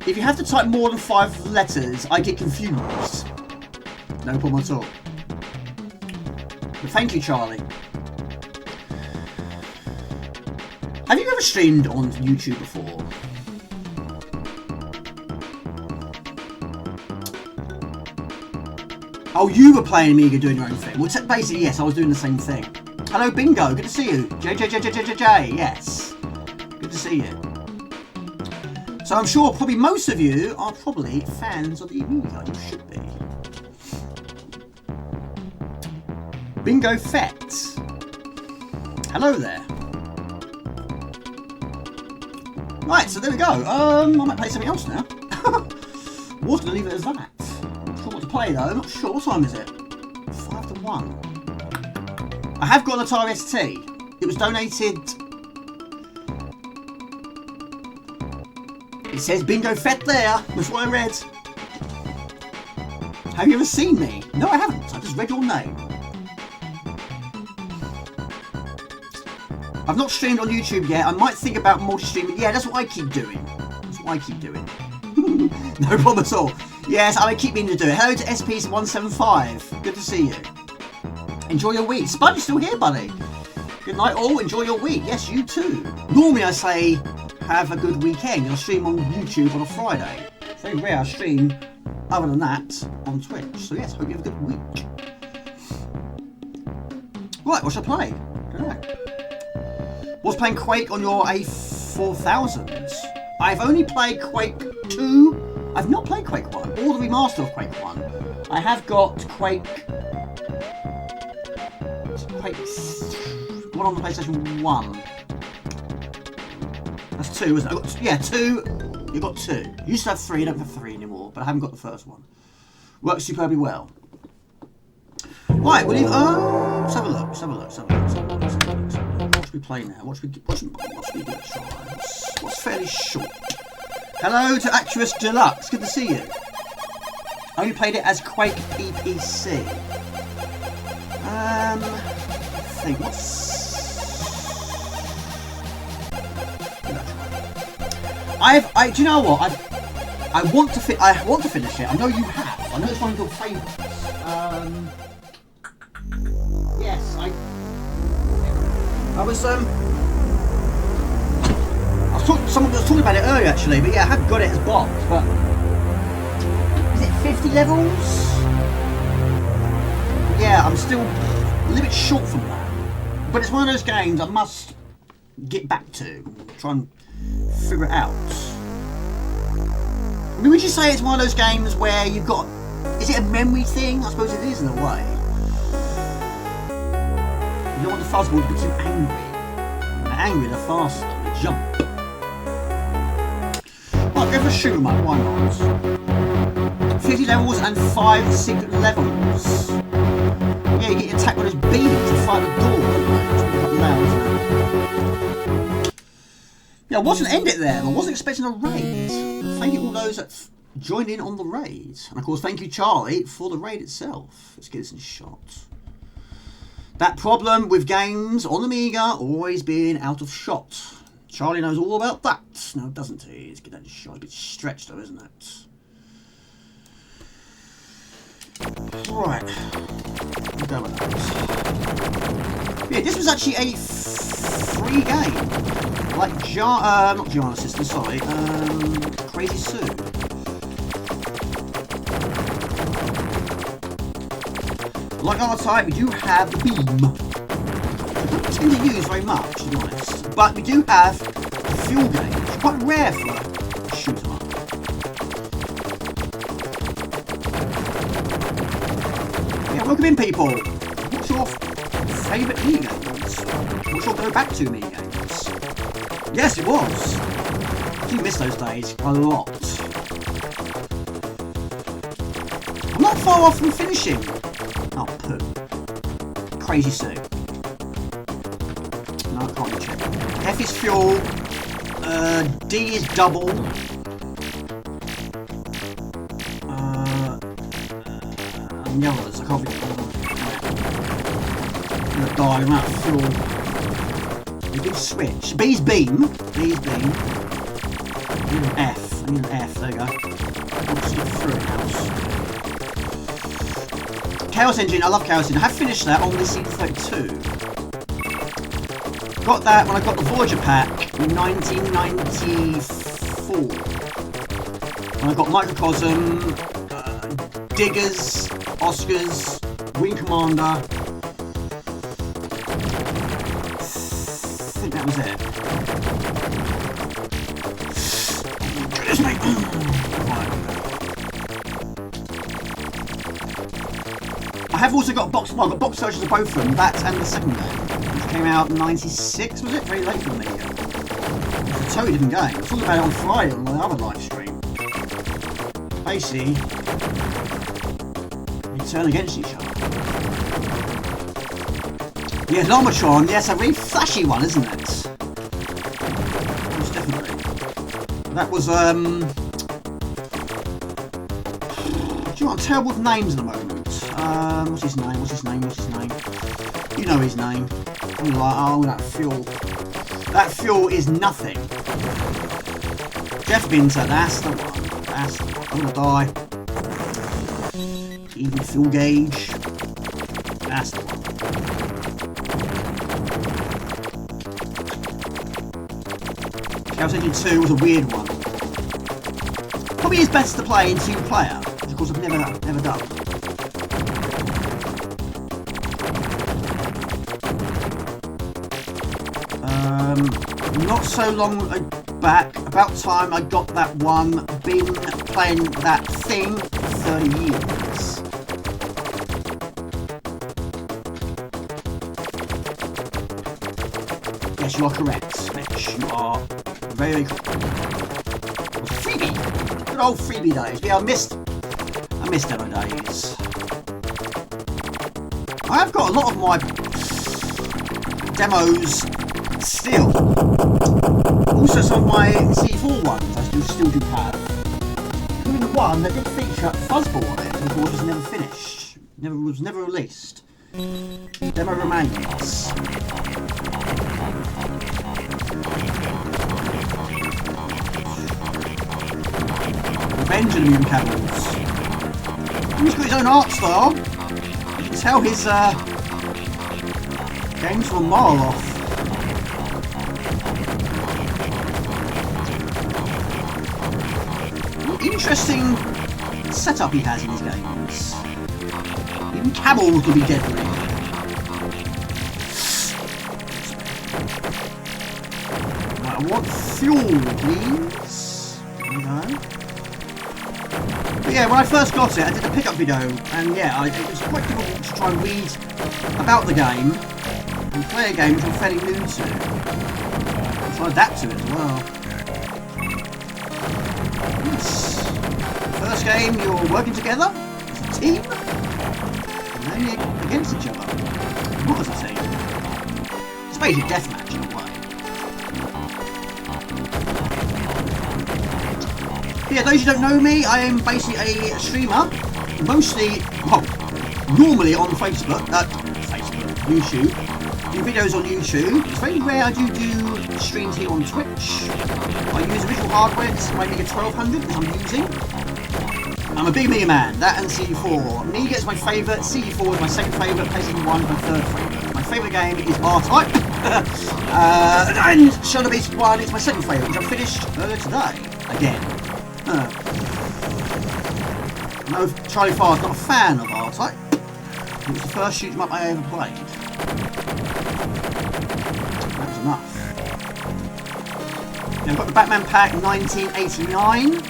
If you have to type more than 5 letters, I get confused. No problem at all. But thank you, Charlie. Have you ever streamed on YouTube before? Oh, you were playing Amiga doing your own thing. Well, basically, yes, I was doing the same thing. Hello, Bingo. Good to see you. JJJJJJ. Yes. Good to see you. So I'm sure probably most of you are probably fans of the Amiga. You should be. Bingo Fett. Hello there. Right, so there we go. I might play something else now. Was going to leave it as that. Not sure what to play though. Not sure. What time is it? 5 to 1. I have got an Atari ST. It was donated. It says Bingo Fett there. That's what I read. Have you ever seen me? No, I haven't. I just read your name. I've not streamed on YouTube yet. I might think about multi-streaming. Yeah, that's what I keep doing. That's what I keep doing. No problem at all. Yes, I keep meaning to do it. Hello to SP175. Good to see you. Enjoy your week. Spud, you're still here, buddy. Good night all. Enjoy your week. Yes, you too. Normally I say have a good weekend. I'll stream on YouTube on a Friday. It's very rare I stream other than that on Twitch. So yes, hope you have a good week. Right, what should I play? I don't know. Was playing Quake on your A4000s? I've only played Quake 2. I've not played Quake 1 or the remaster of Quake 1. I have got Quake 1 on the PlayStation 1. That's 2, isn't it? Yeah, 2. You got 2. You used to have 3. I don't have 3 anymore, but I haven't got the first one. Works superbly well. Right, we'll leave. Let's have a look. Let's have a look. Let's have a look. Let's have a look. Let's have a look. Let's have a look. What should we play now? What should we give a try? What's fairly short? Hello to Actress Deluxe. Good to see you. I only played it as Quake PPC. I think what's. Do you know what? I want to finish it. I know you have. I know it's one of your favourites. Yes, I was someone was talking about it earlier actually, but yeah, I have got it as box, but is it 50 levels? Yeah, I'm still a little bit short from that. But it's one of those games I must get back to, try and figure it out. I mean, would you say it's one of those games where you've got, is it a memory thing? I suppose it is in a way. You don't want the fuzzball to be too angry. The angry, the faster, the jump. Right, go for Sugar Man, why not? 50 levels and 5 secret levels. Yeah, you get attacked with those beams to fight the door, don't you? It's quite loud, isn't it? Yeah, I wasn't end it there. I wasn't expecting a raid. Thank you all those that joined in on the raid. And of course, thank you, Charlie, for the raid itself. Let's get this in shot. That problem with games on Amiga always being out of shot. Charlie knows all about that. No, doesn't he? It's a bit stretched though, isn't it? Right. We'll go with that. Yeah, this was actually a free game. Like not Giant Sister, sorry. Crazy Sue. Like R-Type, we do have the beam. We don't tend to use very much, to be honest. But we do have a fuel gauge. It's quite rare for a shoot 'em up. Yeah, welcome in, people. What's your favourite Mii games? What's your go back to Mii games? Yes, it was. I do miss those days a lot. I'm not far off from finishing. Oh, poo. Crazy Sue. No, I can't check. F is fuel. D is double. And the others, I can't think of them. I'm gonna die, I'm out of fuel. We do switch. B's beam. B's beam. I need an F. I need an F. There you go. I'll just get through it now. Chaos Engine, I love Chaos Engine. I have finished that on the CD32. Got that when I got the Voyager pack in 1994. When I got Microcosm, Diggers, Oscars, Wing Commander. I think that was it. Goodness me. I have also got box versions of both of them, that and the second game, which came out in 96, was it? Very late for me. It's a totally different game. I was talking about it on Friday on my other live stream. Basically, they turn against each other. Yeah, Lomatron, yes, a really flashy one, isn't it? Most definitely. That was, do you know, I'm terrible with names at the moment. What's his name? What's his name? What's his name? You know his name. I'm like, oh, that fuel. That fuel is nothing. Jeff Binter, that's the one. That's the one. I'm gonna die. Even fuel gauge. That's the one. Chaos Engine 2 was a weird one. Probably is best to play in single player, which of course I've never done. Not so long back, about time I got that one, been playing that thing for 30 years. Yes, you are correct, Mitch. You are very correct. Freebie! Good old freebie days. Yeah, I missed demo days. I have got a lot of my demos still. Also some of my C4 ones I still do have. Including the one that did feature Fuzzball on it, and of course was never finished. Was never released. Demo remains. Revenge of the Mutant Camels. He's got his own art style. You can tell his games from a mile off. Interesting setup he has in his games. Even camels could be deadly. Right, I want fuel, please. There we go. But yeah, when I first got it, I did a pickup video, and yeah, it was quite difficult to try and read about the game and play a game which I'm fairly new to. I'm trying to adapt to it as well. First game, you're working together as a team, and then you're against each other. Not as a team. It's basically a deathmatch in a way. But yeah, those who don't know me, I am basically a streamer, mostly, well, normally on Facebook, YouTube. Do videos on YouTube. It's very rare I do streams here on Twitch. I use original hardware. This is my Amiga 1200 that I'm using. I'm a big Amiga man. That and CD4. Amiga is my favourite. CD4 is my second favourite. PlayStation 1 is my third favourite. My favourite game is R-Type. And Shadow Beast 1 is my second favourite, which I finished today. Again. I know Charlie Farr's not a fan of R-Type. It was the first shoot 'em up I ever played. That was enough. Now I've got the Batman Pack 1989,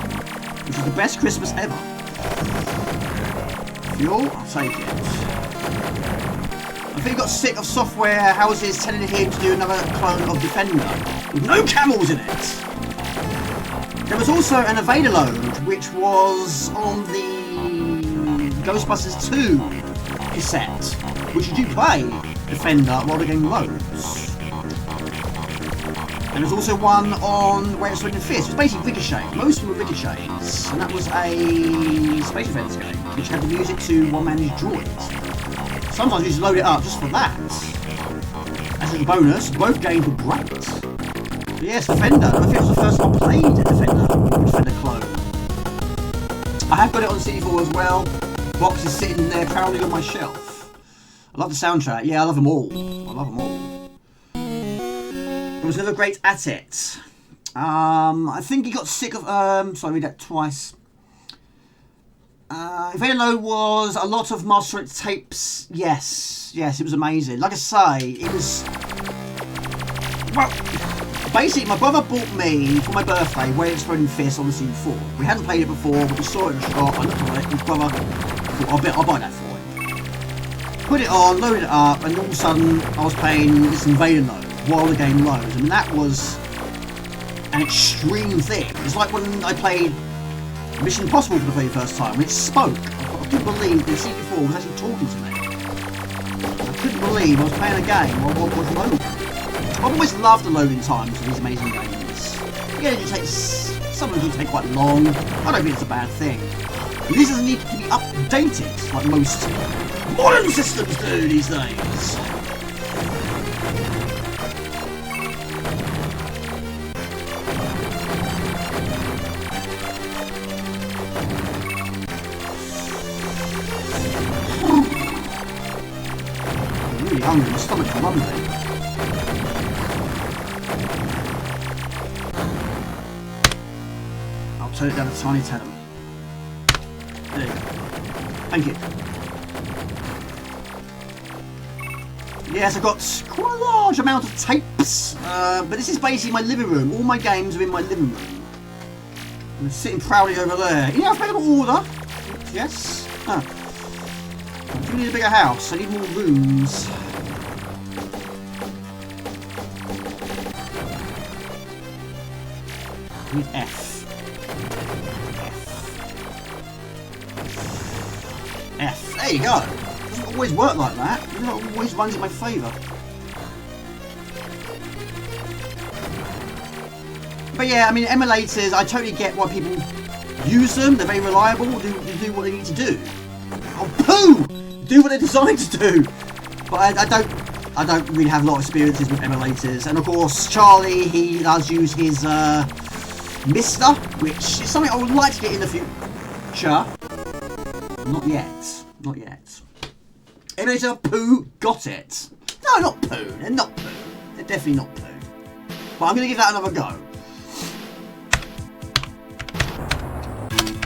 which is the best Christmas ever. Fuel, I'll take it. I think he got sick of software houses telling him to do another clone of Defender, with no camels in it. There was also an Evader load, which was on the Ghostbusters 2 cassette, which you do play Defender while the game loads. And there's also one on where it's in Fist. It's basically Ricochet. Most of them were Ricochets, and that was a Space Invaders game, which had the music to One Man's Droids. Sometimes you just load it up just for that. As a bonus, both games were great. But yes, Defender. I think it was the first time I played Defender clone. I have got it on CD4 as well. Box is sitting there proudly on my shelf. I love the soundtrack. Yeah, I love them all. I love them all. I was never great at it. I think he got sick of... sorry, read that twice. Velo was a lot of Master tapes. Yes, it was amazing. Like I say, it was... Well, basically, my brother bought me, for my birthday, Where It's Exploding Fist on the CD4. We hadn't played it before, but we saw it in the shop. I looked at it, my brother thought, I'll buy that for him. Put it on, loaded it up, and all of a sudden, I was playing this Invader mode while the game loads. And that was an extreme thing. It's like when I played Mission Impossible for the very first time, when it spoke. I couldn't believe the CD4 was actually talking to me. I couldn't believe I was playing a game while I was loading. I've always loved the loading times of these amazing games. Yeah, some of them do take quite long. I don't think it's a bad thing. And this doesn't need to be updated like most modern systems do these days. I'm really hungry, my stomach's rumbling. Turn it down a tiny tad. There you go. Thank you. Yes, I've got quite a large amount of tapes, but this is basically my living room. All my games are in my living room. I'm sitting proudly over there. In alphabetical order. Yes. I do need a bigger house. I need more rooms. I need F. F. There you go. It doesn't always work like that. It always runs in my favour. But yeah, I mean, emulators, I totally get why people use them. They're very reliable. They do what they need to do. Oh, poo! Do what they're designed to do. But I don't really have a lot of experiences with emulators. And of course, Charlie, he does use his Mister, which is something I would like to get in the future. Not yet. Not yet. Emulator poo got it. No, not poo. They're not poo. They're definitely not poo. But I'm going to give that another go.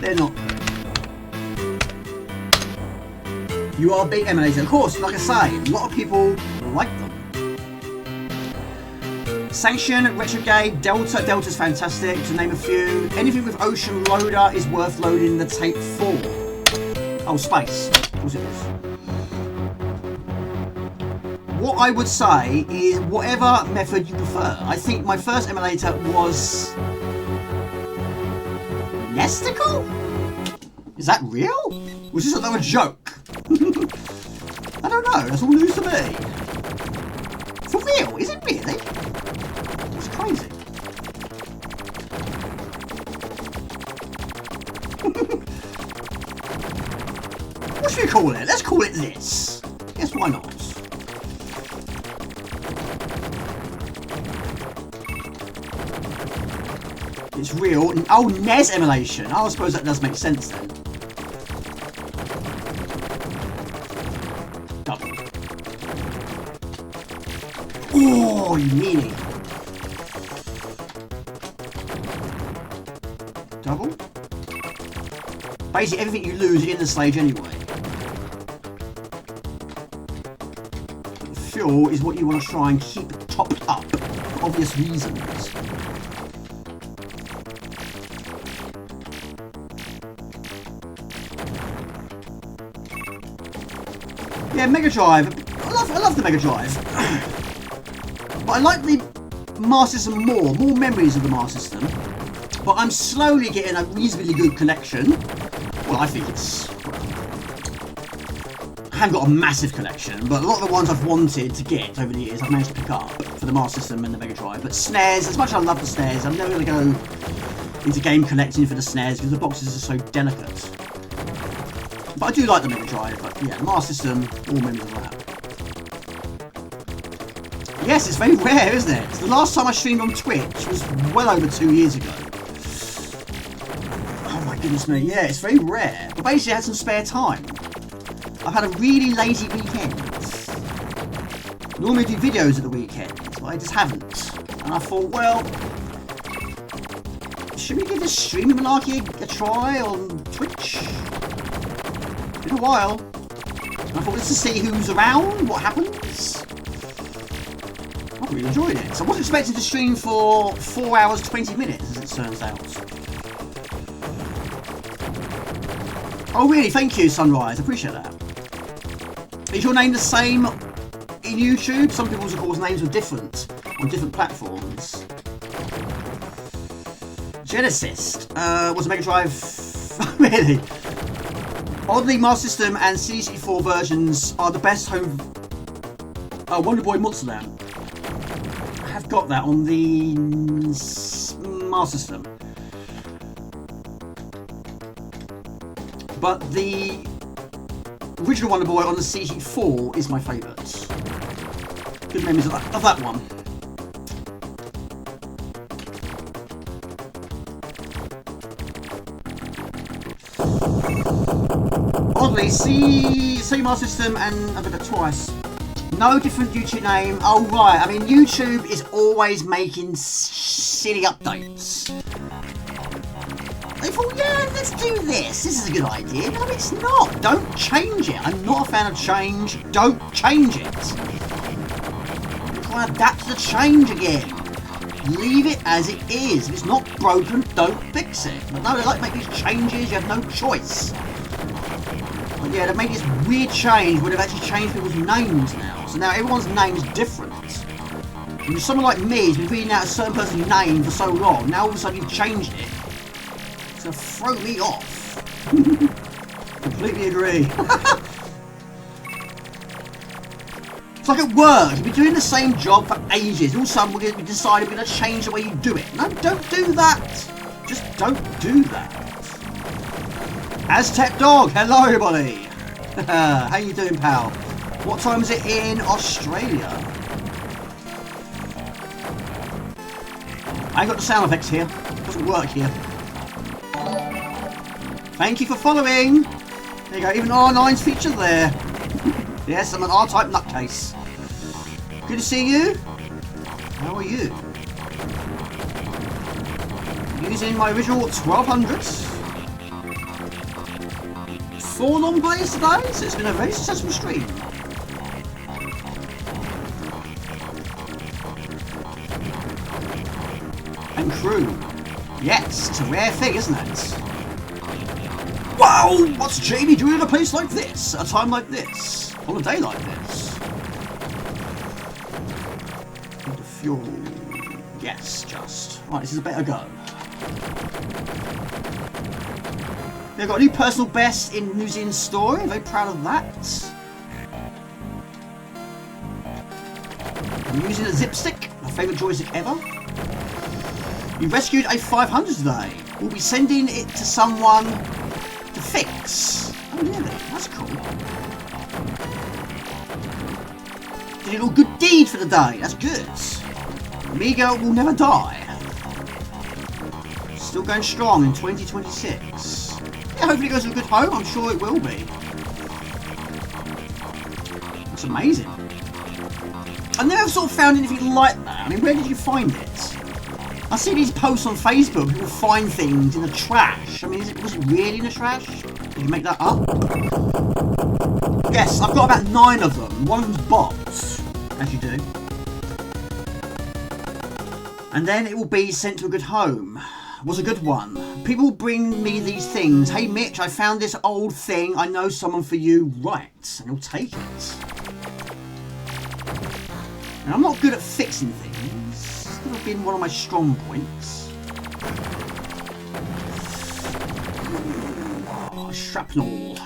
They're not poo. You are a big emulator. Of course, like I say, a lot of people like them. Sanction, Retrograde, Delta. Delta's fantastic, to name a few. Anything with Ocean Loader is worth loading the tape for. Oh, Space. Of course it is. What I would say is whatever method you prefer. I think my first emulator was... Nesticle? Is that real? Was this another joke? I don't know. That's all news to me. For real? Is it really? It's crazy. What should we call it? Let's call it this. Yes, why not? It's real. Oh, NES emulation. Oh, I suppose that does make sense then. Double. Oh, you meanie. Double. Basically, everything you lose in the stage anyway. The fuel is what you want to try and keep topped up for obvious reasons. Yeah, Mega Drive. I love the Mega Drive. But I like the Master System more. More memories of the Master System. But I'm slowly getting a reasonably good collection. Well, I think it's... I haven't got a massive collection, but a lot of the ones I've wanted to get over the years I've managed to pick up for the Master System and the Mega Drive. But SNES, as much as I love the SNES, I'm never going to go into game collecting for the SNES because the boxes are so delicate. But I do like the Mega Drive, but yeah, the Master System, all memories of that. Yes, it's very rare, isn't it? The last time I streamed on Twitch was well over 2 years ago. Oh my goodness me, yeah, it's very rare. But basically I had some spare time. I've had a really lazy weekend. Normally I do videos at the weekend, but I just haven't. And I thought, well, should we give this streaming malarkey a try on Twitch? Been a while. And I thought, let's just see who's around, what happens. I really enjoyed it. So I wasn't expecting to stream for 4 hours 20 minutes, as it turns out. Oh really, thank you Sunrise, I appreciate that. Is your name the same in YouTube? Some people's of course names are different on different platforms. Genesis was a Mega Drive. Really? Oddly, Master System and C64 versions are the best home. Oh, Wonder Boy Monster Land. I have got that on the Master System. But the original Wonder Boy on the C64 is my favourite. Good memories of that one. Oddly, see Master System and I've got it twice. No different YouTube name. Oh right, I mean YouTube is always making silly updates. They thought, yeah, let's do this. This is a good idea. No, it's not. Don't change it. I'm not a fan of change. Don't change it. Try to adapt to the change again. Leave it as it is. If it's not broken, don't fix it. But no, they like to make these changes. You have no choice. But yeah, they made this weird change where they've actually changed people's names now. So now everyone's name's different. And someone like me has been reading out a certain person's name for so long. Now all of a sudden you've changed it. It's going to throw me off. Completely agree. It's like at work, you've been doing the same job for ages. All of a sudden we decided we're going to change the way you do it. No, don't do that. Just don't do that. Aztec Dog, hello everybody. How you doing, pal? What time is it in Australia? I ain't got the sound effects here. It doesn't work here. Thank you for following. There you go, even R9's featured there. Yes, I'm an R-type nutcase. Good to see you. How are you? Using my original 1200s. 4 long plays today, so it's been a very successful stream. And crew. Yes, it's a rare thing, isn't it? Wow, what's Jamie doing in a place like this? At a time like this? On a day like this? Need the fuel. Yes, just. Right, this is a better go. They've got a new personal best in Newzealand Story. I'm very proud of that. I'm using a zip stick, my favourite joystick ever. You rescued a 500 today. We'll be sending it to someone to fix. Oh really? That's cool. Did a little good deed for the day. That's good. Amiga will never die. still going strong in 2026. Yeah, hopefully it goes to a good home. I'm sure it will be. It's amazing. I've never sort of found anything like that. I mean, where did you find it? I see these posts on Facebook, people find things in the trash. I mean, was it really in the trash? Did you make that up? Yes, I've got about 9 of them. One of them's bots, as you do. And then it will be sent to a good home. Was a good one. People bring me these things. Hey Mitch, I found this old thing. I know someone for you. Right. And he'll take it. Now, I'm not good at fixing things. It's never been one of my strong points. Oh, shrapnel.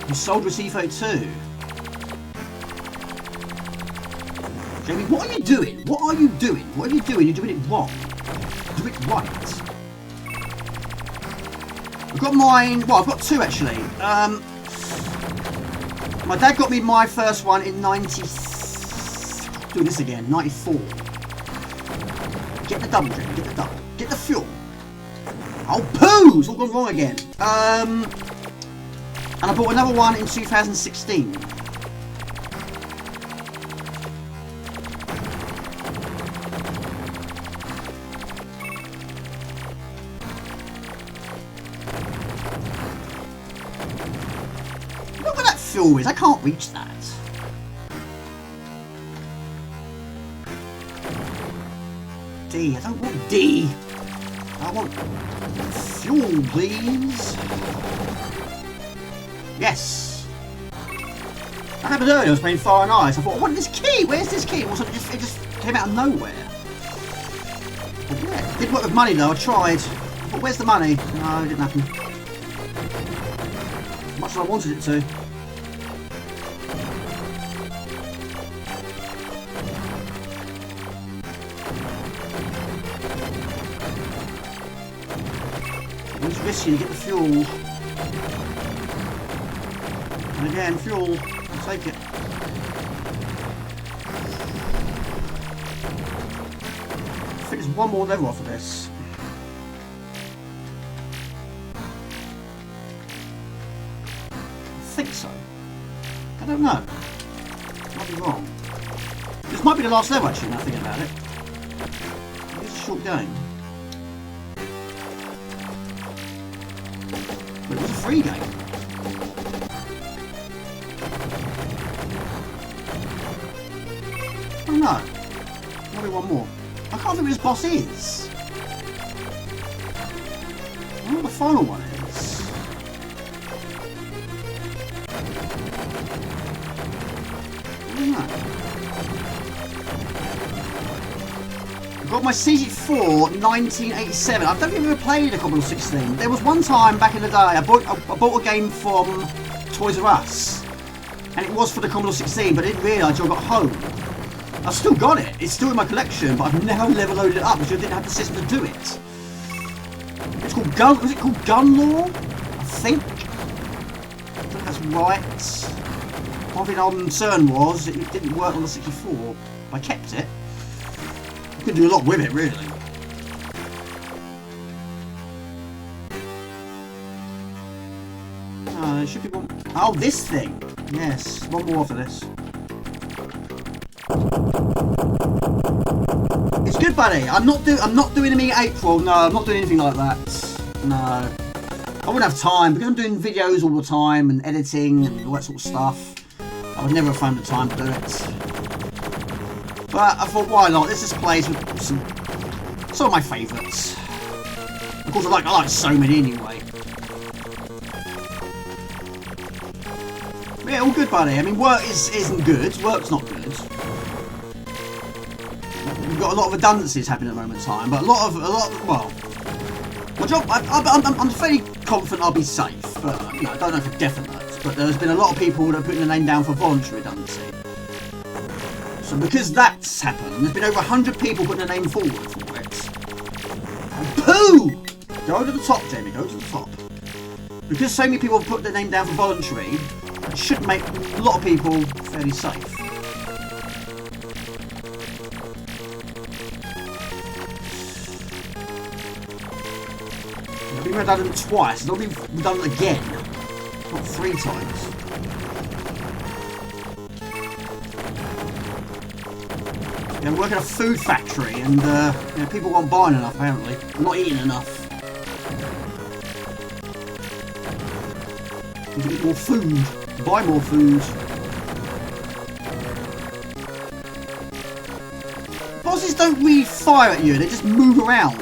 You sold receiver 2. Jamie, what are you doing? What are you doing? What are you doing? You're doing it wrong. Do it right. I've got mine. Well, I've got 2 actually. My dad got me my first one in 90. Doing this again. 94. Get the double, Jamie. Get the double. Get the fuel. Oh, poo! It's all gone wrong again. And I bought another one in 2016. Look where that fuel is. I can't reach that. D. I don't want D. I want fuel, please. Yes. That happened earlier. I was playing Fire and Ice. I thought, I want this key. Where's this key? Also, it just came out of nowhere. But yeah, it did work with money though. I tried. But where's the money? No, it didn't happen. As much as I wanted it to. It's risky to get the fuel. And again, fuel. I'll take it. I think there's one more level off of this. I think so. I don't know. Might be wrong. This might be the last level actually, now thinking about it. It's a short game. But it was a free game. Oh no. Maybe one more. I can't think who this boss is. I don't know what the final one is. I don't know. I got my CG4 1987. I don't think I've ever played a Commodore 16. There was one time back in the day I bought a game from Toys R Us. And it was for the Commodore 16, but I didn't realise until I got home. I've still got it. It's still in my collection, but I've never loaded it up because I didn't have the system to do it. It's called Gun. Was it called Gun Law? I think. I think that's right. One thing I'm certain was it didn't work on the 64. I kept it. I could do a lot with it, really. There should be one. Oh, this thing. Yes, one more for this. It's good, buddy. I'm not doing Amiga April. No, I'm not doing anything like that. No, I wouldn't have time because I'm doing videos all the time and editing and all that sort of stuff. I would never have found the time to do it. But I thought, why not? Let's just play with some of my favourites. Of course, I like so many anyway. But yeah, all good, buddy. I mean, work isn't good. Work's not good. We've got a lot of redundancies happening at the moment in time, but a lot of well, my job. I'm fairly confident I'll be safe, but you know, I don't know for definite. But there's been a lot of people that are putting their name down for voluntary redundancy. So because that's happened, there's been over 100 people putting their name forward for it. And poo! Go to the top, Jamie. Go to the top. Because so many people have put their name down for voluntary, it should make a lot of people fairly safe. think we've done it twice. I don't think we've done it again. Not 3 times. Yeah, I'm working at a food factory and you know, people aren't buying enough apparently. I'm not eating enough. Need to eat more food. Buy more food. Bosses don't really fire at you, they just move around.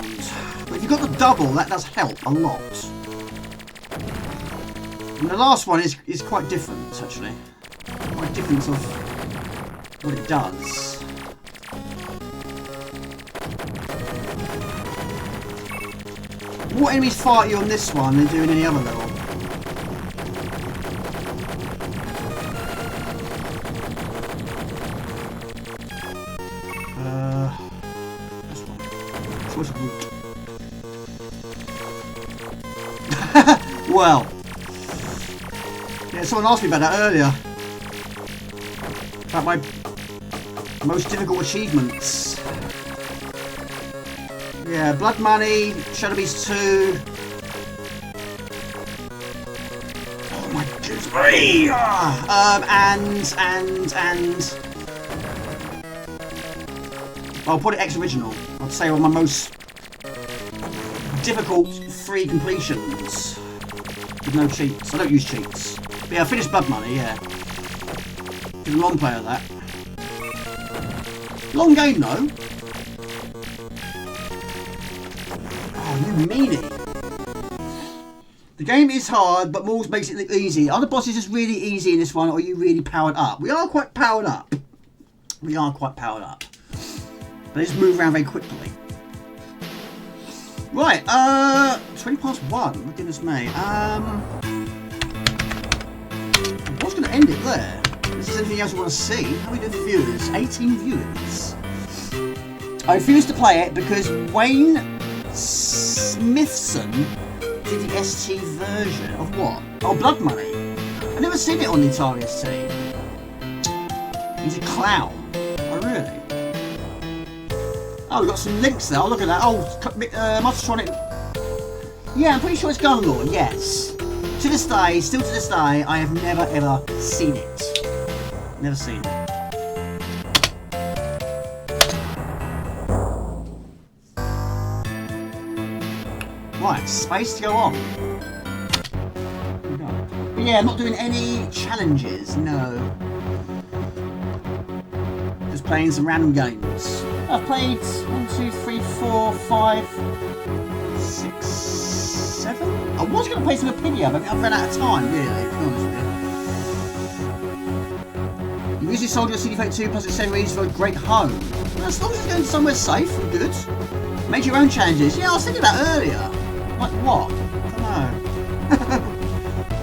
But if you've got the double, that does help a lot. And the last one is quite different, actually. Quite different of what it does. More enemies fire at you on this one than do in any other level. This one. Choice of route. Well. Yeah, someone asked me about that earlier. About my most difficult achievements. Yeah, Blood Money, Shadow Beast 2. Oh my goodness. And I'll put it X original. I'd say one of my most difficult 3 completions. With no cheats. I don't use cheats. But yeah, I finished Blood Money, yeah. Did a long play of that. Long game though. You meanie. The game is hard, but Morgs makes it look easy. Are the bosses just really easy in this one, or are you really powered up? We are quite powered up. We are quite powered up. But they just move around very quickly. Right, 20 past 1. My goodness me. I was going to end it there. Is there anything else you want to see? How are we doing for viewers? 18 viewers. I refuse to play it because Wayne Smithson did the ST version of what? Oh, Blood Money. I've never seen it on the Atari ST. He's a clown. Oh, really? Oh, we've got some links there. Oh, look at that. Oh, Mutatronic. Yeah, I'm pretty sure it's Gunlord, yes. To this day, still to this day, I have never ever seen it. Never seen it. Right, space to go on. But yeah, I'm not doing any challenges, no. Just playing some random games. I've played 1, 2, 3, 4, 5, 6, 7. I was going to play some Opinion, but I've run out of time, really, to be honest with you. You usually sold your CD32 plus accessories for a great home. Well, as long as it's going somewhere safe and good. Make your own challenges. Yeah, I was thinking about earlier. Like what? I don't know.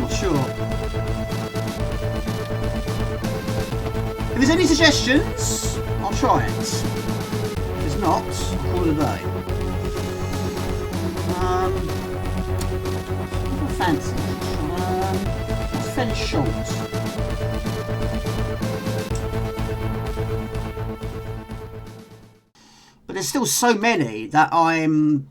Not sure. If there's any suggestions, I'll try it. If it's not, I'll call it a day. What fancy? It's fairly short. But there's still so many that I'm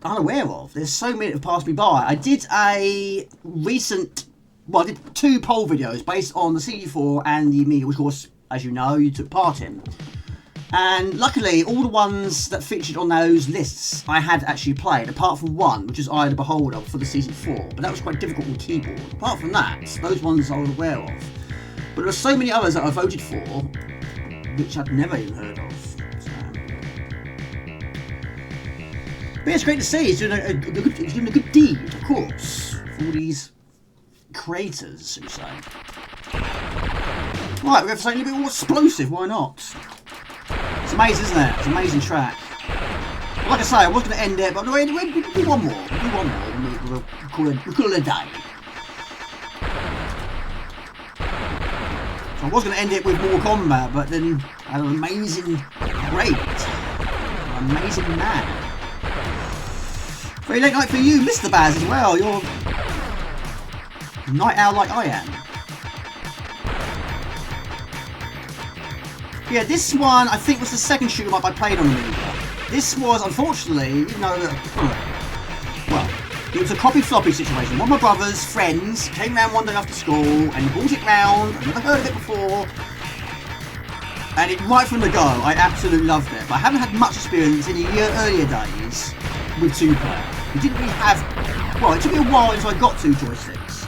unaware of. There's so many that have passed me by. I did a recent, well, I did 2 poll videos based on the CD4 and the Amiga, which of course, as you know, you took part in. And luckily, all the ones that featured on those lists I had actually played, apart from one, which is Eye of the Beholder for the CD4. But that was quite difficult on keyboard. Apart from that, those ones I was aware of. But there are so many others that I voted for, which I'd never even heard of. But yeah, it's great to see. He's doing a good deed, of course, for all these creators, so to say. Right, we're going for something a little bit more explosive, why not? It's amazing, isn't it? It's an amazing track. But like I say, I was going to end it, but we'll do one more. We'll do one more. We'll call it a day. So I was going to end it with more Kombat, but then I had an amazing raid. An amazing man. Very late night for you, Mr. Baz, as well. You're a night owl like I am. Yeah, this one I think was the second shoot 'em up I played on the Amiga. This was, unfortunately, even though, well, It was a copy-floppy situation. One of my brother's friends came round one day after school and he brought it round. I'd never heard of it before. And right from the go, I absolutely loved it. But I haven't had much experience in the earlier days with 2-player. We didn't really have... Well, it took me a while until I got 2 joysticks.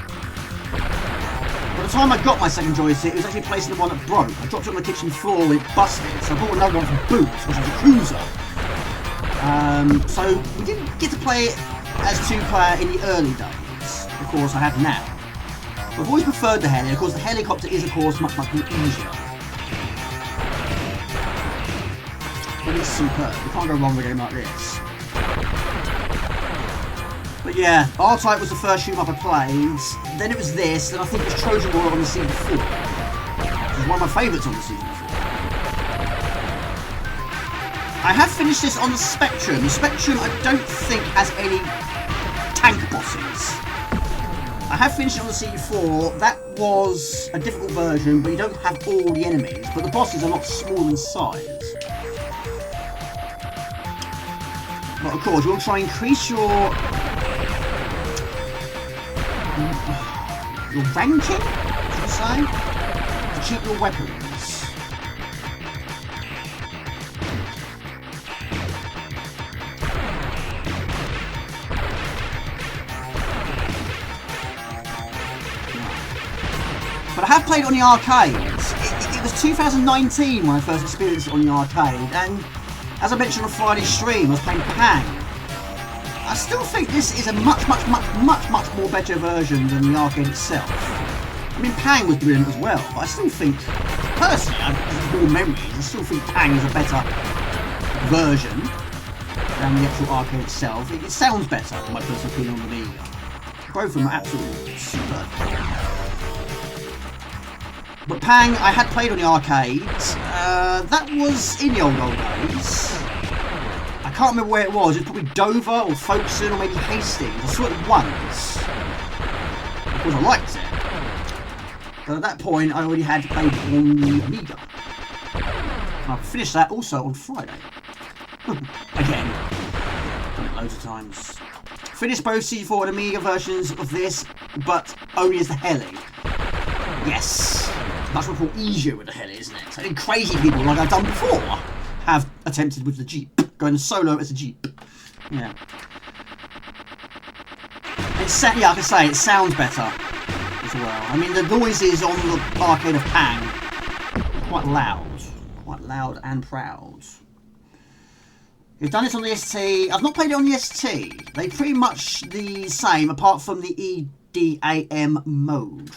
By the time I got my second joystick, it was actually placed in the one that broke. I dropped it on the kitchen floor and it busted. So I bought another one from Boots, which was a cruiser. So we didn't get to play it as 2-player in the early days. Of course, I have now. But I've always preferred the heli. Of course, the helicopter is, of course, much more easier. But it's superb. You can't go wrong with a game like this. But yeah, R-Type was the first shoot 'em up I played. Then it was this, and I think it was Trojan War on the CD4. Which is one of my favourites on the CD4. I have finished this on the Spectrum. The Spectrum I don't think has any tank bosses. I have finished it on the CD4. That was a difficult version, but you don't have all the enemies. But the bosses are not small in size. But of course, you'll try and increase your ranking, should I say, to keep your weapons. But I have played it on the arcades. It was 2019 when I first experienced it on the arcade, and as I mentioned on Friday's stream, I was playing Pang. I still think this is a much more better version than the arcade itself. I mean, Pang was brilliant as well, but I still think, personally, I have more memories, I still think Pang is a better version than the actual arcade itself. It sounds better, in my personal opinion, on the Amiga. Both of them are absolutely superb. But Pang, I had played on the arcade. That was in the old days. I can't remember where it was. It was probably Dover or Folkestone or maybe Hastings. I saw it once. Of course, I liked it. But at that point, I already had played it on the Amiga. And I finished that also on Friday. Again. Done it loads of times. Finished both C4 and Amiga versions of this, but only as the heli. Yes. Much more easier with the heli, isn't it? So crazy people, like I've done before, have attempted with the Jeep. Going solo as a Jeep. Yeah. Yeah, like I say, it sounds better as well. I mean, the noises on the arcade of Pang are quite loud and proud. You've done it on the ST. I've not played it on the ST. They're pretty much the same, apart from the EDAM mode.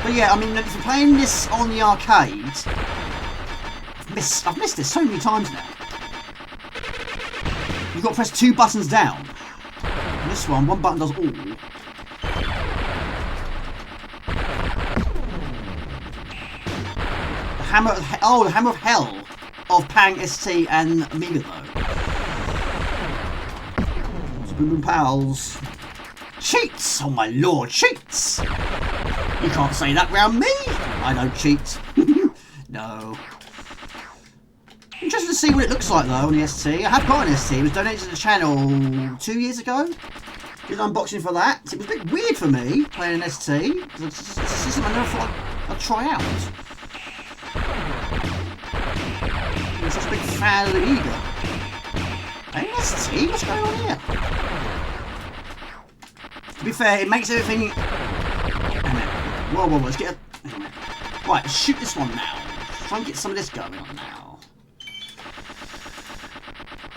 But yeah, I mean, if you're playing this on the arcade, I've missed this so many times now. You've got to press 2 buttons down. And this one button does all. The hammer of hell of Pang ST and Amiga though. Boom Boom Pals. Cheats! Oh my lord, cheats! You can't say that round me! I don't cheat. No. Interesting to see what it looks like though on the ST. I have got an ST. It was donated to the channel 2 years ago. Did an unboxing for that. It was a bit weird for me playing an ST. It's a system I never thought I'd try out. I'm such a big fan of the Amiga. An ST? What's going on here? To be fair, it makes everything... Whoa, let's get a... Right, let's shoot this one now. Try and get some of this going on now.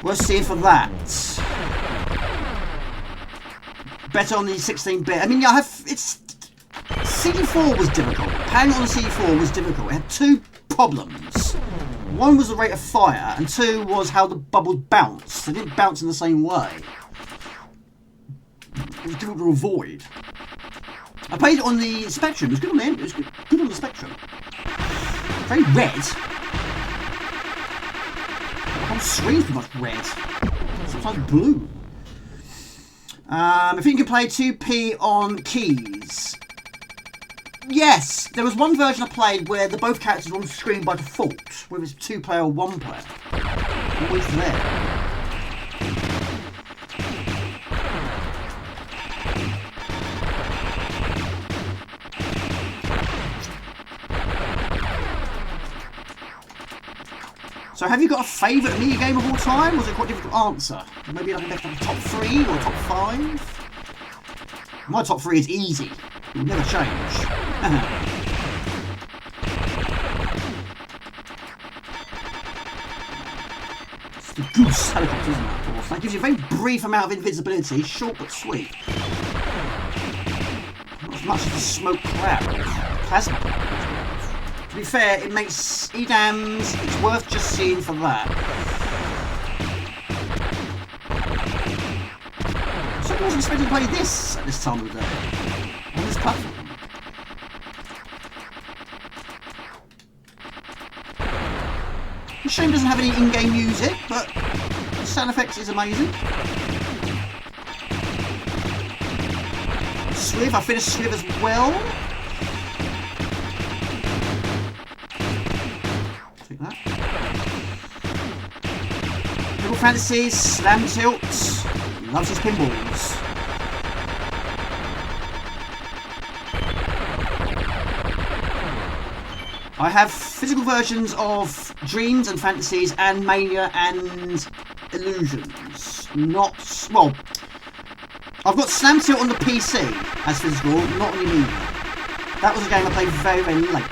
We'll see for that. Better on the 16-bit. I mean, I have... It's... CD4 was difficult. Pang on the CD4 was difficult. It had 2 problems. One was the rate of fire, and 2 was how the bubbles bounced. They didn't bounce in the same way. It was difficult to avoid. I played it on the Spectrum. It was good on the end. It was good on the Spectrum. Very red. The whole screen's pretty much red. Sometimes blue. I think you can play 2P on keys. Yes, there was one version I played where both characters were on the screen by default, whether it's 2-player or 1-player. Always there. So have you got a favourite Amiga game of all time, or is it quite a difficult answer? Maybe like a top 3 or top 5? My top 3 is easy. It will never change. It's the goose helicopter, isn't it, of course? That gives you a very brief amount of invisibility, short but sweet. Not as much as the smoke cloud. Plasma. To be fair, it makes Edams, it's worth just seeing for that. So I wasn't expecting to play this at this time of the day. On this platform. The shame doesn't have any in-game music, but the sound effects is amazing. Swiv, I finished Swiv as well. Take that. Pinball Fantasies, Slam Tilt, loves his pinballs. I have physical versions of Dreams and Fantasies and Mania and Illusions. Not, well, I've got Slam Tilt on the PC as physical, not on the Amiga. That was a game I played very, very late.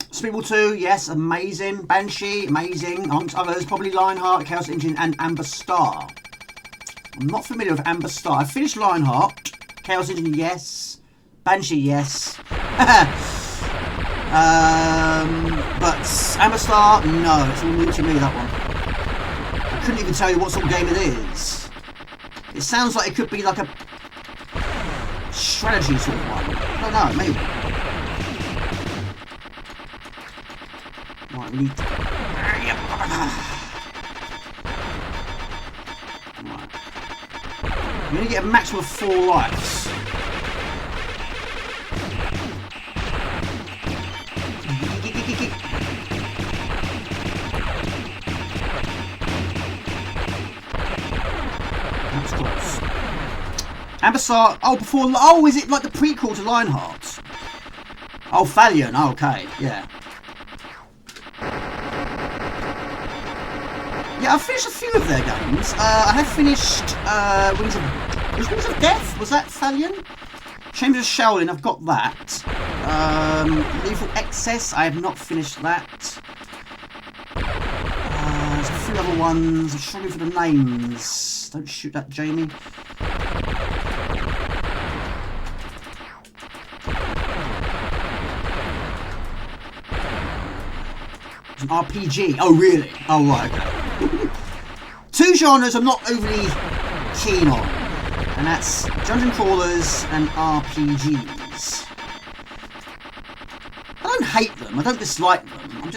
Speedball 2, yes, amazing. Banshee, amazing. Amongst others, probably Lionheart, Chaos Engine, and Amber Star. I'm not familiar with Amber Star. I finished Lionheart, Chaos Engine, yes. Banshee, yes. But Amber Star, no, it's all new to me, that one. I couldn't even tell you what sort of game it is. It sounds like it could be like a strategy sort of one. I don't know, maybe. Right, we need to... Right. You only get a maximum of 4 lives. That's close. Amber Star. Oh, before. Oh, is it like the prequel to Lionheart? Oh, Thalion. Oh, okay, yeah. Yeah, I've finished a few of their games. I have finished Wings of Death? Was that Thalion? Chambers of Shaolin, I've got that. Lethal Excess, I have not finished that. There's a few other ones. I'm struggling for the names. Don't shoot that, Jamie. It's an RPG. Oh, really? Oh, right, okay. 2 genres I'm not overly keen on, and that's dungeon crawlers and RPGs. I don't hate them, I don't dislike them, I'm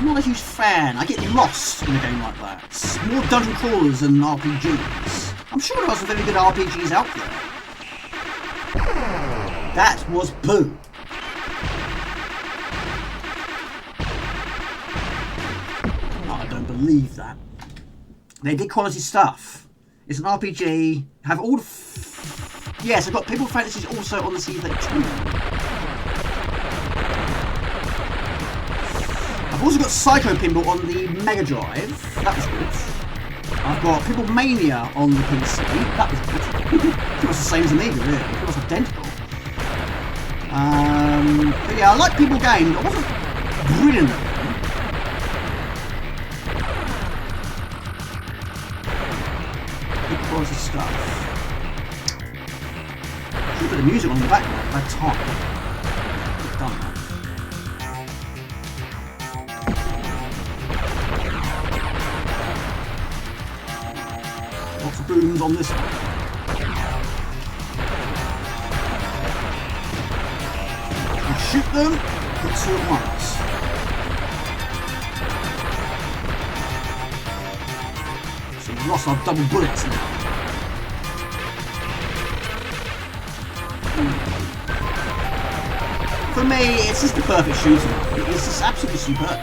not a huge fan. I get lost in a game like that. More dungeon crawlers than RPGs. I'm sure there are some very good RPGs out there. That was poo. I don't believe that. They did quality stuff. It's an RPG. Have all the... Yes, I've got Pinball Fantasies also on the CV2. I've also got Psycho Pinball on the Mega Drive. That was good. I've got Pinball Mania on the PC. That was good. Pretty much the same as Amiga, really. Pretty much identical. But yeah, I like Pinball games. I wasn't brilliant at them. Quality stuff. Should put the music on in the background at that time. I've done that. Lots of booms on this one. You shoot them, put 2 at once. So we've lost our double bullets now. For me, it's just the perfect shooter. It's just absolutely superb.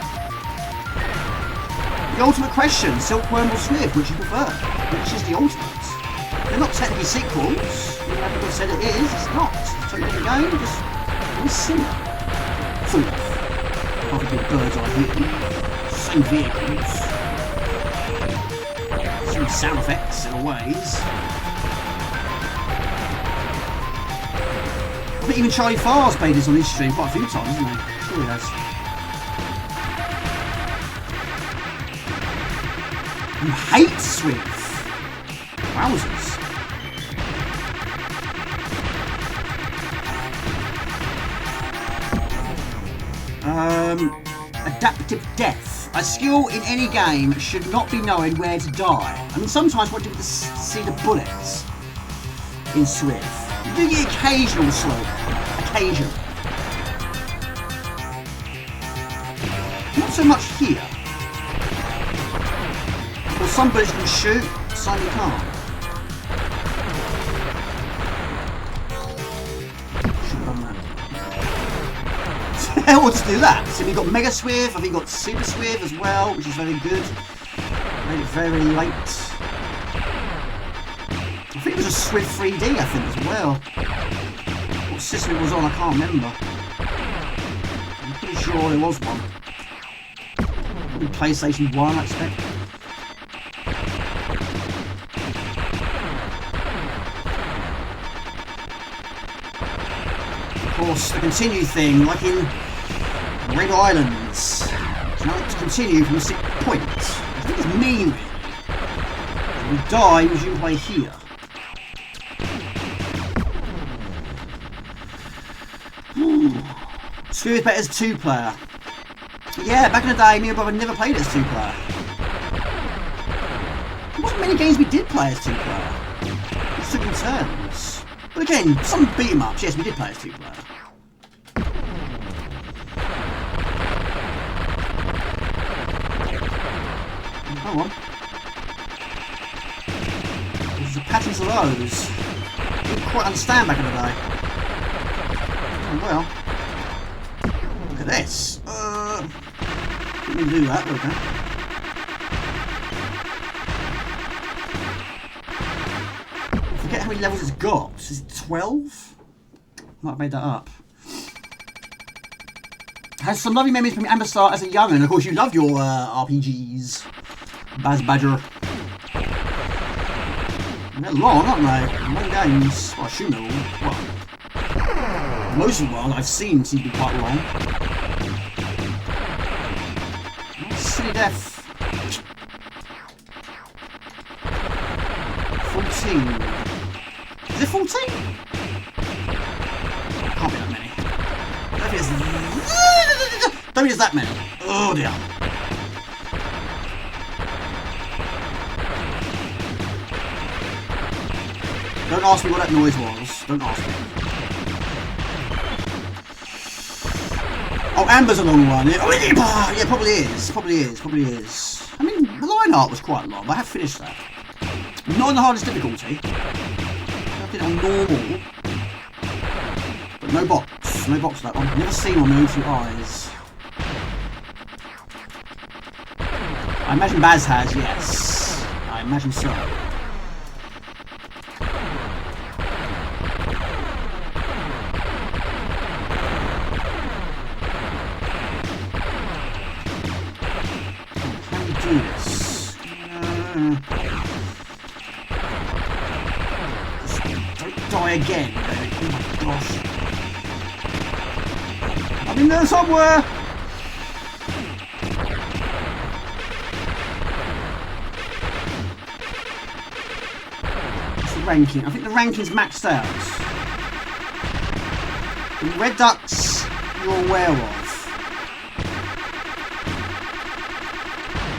The ultimate question, Silkworm or Swift, which you prefer? Which is the ultimate? They're not technically sequels. Even though people said it is, it's not. It's a totally different game, just Very similar. Sort of. Half a bit bird's eye view. Same vehicles. Same sound effects in a ways. I think even Charlie Farr's played this on his stream quite a few times, hasn't he? Sure he has. You hate Swift? Wowzers. Adaptive death. A skill in any game should not be knowing where to die. I mean, sometimes what do you see the bullets in Swift? You do get occasional slow. Occasional. Not so much here. Well, some bullets you can shoot, some you can't. Should have done that. I want to do that. So we've got Mega Swift, I think we've got Super Swift as well, which is very good. Made it very late. I think it was a Swift 3D, I think, as well. What system it was on, I can't remember. I'm pretty sure there was one. Probably PlayStation 1, I expect. Of course, the continue thing, like in Red Islands. So now to continue from a sick point. I think it's me, really. When we die, we should play here. Swift better as 2-player. Yeah, back in the day, me and my brother never played as 2-player. There wasn't many games we did play as 2-player. We took in turns. But again, some beat 'em ups, yes, we did play as 2-player. Hold on. There's the patterns of those. Didn't quite understand back in the day. Oh well. Look at this. Didn't do that, okay. I forget how many levels it's got. Is it 12? Might have made that up. Has some lovely memories from Amberstar as a young'un. Of course, you love your RPGs. Baz Badger. They're long, aren't they? Long games. Well, I assume they're all. Well, most of the ones I've seen seem to be quite long. Silly death. 14. Is it 14? Can't be that many. I don't think it's that many. Oh dear. Don't ask me what that noise was. Don't ask me. Oh, Amber's a long one. Yeah, probably is. Probably is. Probably is. I mean, the line art was quite long, but I have finished that. Not on the hardest difficulty. I did it on normal. But no box. No box for that one. Never seen one with my own 2 eyes. I imagine Baz has, yes. I imagine so. Again, oh my gosh. I'm in there somewhere! What's the ranking? I think the ranking's maxed out. The Red Ducks you're aware of.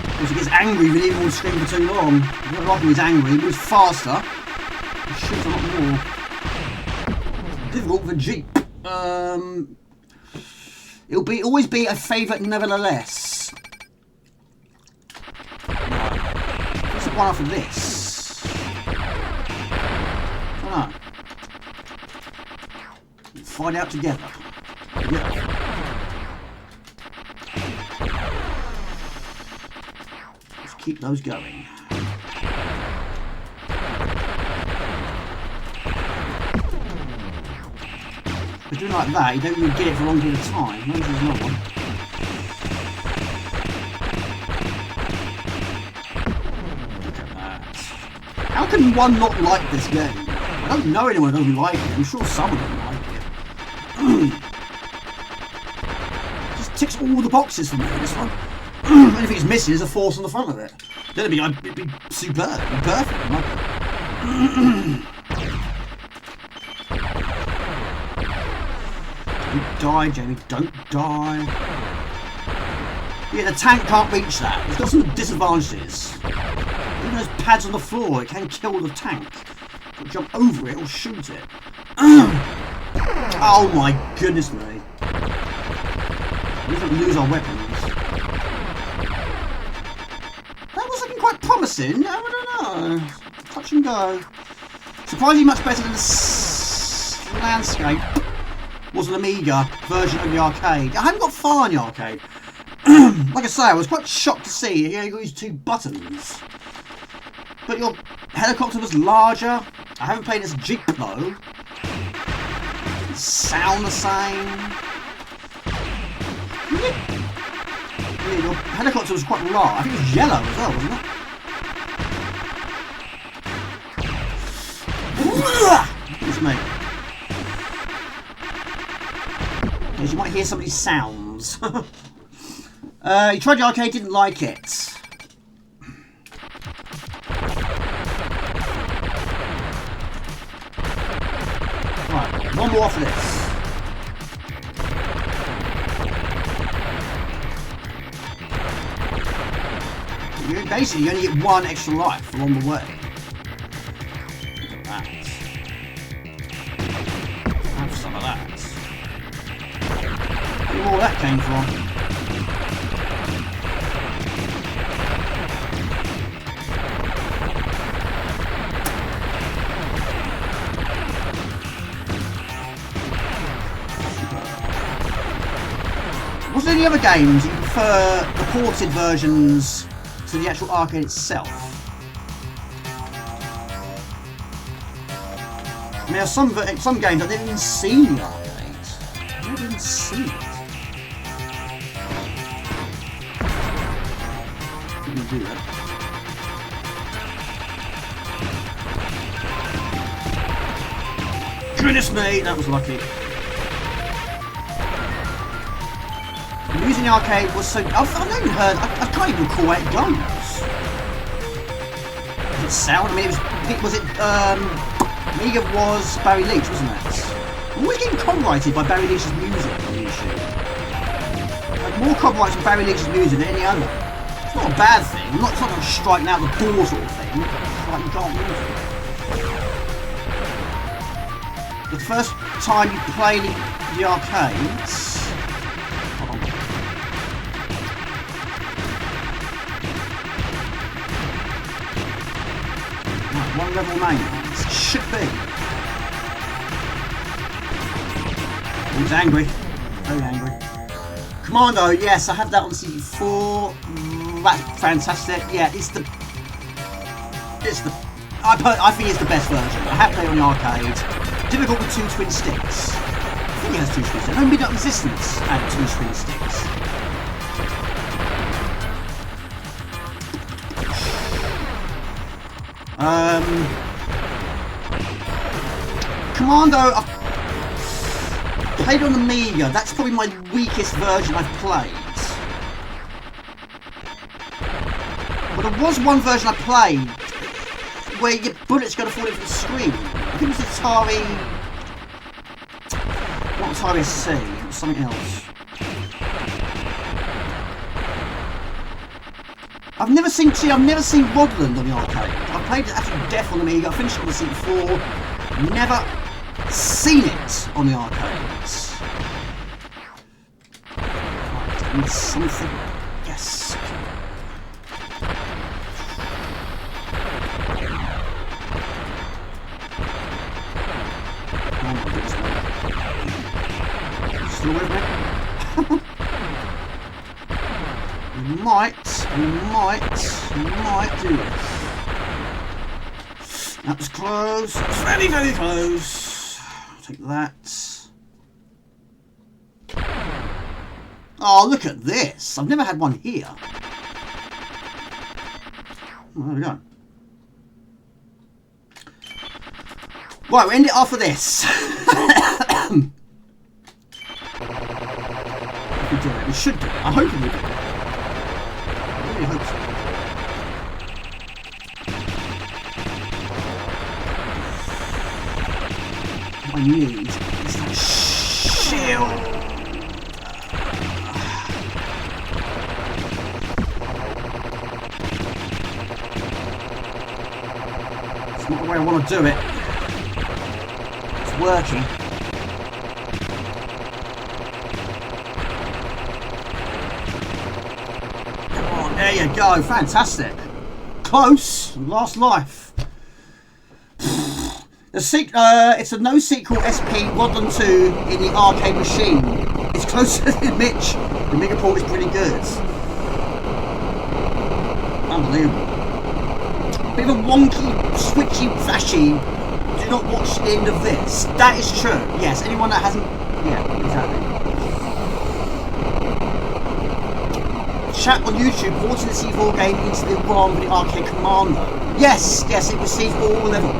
Because he gets angry if he leaves him on screen for too long. I don't like him, he's angry, he moves faster. He shoots a lot more. Difficult for Jeep. It'll always be a favourite nevertheless. What's the one after this? I don't know. We'll find out together. Yeah. Let's keep those going. If you're doing like that, you don't even get it for a long period of time. Maybe there's another one. Look at that. How can one not like this game? I don't know anyone who doesn't like it. I'm sure someone doesn't like it. Just ticks all the boxes for me, this one. Only thing it's missing is a force on the front of it. Then it'd be superb. It'd be perfect. Don't die, Jamie. Don't die. Yeah, the tank can't reach that. It's got some disadvantages. Even those pads on the floor, it can kill the tank. Got to jump over it or shoot it. Oh my goodness me. We don't lose our weapons. That was looking quite promising. I don't know. Touch and go. Surprisingly much better than the landscape. Was an Amiga version of the arcade. I haven't got far in the arcade. Like I say, I was quite shocked to see you only got these 2 buttons. But your helicopter was larger. I haven't played this Jeep though. It sound the same. Yeah, your helicopter was quite large. I think it was yellow as well, wasn't it? It's me. Because you might hear some of these sounds. You tried the arcade, didn't like it. Right, one more for this. Basically, you only get 1 extra life along the way. Look at that. Have some of that. Where all that came from. Was there any other games you prefer the ported versions to the actual arcade itself? I mean, some games I didn't even see in the arcade. I didn't even see it. Didn't do that. Goodness me, that was lucky. Using the arcade was so... I've not even heard... I can't even recall where it goes. Does it sound? I mean, was it Amiga was Barry Leach, wasn't it? I'm always getting copyrighted by Barry Leach's music on YouTube. Like, more copyrights from Barry Leach's music than any other. It's not a bad thing. It's not like striking out the door sort of thing. It's like you can't use it. The first time you play the arcades... One level remains. Should be. He's angry. Very angry. Commando, yes, I have that on CD4. That's fantastic. Yeah, it's the. I think it's the best version. I have played it on the arcade. Difficult with 2 twin sticks. I think it has 2 twin sticks. No, Midnight Resistance had 2 twin sticks. Commando, I've played on the Amiga. That's probably my weakest version I've played. But there was one version I played where your bullets going to fall into the screen. I think it was Atari... Not Atari SC, it was something else. I've never seen Rodland on the arcade. I played it after death on the Amiga. I finished it on the CD4. Never seen it on the arcades. Right, I need something. Yes. Oh my goodness. Still with me? We might do this. That was close. That was very, very close. I'll take that. Oh, look at this. I've never had one here. Oh, there we go. Right, we'll end it after this. We do it. We should do it. I hope we do it. I really hope so. What I need is that shield. It's not the way I want to do it. It's working. Come on, there you go. Fantastic. Close. Last life. It's a no sequel SP Waddle 2 in the arcade machine. It's closer than Mitch. The Mega Port is pretty good. Unbelievable. Bit of a wonky, switchy, flashy. Do not watch the end of this. That is true. Yes, anyone that hasn't. Yeah, exactly. Chat on YouTube porting the C4 game into the ROM with the arcade commando. Yes, yes, it received all levels.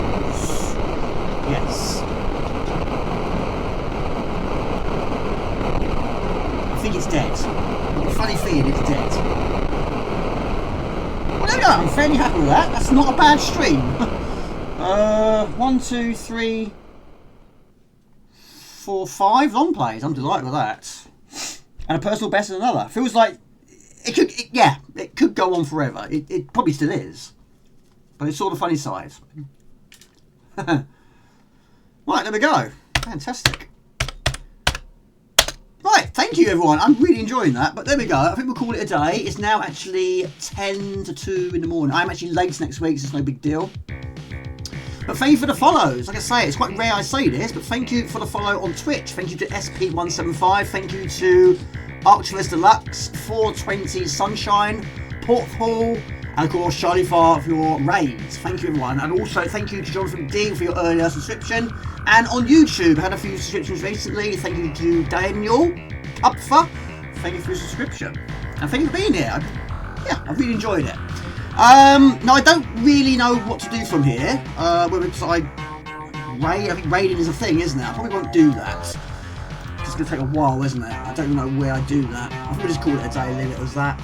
Yes. I think it's dead. Funny feeling it's dead. Well, there we go. I'm fairly happy with that. That's not a bad stream. 1, 2, 3, 4, 5 long plays. I'm delighted with that. And a personal best than another. Feels like it could. It could go on forever. It probably still is. But it's sort of funny side. Right, there we go. Fantastic. Right, thank you everyone. I'm really enjoying that. But there we go. I think we'll call it a day. It's now actually 10 to 2 in the morning. I'm actually late next week, so it's no big deal. But thank you for the follows. Like I say, it's quite rare I say this, but thank you for the follow on Twitch. Thank you to SP175. Thank you to Arcturus Deluxe, 420 Sunshine, Porthall, and of course Charlie Farr for your raids. Thank you everyone. And also thank you to Jonathan D for your earlier subscription. And on YouTube, I had a few subscriptions recently. Thank you to Daniel Kupfer. Thank you for your subscription. And thank you for being here. I really enjoyed it. Now I don't really know what to do from here. Whether it's I think raiding is a thing, isn't it? I probably won't do that. It's going to take a while, isn't it? I don't know where I do that. I think we'll just call it a day, leave it as that.